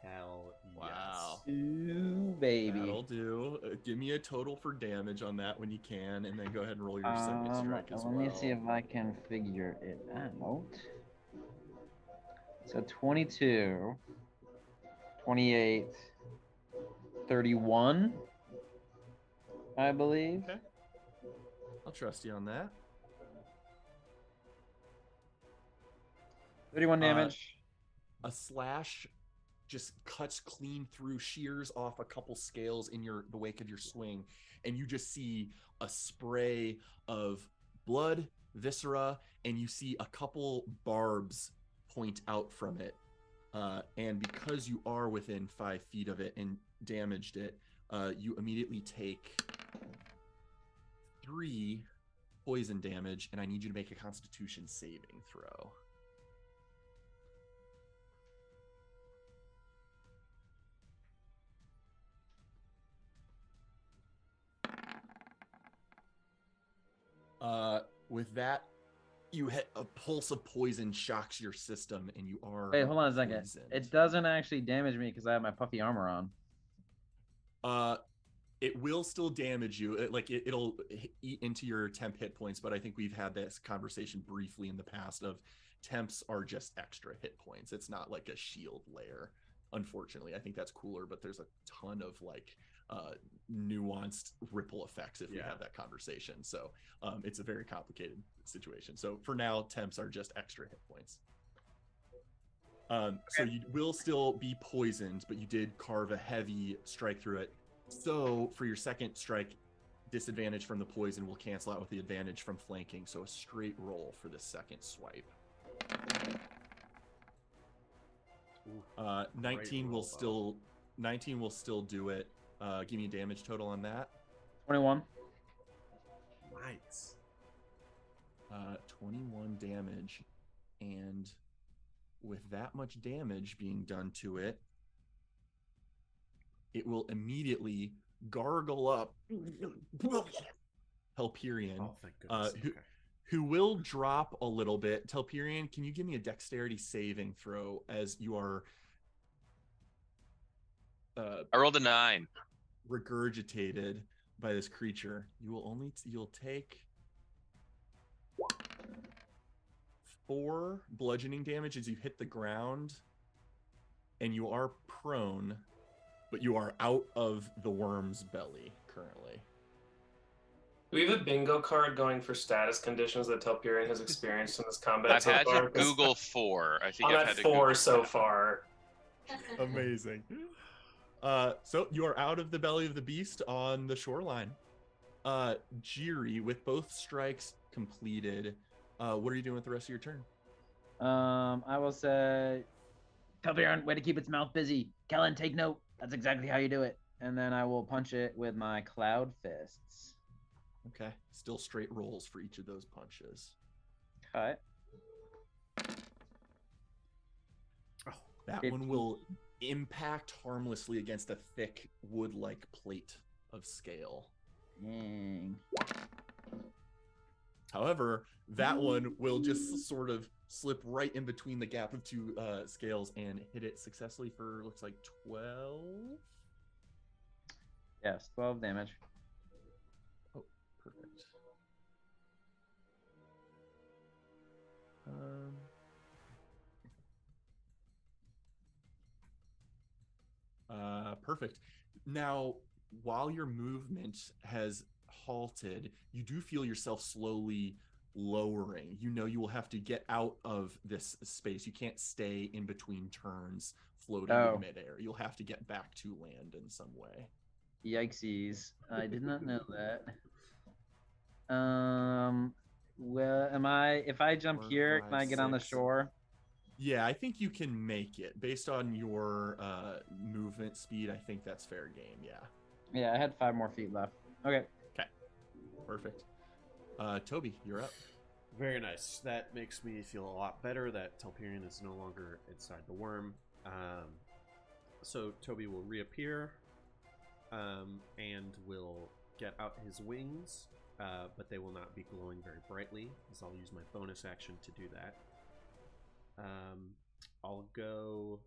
G: Hell
E: Wow.
G: yes.
B: Ooh, baby.
A: That'll do. Give me a total for damage on that when you can, and then go ahead and roll your second strike as
B: let
A: well.
B: me see if I can figure it out. So 22, 28, 31, I believe.
A: Okay. I'll trust you on that.
B: 31 damage.
A: A slash just cuts clean through, shears off a couple scales in the wake of your swing, and you just see a spray of blood, viscera, and you see a couple barbs point out from it. And because you are within 5 feet of it and damaged it, you immediately take 3 poison damage, and I need you to make a Constitution saving throw. With that, you hit a pulse of poison shocks your system, and you are
B: Wait, hold on a second.
A: poisoned.
B: It doesn't actually damage me because I have my puffy armor on.
A: It will still damage you. It'll eat into your temp hit points, but I think we've had this conversation briefly in the past of temps are just extra hit points. It's not like a shield layer. Unfortunately, I think that's cooler, but there's a ton of nuanced ripple effects if we have that conversation. So it's a very complicated situation. So for now, temps are just extra hit points. So you will still be poisoned, but you did carve a heavy strike through it. So for your second strike, disadvantage from the poison will cancel out with the advantage from flanking. So a straight roll for the second swipe. 19 will still do it. Give me a damage total on that.
B: 21.
G: Nice.
A: 21 damage, and with that much damage being done to it, it will immediately gargle up Telperion,
G: Oh, thank goodness.
A: who will drop a little bit. Telperion, can you give me a dexterity saving throw as you are
E: I rolled a 9.
A: regurgitated by this creature? You'll take 4 bludgeoning damage as you hit the ground, and you are prone, but you are out of the worm's belly currently.
C: Do we have a bingo card going for status conditions that Telperion has experienced in this combat
E: I've
C: so
E: had
C: far?
E: to Google 4. I think
C: I'm
E: I've
C: at
E: had to
C: 4
E: Google
C: so far.
A: Amazing. So you are out of the belly of the beast on the shoreline. Jiri, with both strikes completed, what are you doing with the rest of your turn?
B: I will say, Telperion, way to keep its mouth busy. Kellen, take note. That's exactly how you do it. And then I will punch it with my cloud fists.
A: Okay. Still straight rolls for each of those punches.
B: Cut.
A: That
B: 15.
A: one will impact harmlessly against a thick wood-like plate of scale.
B: Dang.
A: However, that one will just sort of slip right in between the gap of 2 scales and hit it successfully for, looks like, 12?
B: Yes, 12 damage.
A: Oh, perfect. Perfect. Now, while your movement has halted, you do feel yourself slowly lowering. You know you will have to get out of this space. You can't stay in between turns floating in midair. You'll have to get back to land in some way.
B: Yikesies. I did not know that. Well, if I jump
A: 4,
B: here,
A: 5,
B: can I get on the
A: 6.
B: shore?
A: Yeah, I think you can make it. Based on your movement speed, I think that's fair game, yeah.
B: Yeah, I had 5 more feet left. Okay.
A: Okay. Perfect. Toby, you're up.
G: Very nice. That makes me feel a lot better that Telperion is no longer inside the worm. So Toby will reappear and will get out his wings, but they will not be glowing very brightly, as I'll use my bonus action to do that. I'll go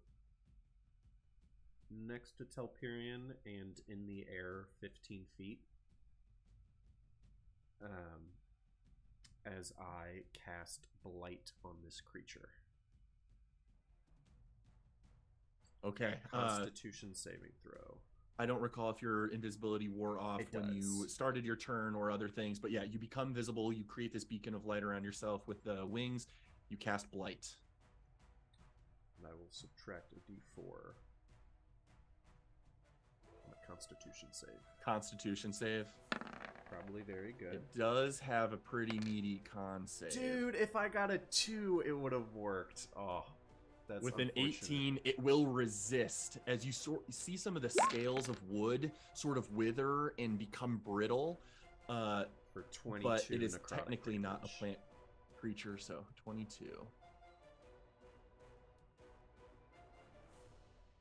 G: next to Telperion and in the air 15 feet as I cast Blight on this creature.
A: Okay.
G: Constitution saving throw.
A: I don't recall if your invisibility wore off when you started your turn or other things, but yeah, you become visible. You create this beacon of light around yourself with the wings. You cast Blight.
G: And I will subtract a d4. A Constitution save.
A: Constitution save.
G: Probably very good.
A: It does have a pretty meaty con save.
G: Dude, if I got a 2, it would have worked. Oh, that's
A: with an 18, it will resist as you see some of the scales of wood sort of wither and become brittle.
G: For 22,
A: but it is technically
G: damage.
A: not a plant creature, so 22.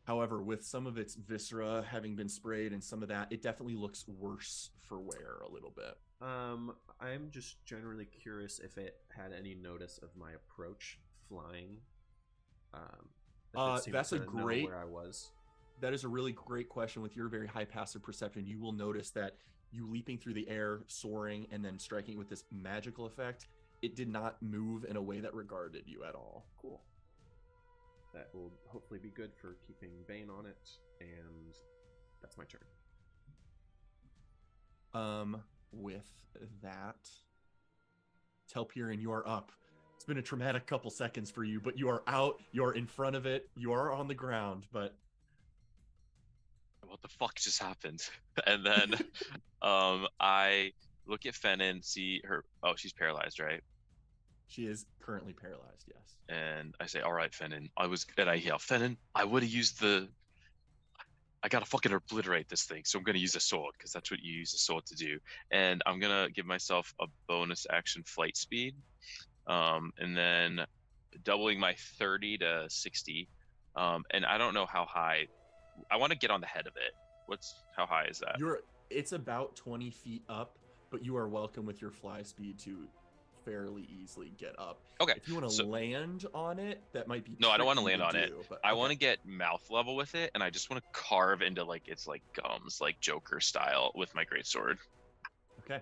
A: However, with some of its viscera having been sprayed and some of that, it definitely looks worse for wear a little bit.
G: I'm just generally curious if it had any notice of my approach flying.
A: That's a great.
G: Where I was.
A: That is a really great question. With your very high passive perception, you will notice that you leaping through the air, soaring, and then striking with this magical effect, it did not move in a way that regarded you at all.
G: Cool. That will hopefully be good for keeping Bane on it, and that's my turn.
A: With that, Telperion, you are up. It's been a traumatic couple seconds for you, but you are out. You are in front of it. You are on the ground, but
E: what the fuck just happened? And then I look at Fennin, see her. Oh, she's paralyzed, right?
A: She is currently paralyzed, yes.
E: And I say, all right, Fennin. I yell, Fennin, I would have used I gotta fucking obliterate this thing, so I'm gonna use a sword, because that's what you use a sword to do. And I'm gonna give myself a bonus action flight speed. And then doubling my 30 to 60. And I don't know how high. I want to get on the head of it. How high is that?
A: It's about 20 feet up, but you are welcome with your fly speed to fairly easily get up.
E: Okay.
A: If you want to land on it, that might be.
E: No, I don't want to land on it.
A: But,
E: I want to get mouth level with it, and I just want to carve into its gums, like Joker style, with my greatsword.
A: Okay.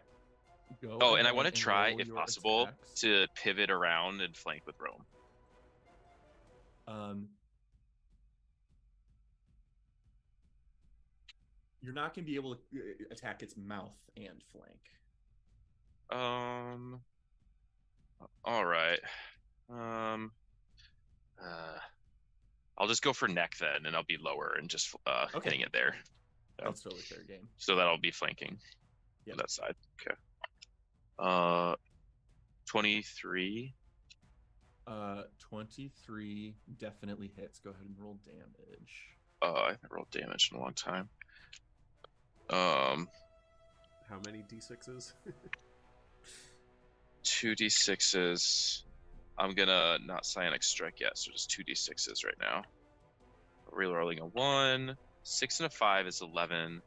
E: Go and I want to try, if possible, to pivot around and flank with Rome.
A: You're not going to be able to attack its mouth and flank.
E: All right. I'll just go for neck then, and I'll be lower and just hitting it there. So,
A: that's totally fair game.
E: So that'll be flanking.
A: Yeah,
E: that side. Okay. 23.
A: 23 definitely hits. Go ahead and roll damage.
E: I haven't rolled damage in a long time.
G: How many d6s?
E: 2d6s. I'm gonna not psionic strike yet, so just 2d6s right now. Rerolling a 1. 6 and a 5 is 11.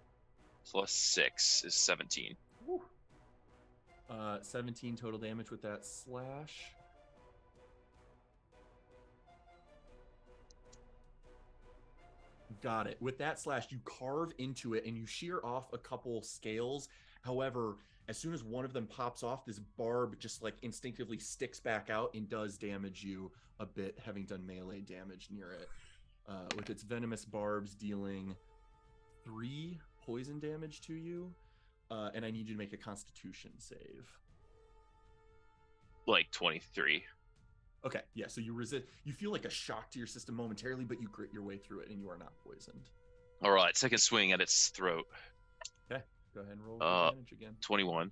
E: Plus 6 is 17.
A: 17 total damage with that slash. Got it. With that slash, you carve into it and you shear off a couple scales. However, as soon as one of them pops off, this barb just instinctively sticks back out and does damage you a bit, having done melee damage near it. With its venomous barbs dealing 3 poison damage to you. And I need you to make a Constitution save.
E: like 23.
A: Okay, yeah. So you resist. You feel like a shock to your system momentarily, but you grit your way through it, and you are not poisoned.
E: All right, second swing at its throat.
A: Okay, go ahead and roll with advantage again.
E: 21.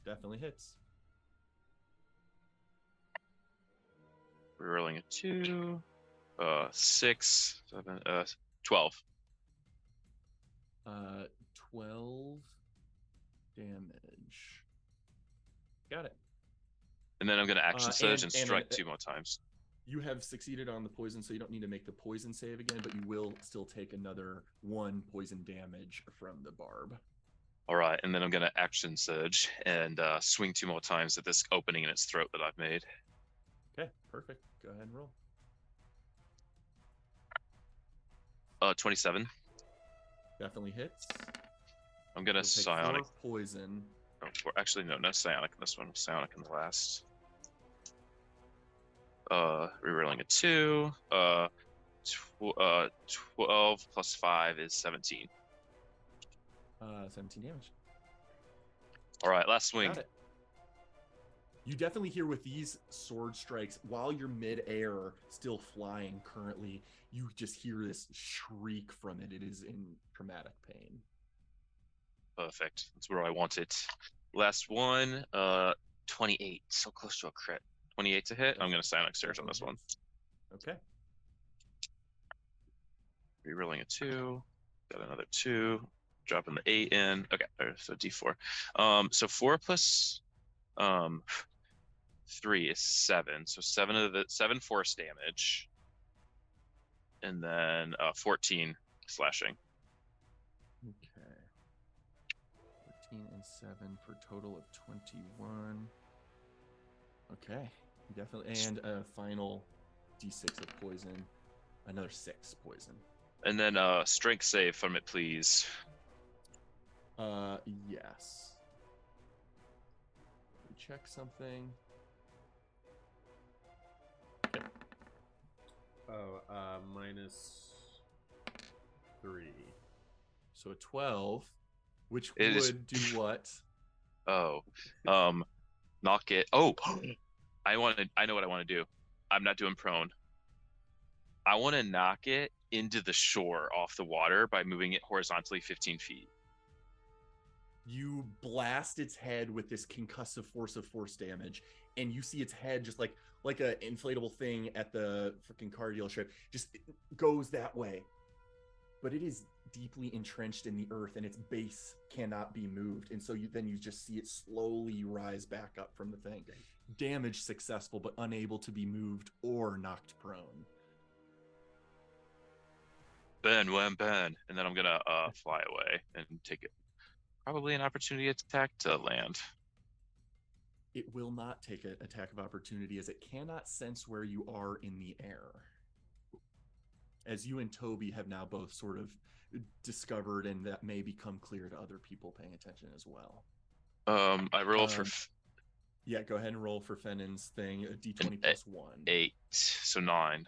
A: Definitely hits.
E: We're rolling a 2, 6, 7, 12.
A: 12 damage. Got it.
E: And then I'm going to action surge and strike
A: and
E: 2 more times.
A: You have succeeded on the poison, so you don't need to make the poison save again, but you will still take another 1 poison damage from the barb.
E: All right, and then I'm going to action surge and swing 2 more times at this opening in its throat that I've made.
A: Okay, perfect. Go ahead and roll.
E: 27.
A: Definitely hits.
E: I'm going to psionic.
A: 4 poison.
E: Oh, actually, no psionic in this one. Psionic in the last. Rerolling a 2. 12 plus 5 is 17.
A: 17 damage.
E: All right, last swing.
A: Got it. You definitely hear with these sword strikes, while you're mid-air, still flying currently, you just hear this shriek from it. It is in traumatic pain.
E: Perfect. That's where I want it. Last one, 28. So close to a crit. 28 to hit. I'm going to psionic surge on this one.
A: Okay.
E: Rerolling a 2. Got another 2. Dropping the 8 in. Okay, so D4. So 4 plus 3 is 7. So 7 force damage. And then 14 slashing.
A: Okay. 14 and 7 for a total of 21. Okay. Definitely. And a final D6 of poison. Another 6 poison.
E: And then strength save from it, please.
A: Yes. Let me check something.
G: -3.
A: So a 12, which
E: It is-
A: would do what?
E: Oh, knock it. Oh, I know what I want to do. I'm not doing prone. I want to knock it into the shore off the water by moving it horizontally 15 feet.
A: You blast its head with this concussive force of force damage, and you see its head just like an inflatable thing at the freaking car dealership just goes that way. But it is deeply entrenched in the earth, and its base cannot be moved. And so you just see it slowly rise back up from the thing. Damage successful, but unable to be moved or knocked prone.
E: Ben, wham, Ben. And then I'm going to fly away and take it. Probably an opportunity attack to land.
A: It will not take an attack of opportunity as it cannot sense where you are in the air. As you and Toby have now both sort of discovered, and that may become clear to other people paying attention as well.
E: I roll for...
A: Yeah, go ahead and roll for Fennon's thing, a d20 plus 1.
E: 8, so 9.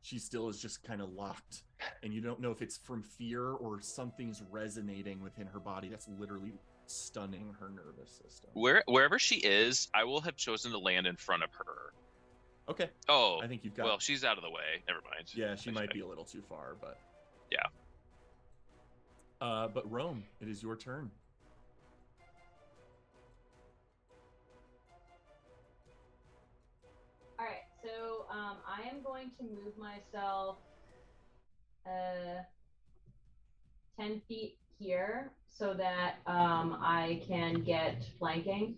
A: She still is just kind of locked, and you don't know if it's from fear or something's resonating within her body that's literally stunning her nervous system.
E: Wherever she is, I will have chosen to land in front of her.
A: Okay.
E: Oh,
A: I think you've got...
E: Well, she's out of the way. Never mind.
A: Yeah, she might be a little too far, but...
E: Yeah.
A: But Rome, it is your turn.
H: All right, so I am going to move myself 10 feet here so that I can get flanking.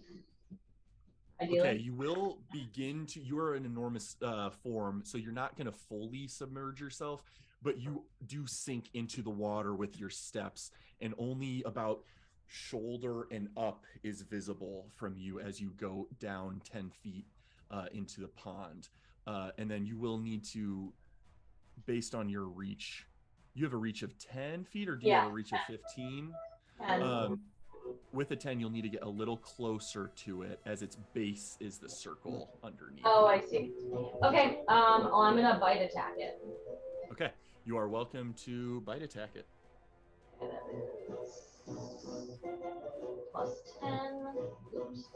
H: Ideally.
A: Okay, you will begin to... You are an enormous form, so you're not going to fully submerge yourself, but you do sink into the water with your steps, and only about shoulder and up is visible from you as you go down 10 feet into the pond. And then you will need to, based on your reach, you have a reach of 10 feet, or do you have a reach of 15? With a 10, you'll need to get a little closer to it, as its base is the circle underneath.
H: Oh, I see. Okay, I'm gonna bite attack it.
A: Okay, you are welcome to bite attack it.
H: Plus 10. Oops.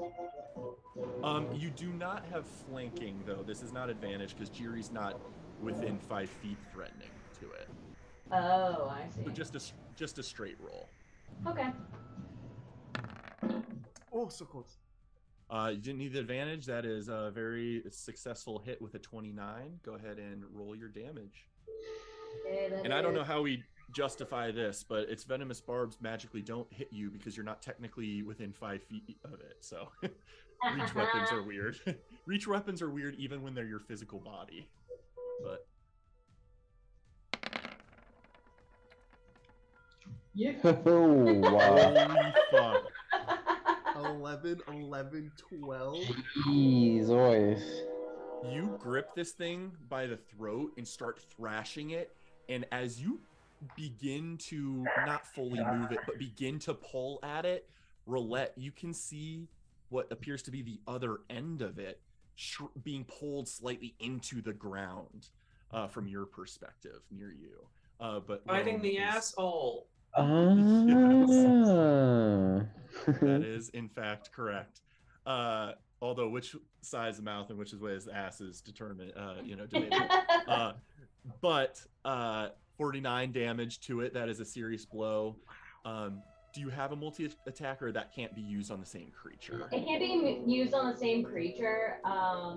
A: You do not have flanking though. This is not advantage because Jiri's not within 5 feet threatening to it.
H: Oh, I see.
A: So just a straight roll.
H: Okay.
G: Oh, so close.
A: You didn't need the advantage. That is a very successful hit with a 29. Go ahead and roll your damage.
H: Okay, that
A: And I don't know
H: is-
A: how we justify this, but its venomous barbs magically don't hit you because you're not technically within 5 feet of it. So reach weapons are weird. Reach weapons are weird even when they're your physical body. But
H: Yeah.
J: Oh, wow.
A: holy fuck.
G: 11, 11, 12.
J: Jeez, oys.
A: You grip this thing by the throat and start thrashing it, and as you begin to not fully move it but begin to pull at it, Roulette, you can see what appears to be the other end of it being pulled slightly into the ground from your perspective near you. But
C: Fighting
A: Rome
C: the
A: is-
C: asshole.
A: That is in fact correct. Although which size of mouth and which way his ass is determined, debatable. But 49 damage to it. That is a serious blow. Do you have a multi-attacker that can't be used on the same creature?
H: It can't be used on the same creature. I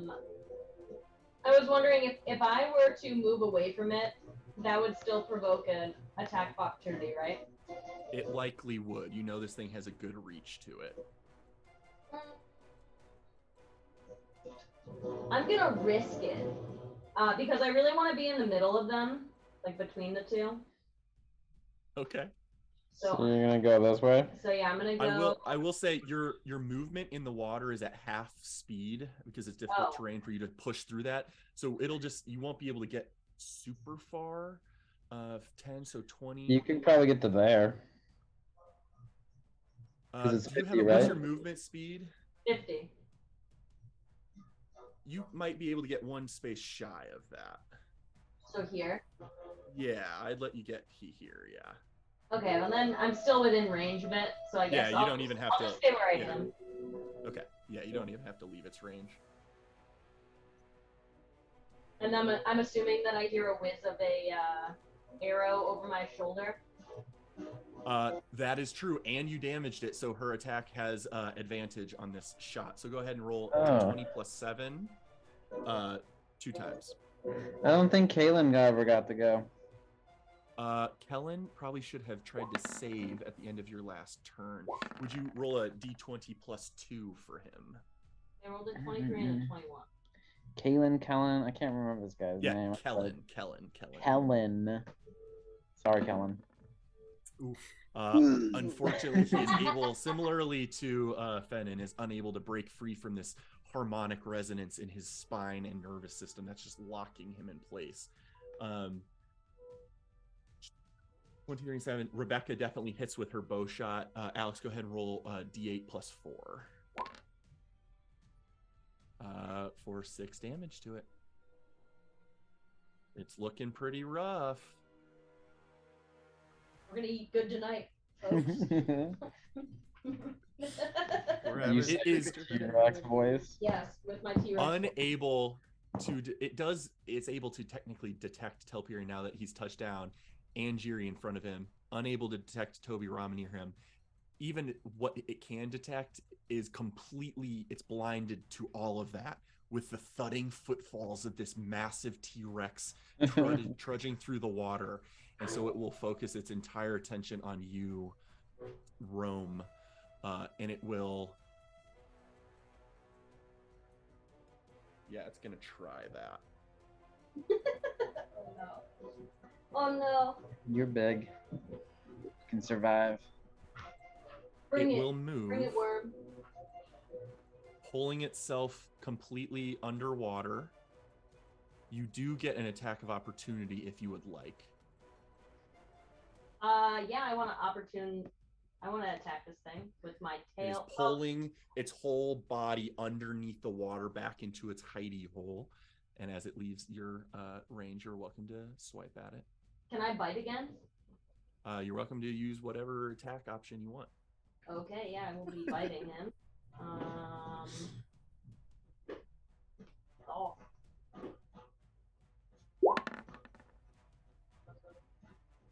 H: was wondering if I were to move away from it, that would still provoke an attack of opportunity, right?
A: It likely would. You know this thing has a good reach to it.
H: I'm gonna risk it because I really want to be in the middle of them, like between the two.
A: Okay.
J: So
H: So,
J: you're gonna go this way?
H: so yeah, I'm gonna go.
A: I will say your movement in the water is at half speed because it's difficult
H: Oh.
A: terrain for you to push through that. So you won't be able to get super far. 10, so 20.
J: You can probably get to there. 'Cause it's
A: Do you
J: 50,
A: have what's
J: right?
A: your movement speed?
H: 50.
A: You might be able to get one space shy of that.
H: So here.
A: Yeah, I'd let you get here. Yeah.
H: Okay, well then I'm still within range of it, so I guess
A: Yeah, you don't even have
H: I'll
A: to.
H: just stay where I
A: yeah.
H: am.
A: Okay. Yeah, you don't even have to leave its range.
H: And I'm assuming that I hear a whiz of a arrow over my shoulder.
A: That is true, and you damaged it, so her attack has advantage on this shot. So go ahead and roll
J: Oh.
A: 20 plus 7, 2 times.
J: I don't think Kaylin ever got to go.
A: Kellen probably should have tried to save at the end of your last turn. Would you roll a d20 plus 2 for him?
H: I rolled a 23 and a 21.
J: Kellen, I can't remember this guy's
A: Yeah,
J: name.
A: Kellen.
J: Kellen. Sorry, Kellen.
A: Unfortunately, he is able, similarly to Fennin, is unable to break free from this harmonic resonance in his spine and nervous system that's just locking him in place. 2037, Rebecca definitely hits with her bow shot. Alex, go ahead and roll d8 plus 4. For 6 damage to it. It's looking pretty rough.
H: We're gonna eat good tonight, folks.
G: We're
J: You
G: having
J: said
A: It is
J: T-Rex voice.
H: Yes, with my T-Rex.
A: unable to it's able to technically detect Telpiri now that he's touched down, and Jiri in front of him, unable to detect Toby Rama near him. Even what it can detect is it's blinded to all of that with the thudding footfalls of this massive T-Rex trudging through the water. And so it will focus its entire attention on you, Rome, and it will. Yeah, it's gonna try that.
H: Oh no. Oh no.
J: You're big. You can survive.
H: Bring
A: it
H: it.
A: will move,
H: Bring it, worm.
A: pulling itself completely underwater. You do get an attack of opportunity if you would like.
H: Yeah, I want to attack this thing with my
A: It is
H: tail.
A: pulling its whole body underneath the water back into its hidey hole. And as it leaves your range, you're welcome to swipe at it.
H: Can I bite again?
A: You're welcome to use whatever attack option you want.
H: Okay, yeah, I will be biting him. Oh.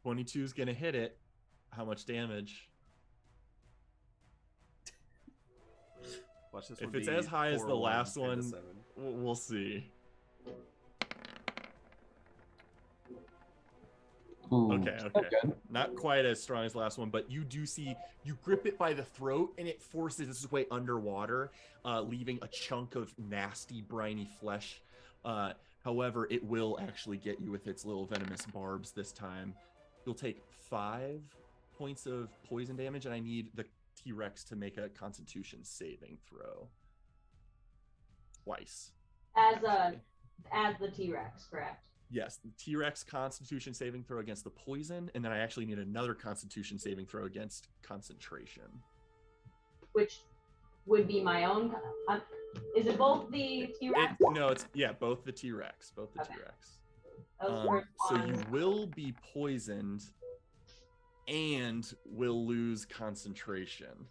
A: 22 is gonna hit it. How much damage?
G: Watch this
A: If
G: one
A: it's
G: be
A: as high as the
G: 4-1,
A: last
G: 10 to
A: one,
G: 7.
A: we'll see. Okay. Not quite as strong as the last one, but you do see, you grip it by the throat and it forces its way underwater, leaving a chunk of nasty, briny flesh. However, it will actually get you with its little venomous barbs this time. You'll take 5 points of poison damage, and I need the T-Rex to make a Constitution saving throw. Twice.
H: As the T-Rex, correct?
A: Yes, the T-Rex Constitution saving throw against the poison, and then I actually need another Constitution saving throw against concentration.
H: Which would be my own. Is it both the T-Rex?
A: No, it's both the T-Rex, T-Rex. So you will be poisoned and will lose concentration.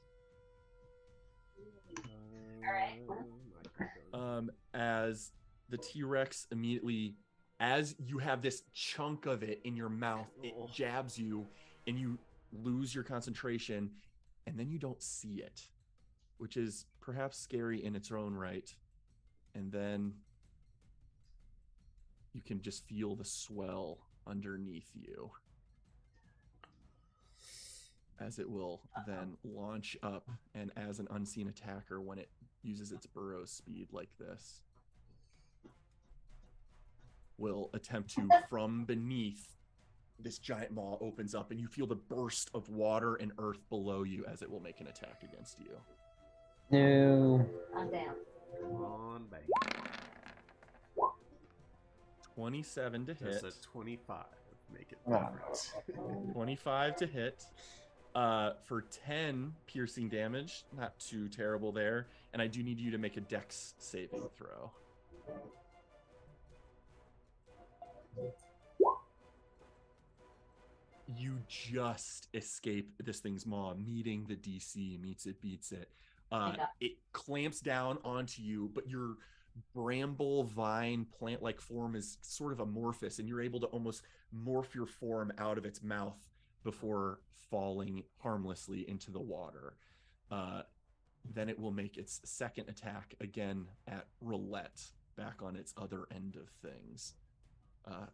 H: All right.
A: As the T-Rex immediately, as you have this chunk of it in your mouth, it jabs you and you lose your concentration, and then you don't see it, which is perhaps scary in its own right. And then you can just feel the swell underneath you as it will then launch up, and as an unseen attacker, when it uses its burrow speed like this, will attempt to, from beneath, this giant maw opens up and you feel the burst of water and earth below you as it will make an attack against you.
J: No.
H: I'm down.
G: Come on, baby.
A: 27 to hit.
G: Just a 25. Make it difference.
A: 25 to hit. For 10 piercing damage. Not too terrible there. And I do need you to make a dex saving throw. You just escape this thing's maw, meeting the DC, meets it, beats it. It clamps down onto you, but your bramble vine plant-like form is sort of amorphous, and you're able to almost morph your form out of its mouth before falling harmlessly into the water. Then it will make its second attack again at Roulette, back on its other end of things.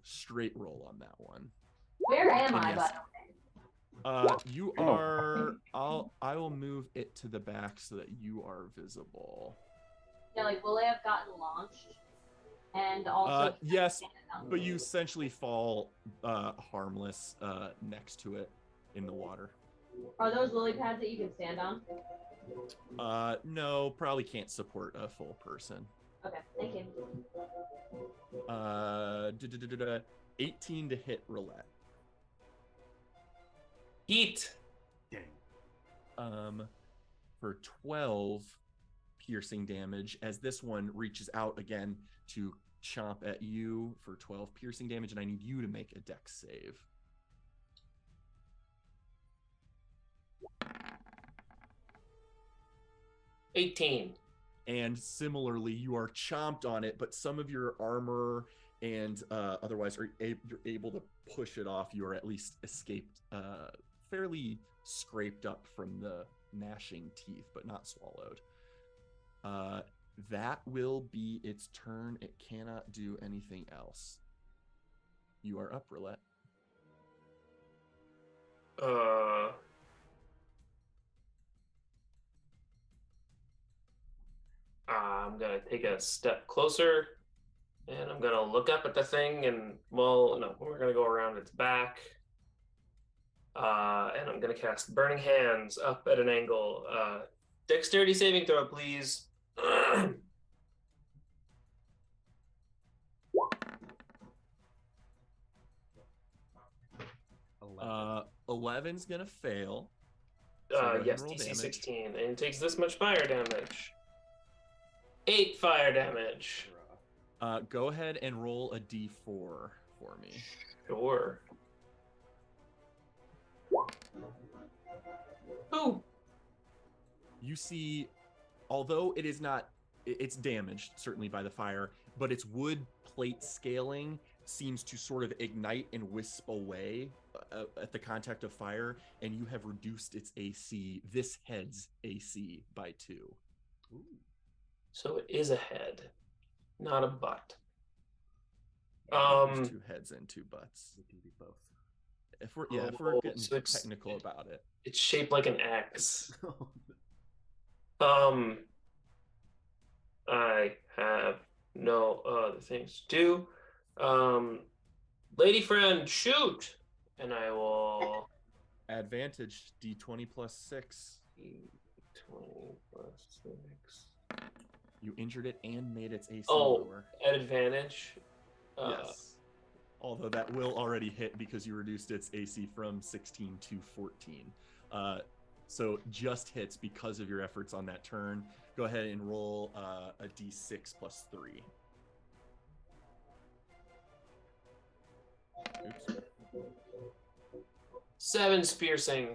A: Straight roll on that one.
H: Where am
A: And
H: I,
A: yes,
H: by the way?
A: you are. I will move it to the back so that you are visible.
H: Yeah, like, will they have gotten launched? And also.
A: Yes, but you essentially fall harmless next to it in the water.
H: Are those lily pads that you can stand on?
A: No, probably can't support a full person.
H: Okay, thank you.
A: 18 to hit Roulette.
C: Eat.
G: Dang.
A: For 12 piercing damage, as this one reaches out again to chomp at you for 12 piercing damage, and I need you to make a dex save.
C: $18.
A: And similarly, you are chomped on it, but some of your armor and otherwise you're able to push it off. You are at least escaped, fairly scraped up from the gnashing teeth, but not swallowed. That will be its turn. It cannot do anything else. You are up, Roulette.
C: I'm gonna take a step closer, and I'm gonna look up at the thing, and well, no, we're gonna go around its back, and I'm gonna cast Burning Hands up at an angle. Dexterity saving throw, please.
A: 11's gonna fail.
C: Yes, DC 16, and it takes this much fire damage. 8 fire damage.
A: Go ahead and roll a d4 for me.
C: Sure. Ooh.
A: You see although it is not, it's damaged certainly by the fire, but its wood plate scaling seems to sort of ignite and wisp away at the contact of fire, and you have reduced its AC, this head's AC, by 2.
G: Ooh.
C: So it is a head, not a butt.
A: There's 2 heads and 2 butts.
G: It can be both.
A: If we're getting
C: so it's-
A: technical about it.
C: It's shaped like an X. I have no other things to do. Lady friend, shoot! And I will
A: Advantage D20 plus 6.
C: 20 plus 6.
A: You injured it and made its AC
C: Oh,
A: lower.
C: at advantage.
A: Yes. Although that will already hit because you reduced its AC from 16 to 14. So just hits because of your efforts on that turn. Go ahead and roll a D6 plus 3. Oops.
C: 7 piercing.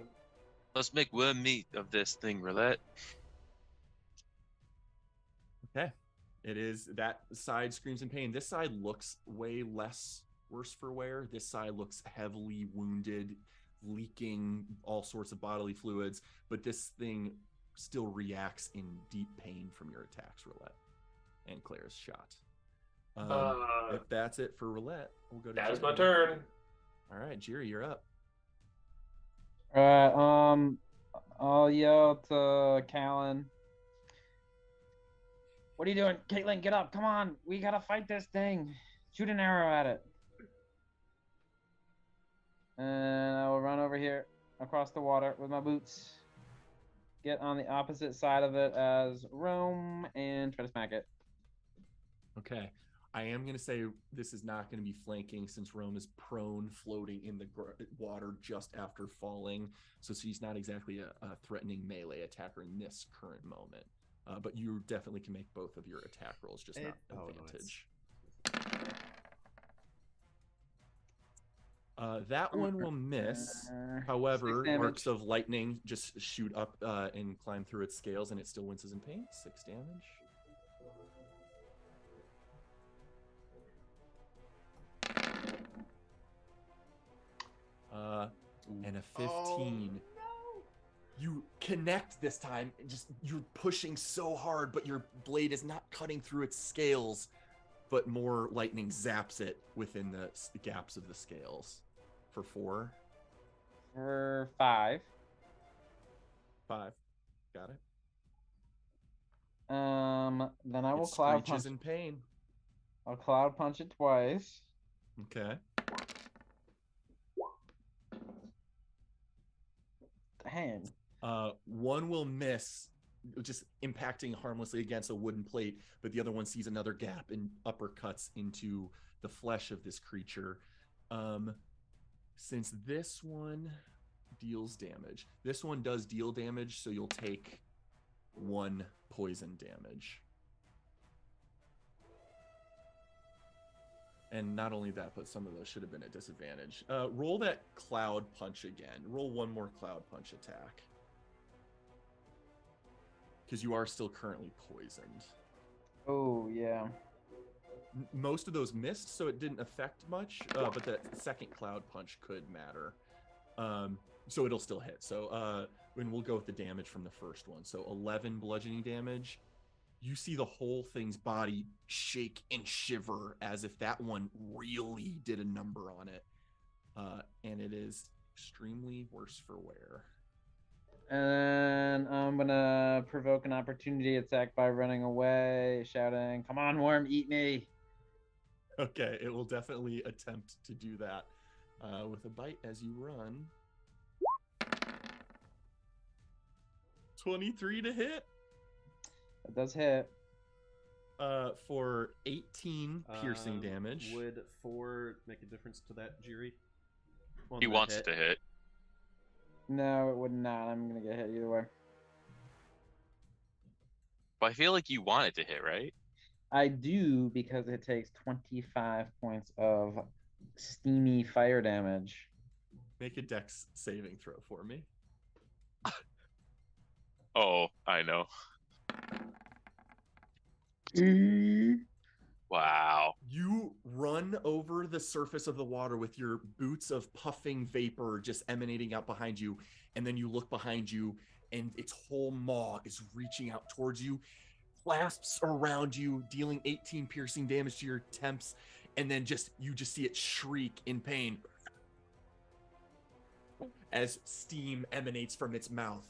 E: Let's make worm meat of this thing, Roulette.
A: Okay. It is, that side screams in pain. This side looks way less worse for wear. This side looks heavily wounded, leaking all sorts of bodily fluids, but this thing still reacts in deep pain from your attacks, Roulette, and Claire's shot. If that's it for Roulette, we'll go to
C: That is
A: Jiri.
C: my turn.
A: All right, Jiri, you're up.
B: Alright, I'll yell to Callan. What are you doing? Caitlin, get up. Come on. We gotta fight this thing. Shoot an arrow at it. And I will run over here across the water with my boots. Get on the opposite side of it as Rome and try to smack it.
A: Okay. I am going to say this is not going to be flanking since Rome is prone, floating in the water just after falling. So she's not exactly a threatening melee attacker in this current moment. But you definitely can make both of your attack rolls, just not advantage. That one will miss. However,
B: 6 damage.
A: arcs of lightning just shoot up and climb through its scales, and it still winces in pain. 6 damage. And a 15. You connect this time. You're pushing so hard, but your blade is not cutting through its scales, but more lightning zaps it within the gaps of the scales. For 4.
B: For 5.
A: 5. Got it.
B: Then I will
A: It
B: cloud
A: screeches
B: punch.
A: in pain.
B: I'll cloud punch it twice.
A: Okay.
B: Dang.
A: One will miss, just impacting harmlessly against a wooden plate, but the other one sees another gap and uppercuts into the flesh of this creature. Since this one deals damage, this one does deal damage, so you'll take 1 poison damage. And not only that, but some of those should have been at disadvantage. Roll that cloud punch again. Roll 1 more cloud punch attack. Because you are still currently poisoned.
B: Oh, yeah.
A: Most of those missed, so it didn't affect much, but that second cloud punch could matter. So it'll still hit. So and we'll go with the damage from the first one. So 11 bludgeoning damage. You see the whole thing's body shake and shiver as if that one really did a number on it. And it is extremely worse for wear.
B: And I'm gonna provoke an opportunity attack by running away, shouting, "Come on, worm, eat me!"
A: Okay, it will definitely attempt to do that with a bite as you run. 23 to hit.
B: It does hit.
A: For 18 piercing damage.
G: Would 4 make a difference to that, Jiri?
E: He wants it to hit.
B: No, it would not. I'm gonna get hit either way.
E: But I feel like you want it to hit, right?
B: I do because it takes 25 points of steamy fire damage.
A: Make a dex saving throw for me.
E: Oh, I know. Wow.
A: You run over the surface of the water with your boots of puffing vapor just emanating out behind you, and then you look behind you, and its whole maw is reaching out towards you, clasps around you, dealing 18 piercing damage to your temps, and then you just see it shriek in pain as steam emanates from its mouth,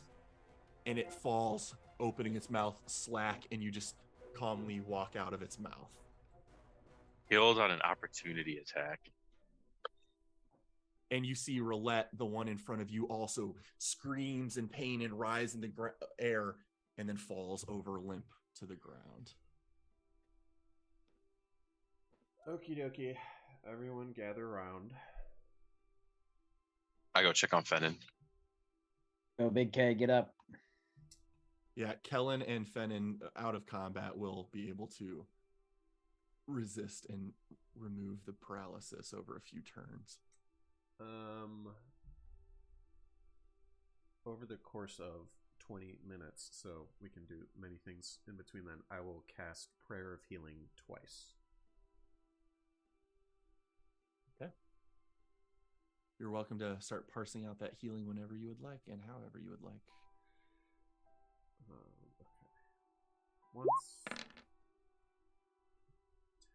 A: and it falls, opening its mouth slack, and you just calmly walk out of its mouth.
E: Killed on an opportunity attack.
A: And you see Roulette, the one in front of you, also screams in pain and rise in the air, and then falls over limp to the ground.
G: Okie dokie. Everyone gather around.
E: I go check on Fennin.
J: Go, Big K, get up.
A: Yeah, Kellen and Fennin, out of combat, will be able to resist and remove the paralysis over a few turns.
G: Over the course of 20 minutes, so we can do many things in between then, I will cast Prayer of Healing twice.
A: Okay. You're welcome to start parsing out that healing whenever you would like and however you would like.
G: Okay. Once.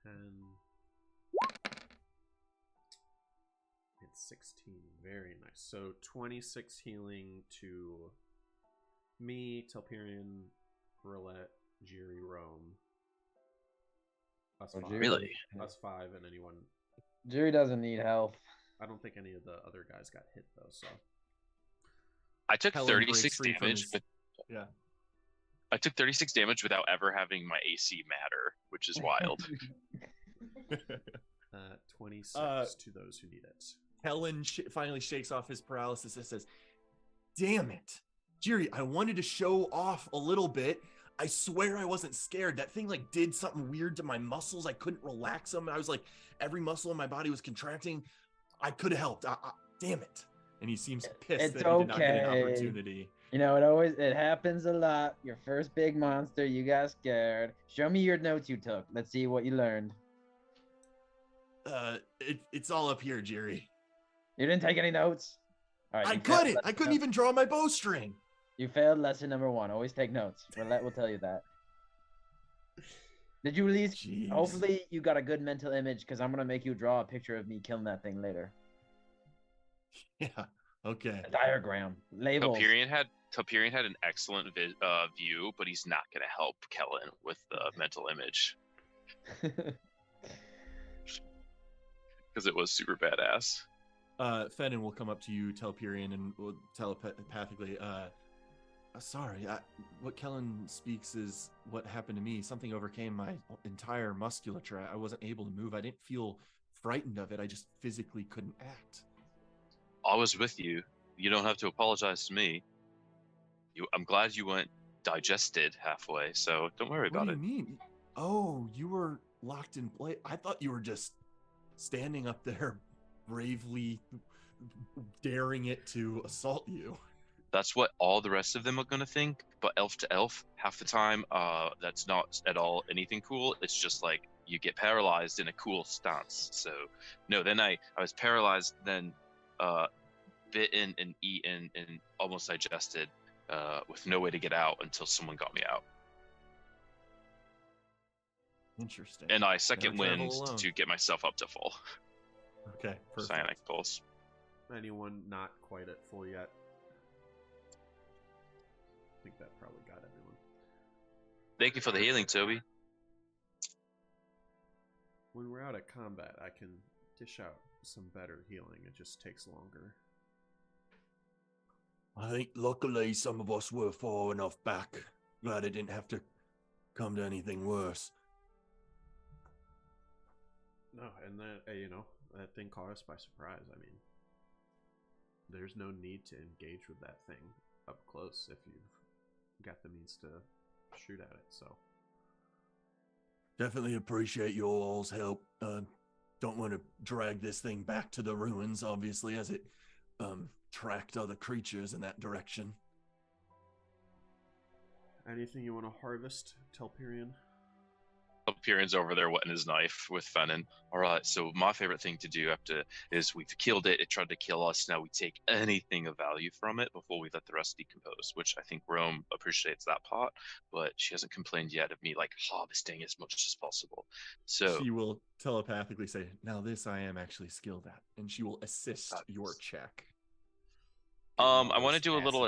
G: 10. It's 16. Very nice. So 26 healing to me, Telperion, Roulette, Jiri, Rome. Us five.
E: Really?
G: Us five and anyone.
J: Jerry doesn't need health.
G: I don't think any of the other guys got hit though, so.
E: I took
A: Helen
E: 36
A: breaks free from
E: damage.
A: his- Yeah.
E: I took 36 damage without ever having my AC matter, which is wild.
G: 26 to those who need it.
A: Helen finally shakes off his paralysis and says, "Damn it, Jiri, I wanted to show off a little bit. I swear I wasn't scared. That thing like did something weird to my muscles. I couldn't relax them. I was like, every muscle in my body was contracting. I could have helped. Damn it." And he seems pissed
J: It's
A: that he did not get an
J: okay.
A: opportunity.
J: You know, it happens a lot. Your first big monster, you got scared. Show me your notes you took. Let's see what you learned.
A: It's all up here, Jiri.
J: You didn't take any notes? All right.
A: I
J: you failed
A: couldn't.
J: lesson
A: I couldn't
J: num-
A: even draw my bowstring.
J: You failed lesson number 1. Always take notes. Roulette will tell you that. Did you at least?
A: Jeez.
J: Hopefully you got a good mental image, because I'm gonna make you draw a picture of me killing that thing later.
A: Yeah. Okay.
J: A diagram, labels.
E: Telperion had an excellent view, but he's not going to help Kellen with the mental image because it was super badass.
A: Fennin will come up to you, Telperion, and will telepathically, sorry, what Kellen speaks is what happened to me. Something overcame my entire musculature. I wasn't able to move. I didn't feel frightened of it. I just physically couldn't act.
E: I was with you. You don't have to apologize to me. I'm glad you weren't digested halfway, so don't worry about it.
A: What do you mean? Oh, you were locked in place. I thought you were just standing up there bravely daring it to assault you.
E: That's what all the rest of them are going to think, but elf to elf, half the time, that's not at all anything cool. It's just like you get paralyzed in a cool stance. So, no, then I was paralyzed, then bitten and eaten and almost digested with no way to get out until someone got me out.
A: Interesting.
E: And I second
A: Never travel
E: wind
A: alone.
E: to get myself up to full.
A: Okay, perfect.
E: Psionic pulse.
G: Anyone not quite at full yet? I think that probably got everyone.
E: Thank you for the healing, Toby.
G: When we're out of combat, I can dish out some better healing. It just takes longer.
F: I think luckily some of us were far enough back. Glad it didn't have to come to anything worse.
G: No, and that, that thing caught us by surprise. I mean, there's no need to engage with that thing up close if you've got the means to shoot at it, so.
F: Definitely appreciate your all's help. Don't want to drag this thing back to the ruins, obviously, as it tracked other creatures in that direction.
G: Anything you want to harvest, Telperion?
E: Telperion's over there whetting his knife with Fennin. All right, so my favorite thing to do after is we've killed it. It tried to kill us. Now we take anything of value from it before we let the rest decompose, which I think Rome appreciates that part, but she hasn't complained yet of me like harvesting as much as possible. So
A: she will telepathically say, "Now this I am actually skilled at," and she will assist your check.
E: I want to do a little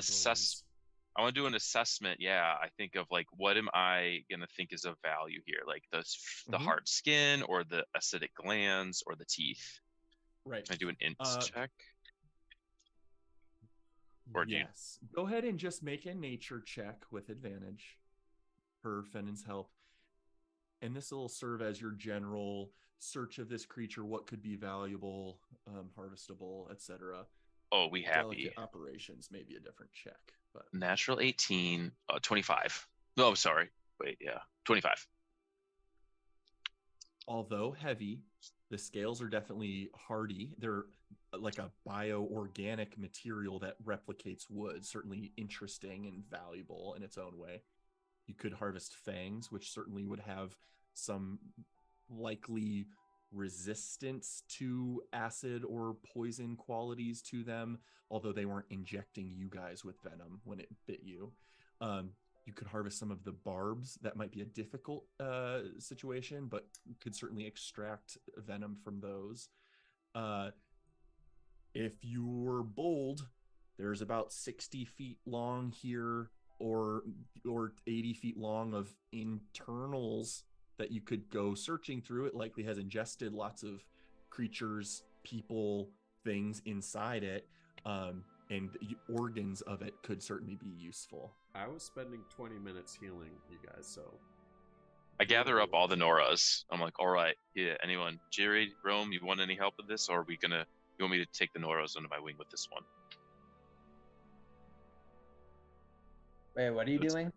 E: I want to do an assessment. Yeah, I think of like, what am I gonna think is of value here? Like the hard skin, or the acidic glands, or the teeth.
A: Right.
E: Can I do an int check?
A: Or yes. Go ahead and just make a nature check with advantage for Fennin's help. And this will serve as your general search of this creature, what could be valuable, harvestable, etc.
E: Oh, we happy.
A: Delicate operations, maybe a different check. But
E: natural 18, 25. No, I'm sorry. Wait, yeah, 25.
A: Although heavy, the scales are definitely hardy. They're like a bioorganic material that replicates wood, certainly interesting and valuable in its own way. You could harvest fangs, which certainly would have some likely resistance to acid or poison qualities to them, although they weren't injecting you guys with venom when it bit you. You could harvest some of the barbs. That might be a difficult situation, but you could certainly extract venom from those. If you're bold, there's about 60 feet long here, or 80 feet long of internals that you could go searching through. It likely has ingested lots of creatures, people, things inside it, and the organs of it could certainly be useful.
G: I was spending 20 minutes healing you guys, so...
E: I gather up all the Noras. I'm like, all right, yeah, anyone, Jerry, Rome, you want any help with this, or are we gonna, you want me to take the Noras under my wing with this one?
J: Wait, what are you doing?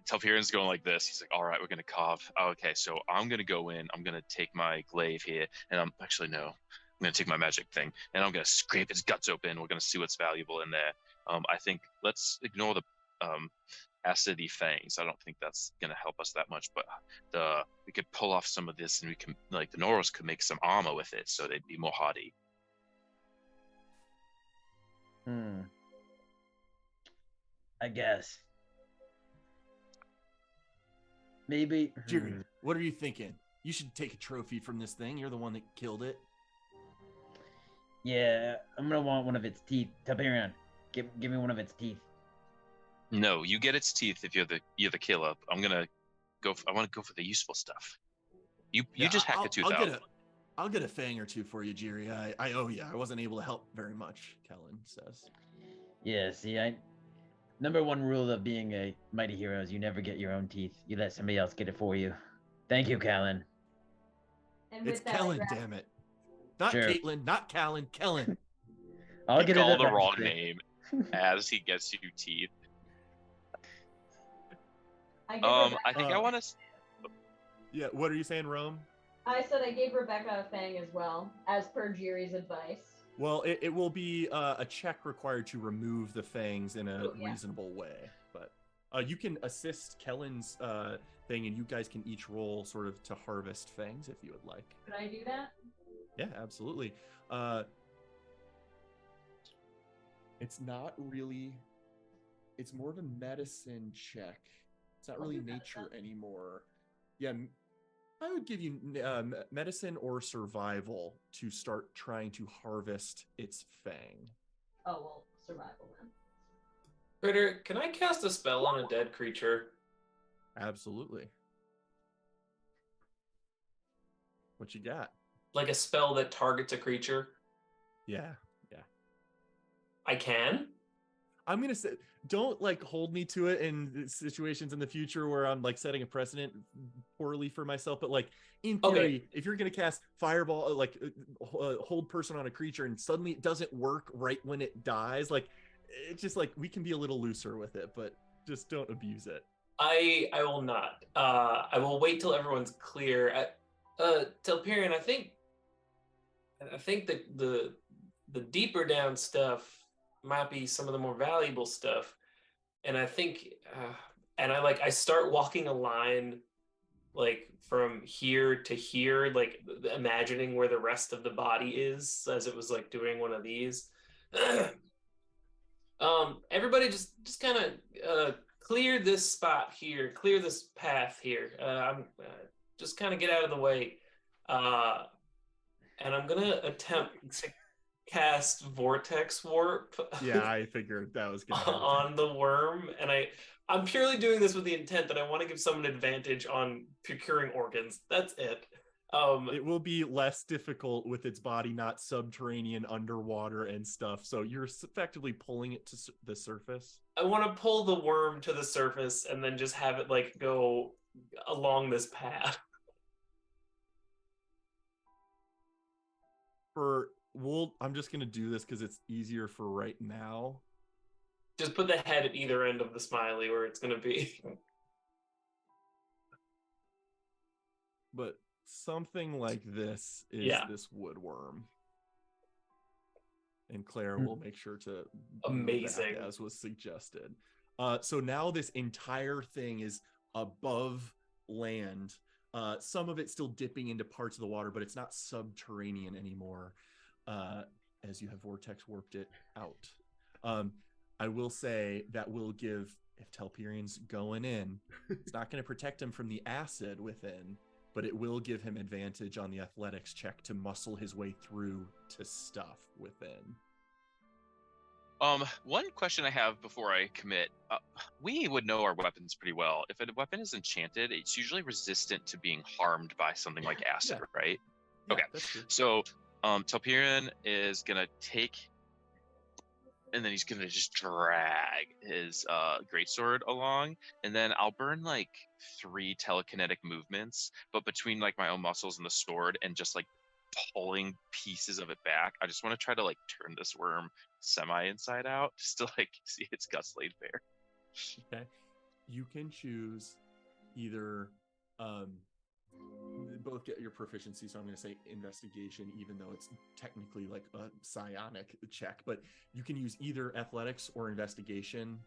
E: Telperion's going like this. He's like, all right, we're gonna carve. Okay, so I'm gonna go in, I'm gonna take my glaive here, and I'm gonna take my magic thing, and I'm gonna scrape his guts open. We're gonna see what's valuable in there. I think let's ignore the acidy fangs. I don't think that's gonna help us that much, but we could pull off some of this, and we can, like, the Noros could make some armor with it, so they'd be more hardy.
J: I guess. Maybe.
A: Jerry, what are you thinking? You should take a trophy from this thing. You're the one that killed it.
J: Yeah, I'm gonna want one of its teeth. Telperion, give me one of its teeth.
E: No, you get its teeth if you're the killer. I want to go for the useful stuff. You just hack the tooth out.
A: I'll get a fang or two for you, Jerry. I owe you. I wasn't able to help very much, Kellen says.
J: Yeah, see, number one rule of being a mighty hero is you never get your own teeth. You let somebody else get it for you. Thank you, Callan.
A: It's Kellen, damn it. Not
J: Sure.
A: Caitlin, not Callan, Kellen.
J: I'll get it
E: Call the wrong
J: eventually.
E: name as he gets you teeth.
H: I
E: think I want to.
A: Yeah, what are you saying, Rome?
H: I said I gave Rebecca a fang as well, as per Jiri's advice.
A: Well, it will be a check required to remove the fangs in a reasonable way. But you can assist Kellen's thing, and you guys can each roll sort of to harvest fangs if you would like.
H: Could I do that?
A: Yeah, absolutely. It's not really... It's more of a medicine check. It's not really nature anymore. Yeah, I would give you medicine or survival to start trying to harvest its fang.
H: Oh, well, survival then.
C: Critter, can I cast a spell on a dead creature?
A: Absolutely. What you got?
C: Like a spell that targets a creature?
A: Yeah.
C: I can?
A: I'm gonna say, don't like hold me to it in situations in the future where I'm like setting a precedent poorly for myself. But like in theory, if you're gonna cast fireball, like hold person on a creature, and suddenly it doesn't work right when it dies, like it's just like we can be a little looser with it, but just don't abuse it.
C: I will not. I will wait till everyone's clear. Telperion, I think the deeper down stuff might be some of the more valuable stuff, and I think and I start walking a line like from here to here, like imagining where the rest of the body is as it was like doing one of these. Everybody just kind of clear this spot here, clear this path here. I'm just kind of get out of the way, and I'm gonna attempt to cast Vortex Warp.
A: Yeah, I figured that was gonna happen.
C: On the worm, and I'm purely doing this with the intent that I want to give someone advantage on procuring organs. That's it.
A: It will be less difficult with its body not subterranean, underwater, and stuff. So you're effectively pulling it to the surface.
C: I want to pull the worm to the surface and then just have it like go along this path.
A: I'm just gonna do this because it's easier for right now.
C: Just put the head at either end of the smiley where it's gonna be.
A: But something like this is this woodworm. And Claire will make sure to
C: amazing
A: that, as was suggested. So now this entire thing is above land. Some of it still dipping into parts of the water, but it's not subterranean anymore, as you have vortex warped it out. I will say that will give, if Telperian's going in, it's not going to protect him from the acid within, but it will give him advantage on the athletics check to muscle his way through to stuff within.
E: One question I have before I commit. We would know our weapons pretty well. If a weapon is enchanted, it's usually resistant to being harmed by something like acid, right?
A: Yeah,
E: okay.
A: That's true.
E: So, Telperian is gonna take, and then he's gonna just drag his greatsword along, and then I'll burn like 3 telekinetic movements, but between like my own muscles and the sword, and just like pulling pieces of it back. I just want to try to like turn this worm semi inside out, just to like see its guts laid bare.
A: Okay, you can choose either both get your proficiency, so I'm going to say investigation, even though it's technically like a psionic check, but you can use either athletics or investigation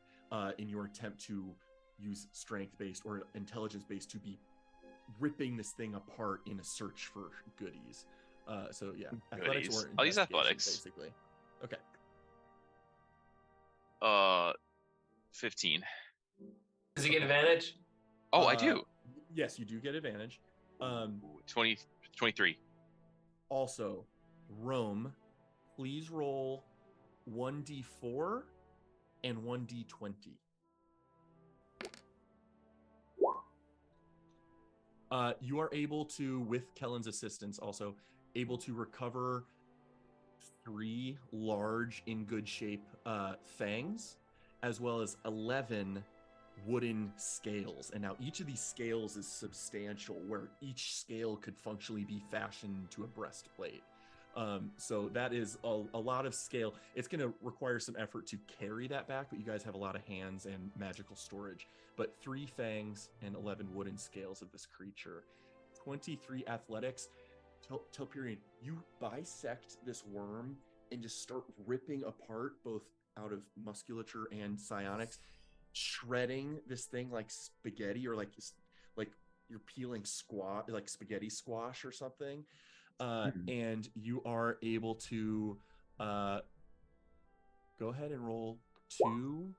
A: in your attempt to use strength-based or intelligence-based to be ripping this thing apart in a search for goodies. So yeah, athletics or
E: I'll use athletics.
A: Basically. Okay.
E: 15.
C: Does he get advantage?
E: Oh, I do.
A: Yes, you do get advantage.
E: 23.
A: Also, Rome, please roll 1d4 and 1d20. You are able to, with Kellen's assistance, also able to recover 3 large, in good shape fangs, as well as 11 wooden scales. And now each of these scales is substantial, where each scale could functionally be fashioned into a breastplate. So that is a lot of scale. It's going to require some effort to carry that back, but you guys have a lot of hands and magical storage. But 3 fangs and 11 wooden scales of this creature. 23 athletics. Telperian, you bisect this worm and just start ripping apart, both out of musculature and psionics, shredding this thing like spaghetti, or like you're peeling like spaghetti squash or something. And you are able to go ahead and roll 1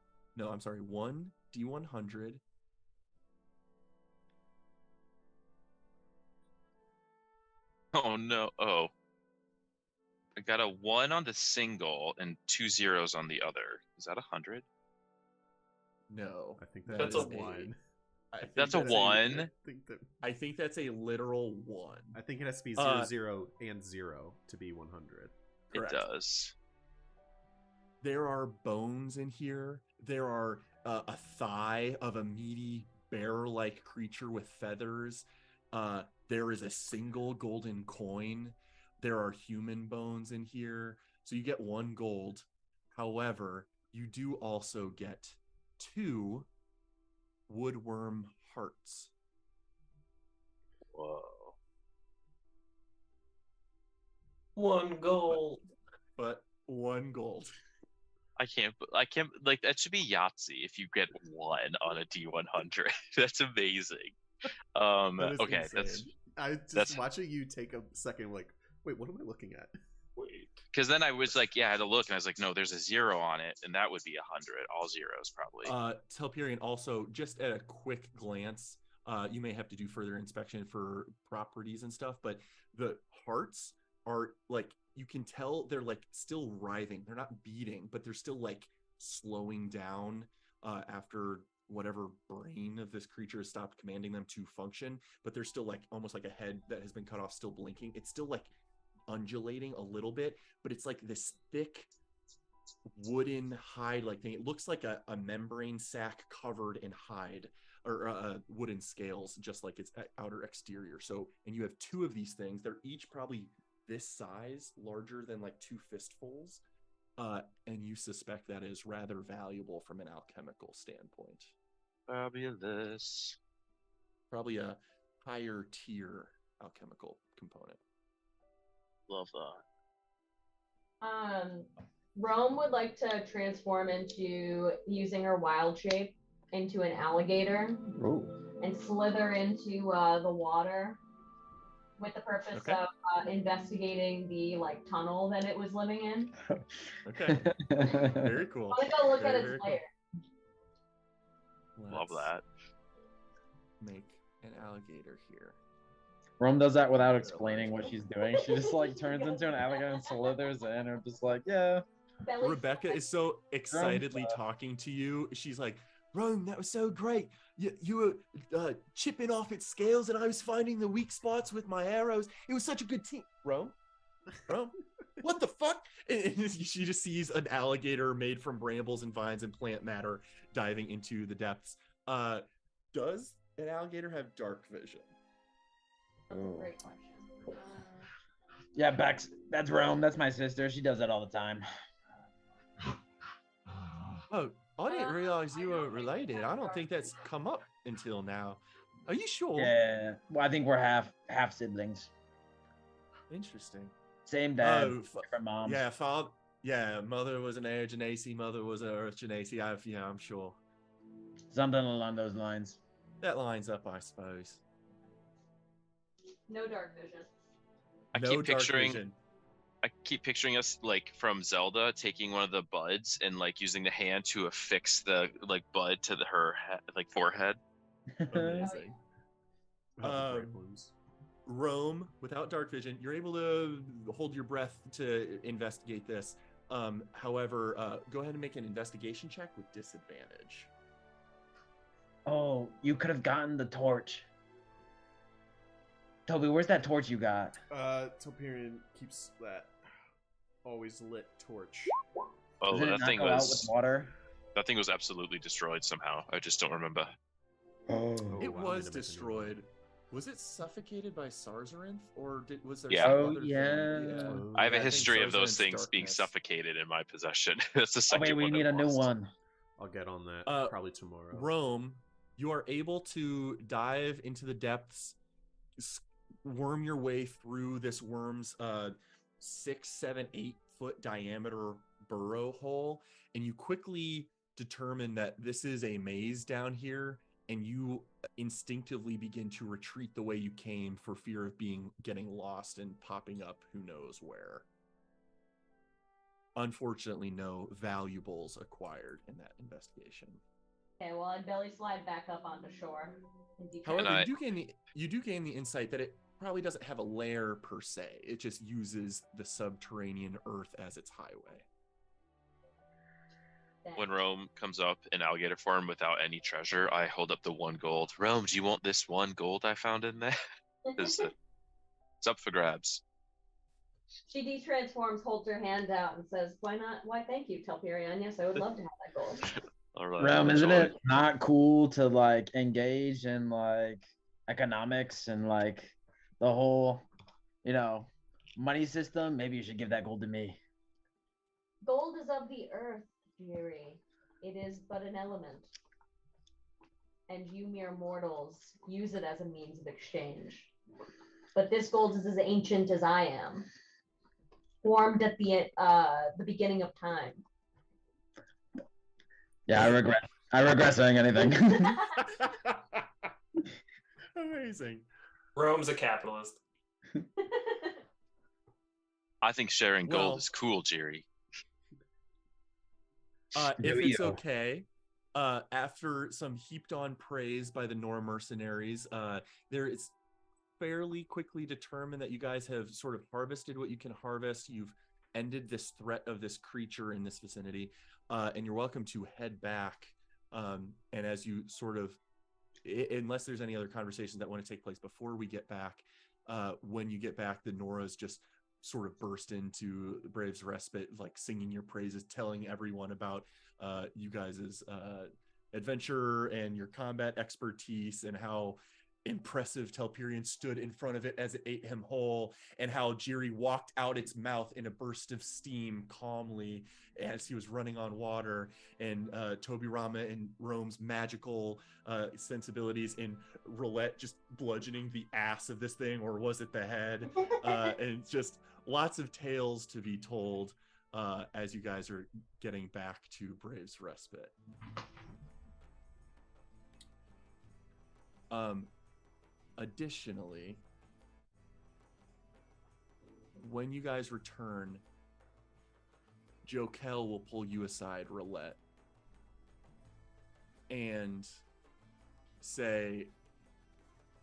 A: D100.
E: Oh no! Oh, I got a 1 on the single and 2 zeros on the other. Is that 100?
A: No,
G: I think
C: that's
G: is
C: a
G: 1.
E: That's a 1.
A: I think that's a literal 1.
G: I think it has to be 0, 0, and 0 to be 100.
A: Correct.
E: It does.
A: There are bones in here. There are a thigh of a meaty bear-like creature with feathers. There is a single golden coin. There are human bones in here. So you get 1 gold. However, you do also get 2 woodworm hearts.
E: Whoa.
C: 1 gold.
A: But 1 gold.
E: I can't. Like that should be Yahtzee if you get one on a D100. That's amazing.
G: That is
E: Okay,
G: insane.
E: that's
G: watching you take a second. Like, wait, what am I looking at?
C: Wait.
E: because then I was like, yeah, I had to look, and I was like, no, there's a 0 on it, and that would be 100. All zeros probably.
A: Telperion, also, just at a quick glance, you may have to do further inspection for properties and stuff, but the hearts are like, you can tell they're like still writhing. They're not beating, but they're still like slowing down after whatever brain of this creature has stopped commanding them to function, but they're still like almost like a head that has been cut off, still blinking. It's still like undulating a little bit, but it's like this thick wooden hide like thing. It looks like a membrane sac covered in hide or wooden scales, just like its outer exterior. So, and you have 2 of these things. They're each probably this size, larger than like 2 fistfuls, and you suspect that is rather valuable from an alchemical standpoint.
E: Fabulous.
A: Probably a higher tier alchemical component.
E: Love that.
H: Rome would like to transform into using her wild shape into an alligator and slither into the water with the purpose of investigating the like tunnel that it was living in.
A: Okay. Very cool.
H: I want to go look at its lair.
A: Cool.
E: Love that.
A: Make an alligator here.
B: Rome does that without explaining what she's doing. She just like turns into an alligator and slithers in, and just like, yeah.
A: Rebecca is so excitedly talking to you. She's like, Rome, that was so great. You were chipping off its scales, and I was finding the weak spots with my arrows. It was such a good team. Rome, what the fuck? And she just sees an alligator made from brambles and vines and plant matter diving into the depths. Does an alligator have dark vision?
H: That's a great question.
B: Yeah, Bex, that's Rome. That's my sister. She does that all the time.
A: Oh, I didn't realize you were related. I don't think that's come up until now. Are you sure?
B: Yeah. Well, I think we're half siblings.
A: Interesting.
B: Same dad, different moms.
A: Yeah, father. Yeah, mother was an Air Genasi, mother was an Earth Genasi. I'm sure.
B: Something along those lines.
A: That lines up, I suppose.
H: No dark vision.
E: I keep picturing us like from Zelda taking one of the buds and like using the hand to affix the like bud to her like forehead.
A: Amazing. Rome, without dark vision, you're able to hold your breath to investigate this. However, go ahead and make an investigation check with disadvantage.
J: Oh, you could have gotten the torch. Toby, where's that torch you got?
G: Telperion keeps that always lit torch.
E: Oh,
J: Doesn't it not go out with water?
E: That thing was absolutely destroyed somehow. I just don't remember.
A: It was destroyed. Was it suffocated by Sarzarinth, or was there
E: Yeah.
A: some other
J: yeah.
A: thing? Yeah.
E: I have a
A: I think
E: history of those
A: Sarzarinth's
E: things being
A: darkness.
E: suffocated in my possession. That's the
J: Oh,
E: second
J: wait, we
E: one
J: need a
E: I've
J: new
E: lost.
J: one.
G: I'll get on that probably tomorrow.
A: Rome, you are able to dive into the depths, worm your way through this worm's 6, 7, 8 foot diameter burrow hole, and you quickly determine that this is a maze down here, and you instinctively begin to retreat the way you came for fear of getting lost and popping up who knows where. Unfortunately, no valuables acquired in that investigation.
H: Okay, well, I'd belly slide back up onto shore.
A: However, you do gain the insight that it probably doesn't have a lair per se. It just uses the subterranean earth as its highway.
E: When Rome comes up in alligator form without any treasure, I hold up the 1 gold. Rome, do you want this 1 gold I found in there? It's up for grabs.
H: She de-transforms, holds her hand out, and says, "Why not? Why, thank you, Telperion. Yes, I would love to have that gold."
E: All right.
B: Rome, isn't
E: enjoy.
B: it not cool to like engage in like economics and like the whole, money system? Maybe you should give that gold to me.
H: Gold is of the earth, Jiri. It is but an element. And you mere mortals use it as a means of exchange. But this gold is as ancient as I am. Formed at the beginning of time.
B: Yeah, I regret saying anything.
A: Amazing.
C: Rome's a capitalist.
E: I think sharing gold
A: Well-
E: is cool, Jerry.
A: If
B: Do
A: it's
B: you?
A: okay, after some heaped on praise by the Nor mercenaries, there is fairly quickly determined that you guys have sort of harvested what you can harvest. You've ended this threat of this creature in this vicinity, and you're welcome to head back. And as you sort of, unless there's any other conversations that want to take place before we get back, when you get back, the Noras just sort of burst into the Braves Respite, like singing your praises, telling everyone about you guys' adventure and your combat expertise, and how impressive Telperion stood in front of it as it ate him whole, and how Jiri walked out its mouth in a burst of steam calmly as he was running on water, and Tobirama and Rome's magical sensibilities in roulette just bludgeoning the ass of this thing, or was it the head? And just lots of tales to be told as you guys are getting back to Braves Respite. Additionally, when you guys return, Jokel will pull you aside, Roulette, and say,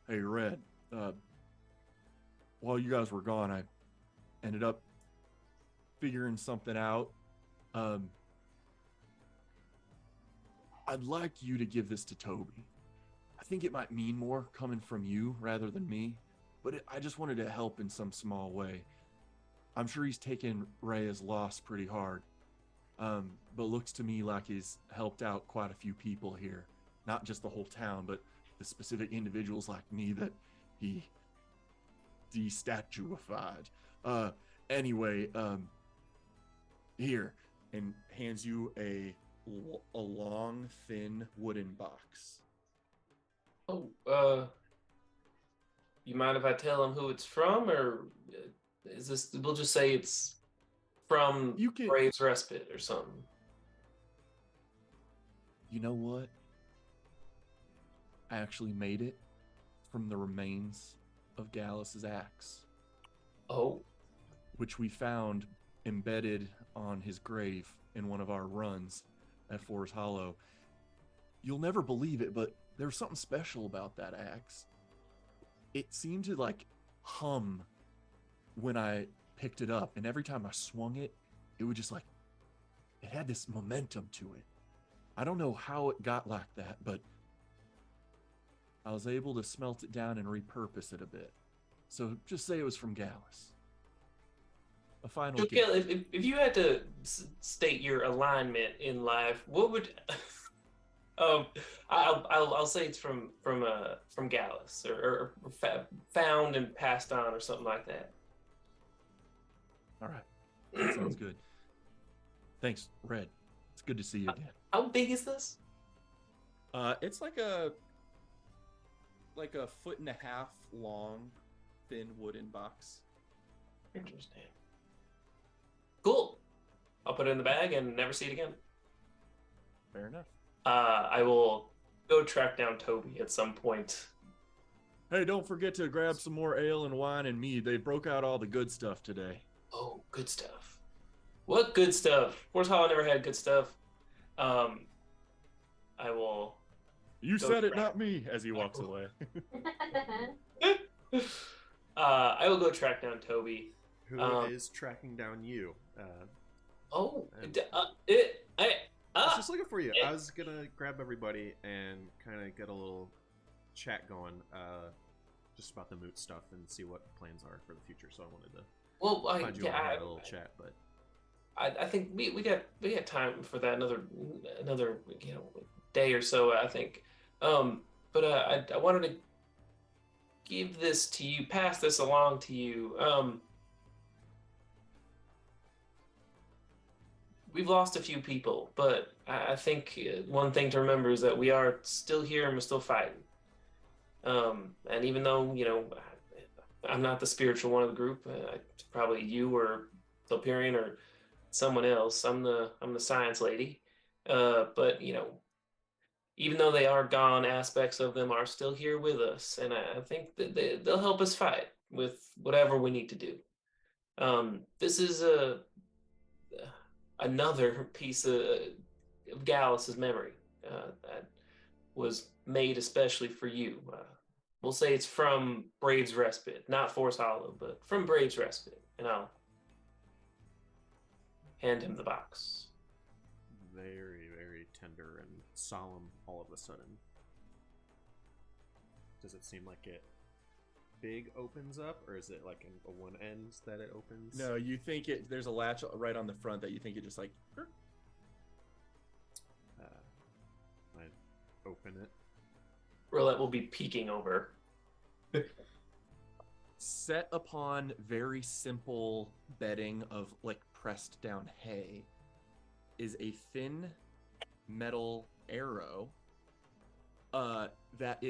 A: "Hey, Red, while you guys were gone, I ended up figuring something out. I'd like you to give this to Toby. I think it might mean more coming from you rather than me, but I just wanted to help in some small way. I'm sure he's taken Raya's loss pretty hard, but looks to me like he's helped out quite a few people here. Not just the whole town, but the specific individuals like me that he destatuified. Anyway, here," and hands you a long, thin wooden box.
C: Oh, you mind if I tell him who it's from, or is this? We'll just say it's from
A: You can-
C: Braves Respite or something.
A: You know what? I actually made it from the remains of Gallus's axe,
C: Oh,
A: which we found embedded on his grave in one of our runs at Forest Hollow. You'll never believe it, but there was something special about that axe. It seemed to like hum when I picked it up, and every time I swung it, it would just like, it had this momentum to it. I don't know how it got like that, but I was able to smelt it down and repurpose it a bit. So just say it was from Gallus. A final gift.
C: Jokel, if you had to state your alignment in life, what would? I'll say it's from Gallus or found and passed on or something like that.
A: All right, that sounds good. Thanks, Red. It's good to see you again.
C: How big is this?
A: It's like a 1.5 foot long, thin wooden box.
C: Interesting. Cool. I'll put it in the bag and never see it again.
A: Fair enough.
C: I will go track down Toby at some point.
A: Hey, don't forget to grab some more ale and wine and mead. They broke out all the good stuff today.
C: Oh, good stuff. What good stuff? Forest Hollow never had good stuff. I will.
A: You
C: Go
A: said it,
C: track.
A: not me, as he walks away.
C: I will go track down Toby.
G: Who is tracking down you?
C: Oh,
G: And-
C: I
G: I was just looking for you.
C: yeah.
G: I was gonna grab everybody and kind of get a little chat going, just about the moot stuff and see what plans are for the future. So I wanted to
C: well,
G: find you and have a little chat. But
C: I think we got time for that another day or so, I think. But I wanted to give this to you, pass this along to you. We've lost a few people, but I think one thing to remember is that we are still here and we're still fighting. And even though, I'm not the spiritual one of the group, probably you or Telperion or someone else. I'm the science lady. But even though they are gone, aspects of them are still here with us, and I think that they'll help us fight with whatever we need to do. This is another piece of Gallus's memory that was made especially for you. We'll say it's from Braves Respite, not Force Hollow, but from Braves Respite, and I'll hand him the box.
G: Very, very tender and solemn all of a sudden. Does it seem like it big opens up, or is it like a one end that it opens?
A: No, you think there's a latch right on the front that you think it just like...
G: I open it.
C: Roulette will be peeking over.
A: Set upon very simple bedding of like pressed down hay is a thin metal arrow that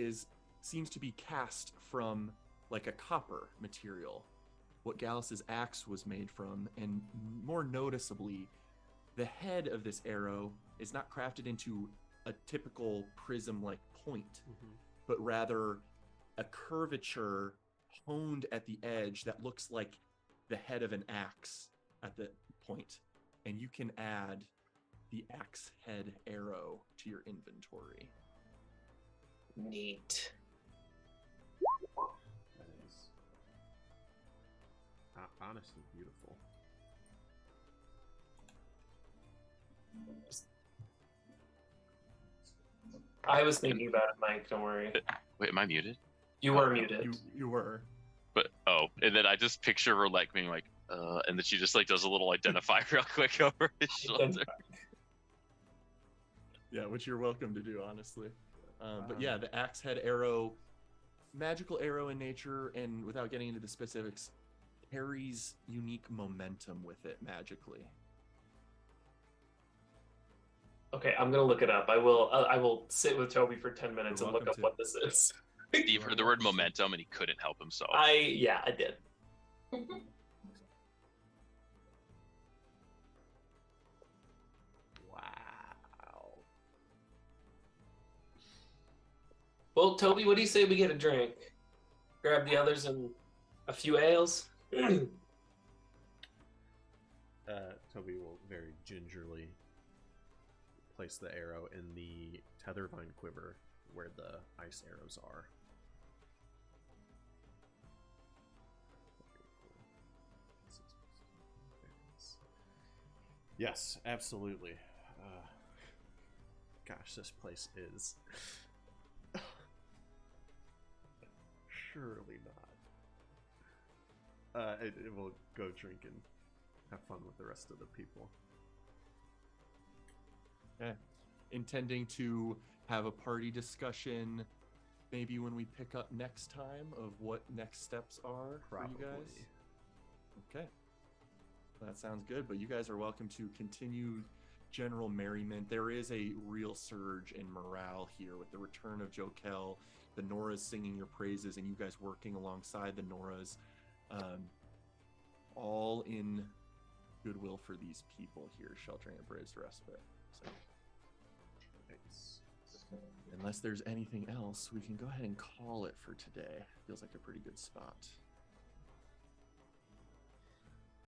A: seems to be cast from like a copper material, what Gallus's axe was made from, and more noticeably, the head of this arrow is not crafted into a typical prism-like point, but rather a curvature honed at the edge that looks like the head of an axe at the point, and you can add the axe head arrow to your inventory.
C: Neat.
G: That is honestly beautiful.
C: I was thinking about it, Mike. Don't worry.
E: Wait, am I muted?
C: You were muted.
A: You were.
E: But and then I just picture Roulette being like, and then she just like does a little identify real quick over his shoulder.
A: Yeah, which you're welcome to do, honestly. But yeah, the axe head arrow, magical arrow in nature, and without getting into the specifics, carries unique momentum with it magically.
C: Okay, I'm gonna look it up. I will sit with Toby for 10 minutes
A: You're
C: and look up
A: welcome to.
C: what this is.
E: Steve heard the word momentum and he couldn't help himself.
C: I did.
G: Wow.
C: Well, Toby, what do you say we get a drink? Grab the others and a few ales.
G: Toby will very gingerly place the arrow in the tethervine quiver where the ice arrows are. Yes, absolutely. Gosh, this place is surely not. It will go drink and have fun with the rest of the people.
A: Okay. Intending to have a party discussion maybe when we pick up next time of what next steps are for you guys? Okay. That sounds good, but you guys are welcome to continue general merriment. There is a real surge in morale here with the return of Jokel, the Noras singing your praises, and you guys working alongside the Noras, all in goodwill for these people here, sheltering at Braves Respite. So, unless there's anything else, we can go ahead and call it for today. Feels like a pretty good spot.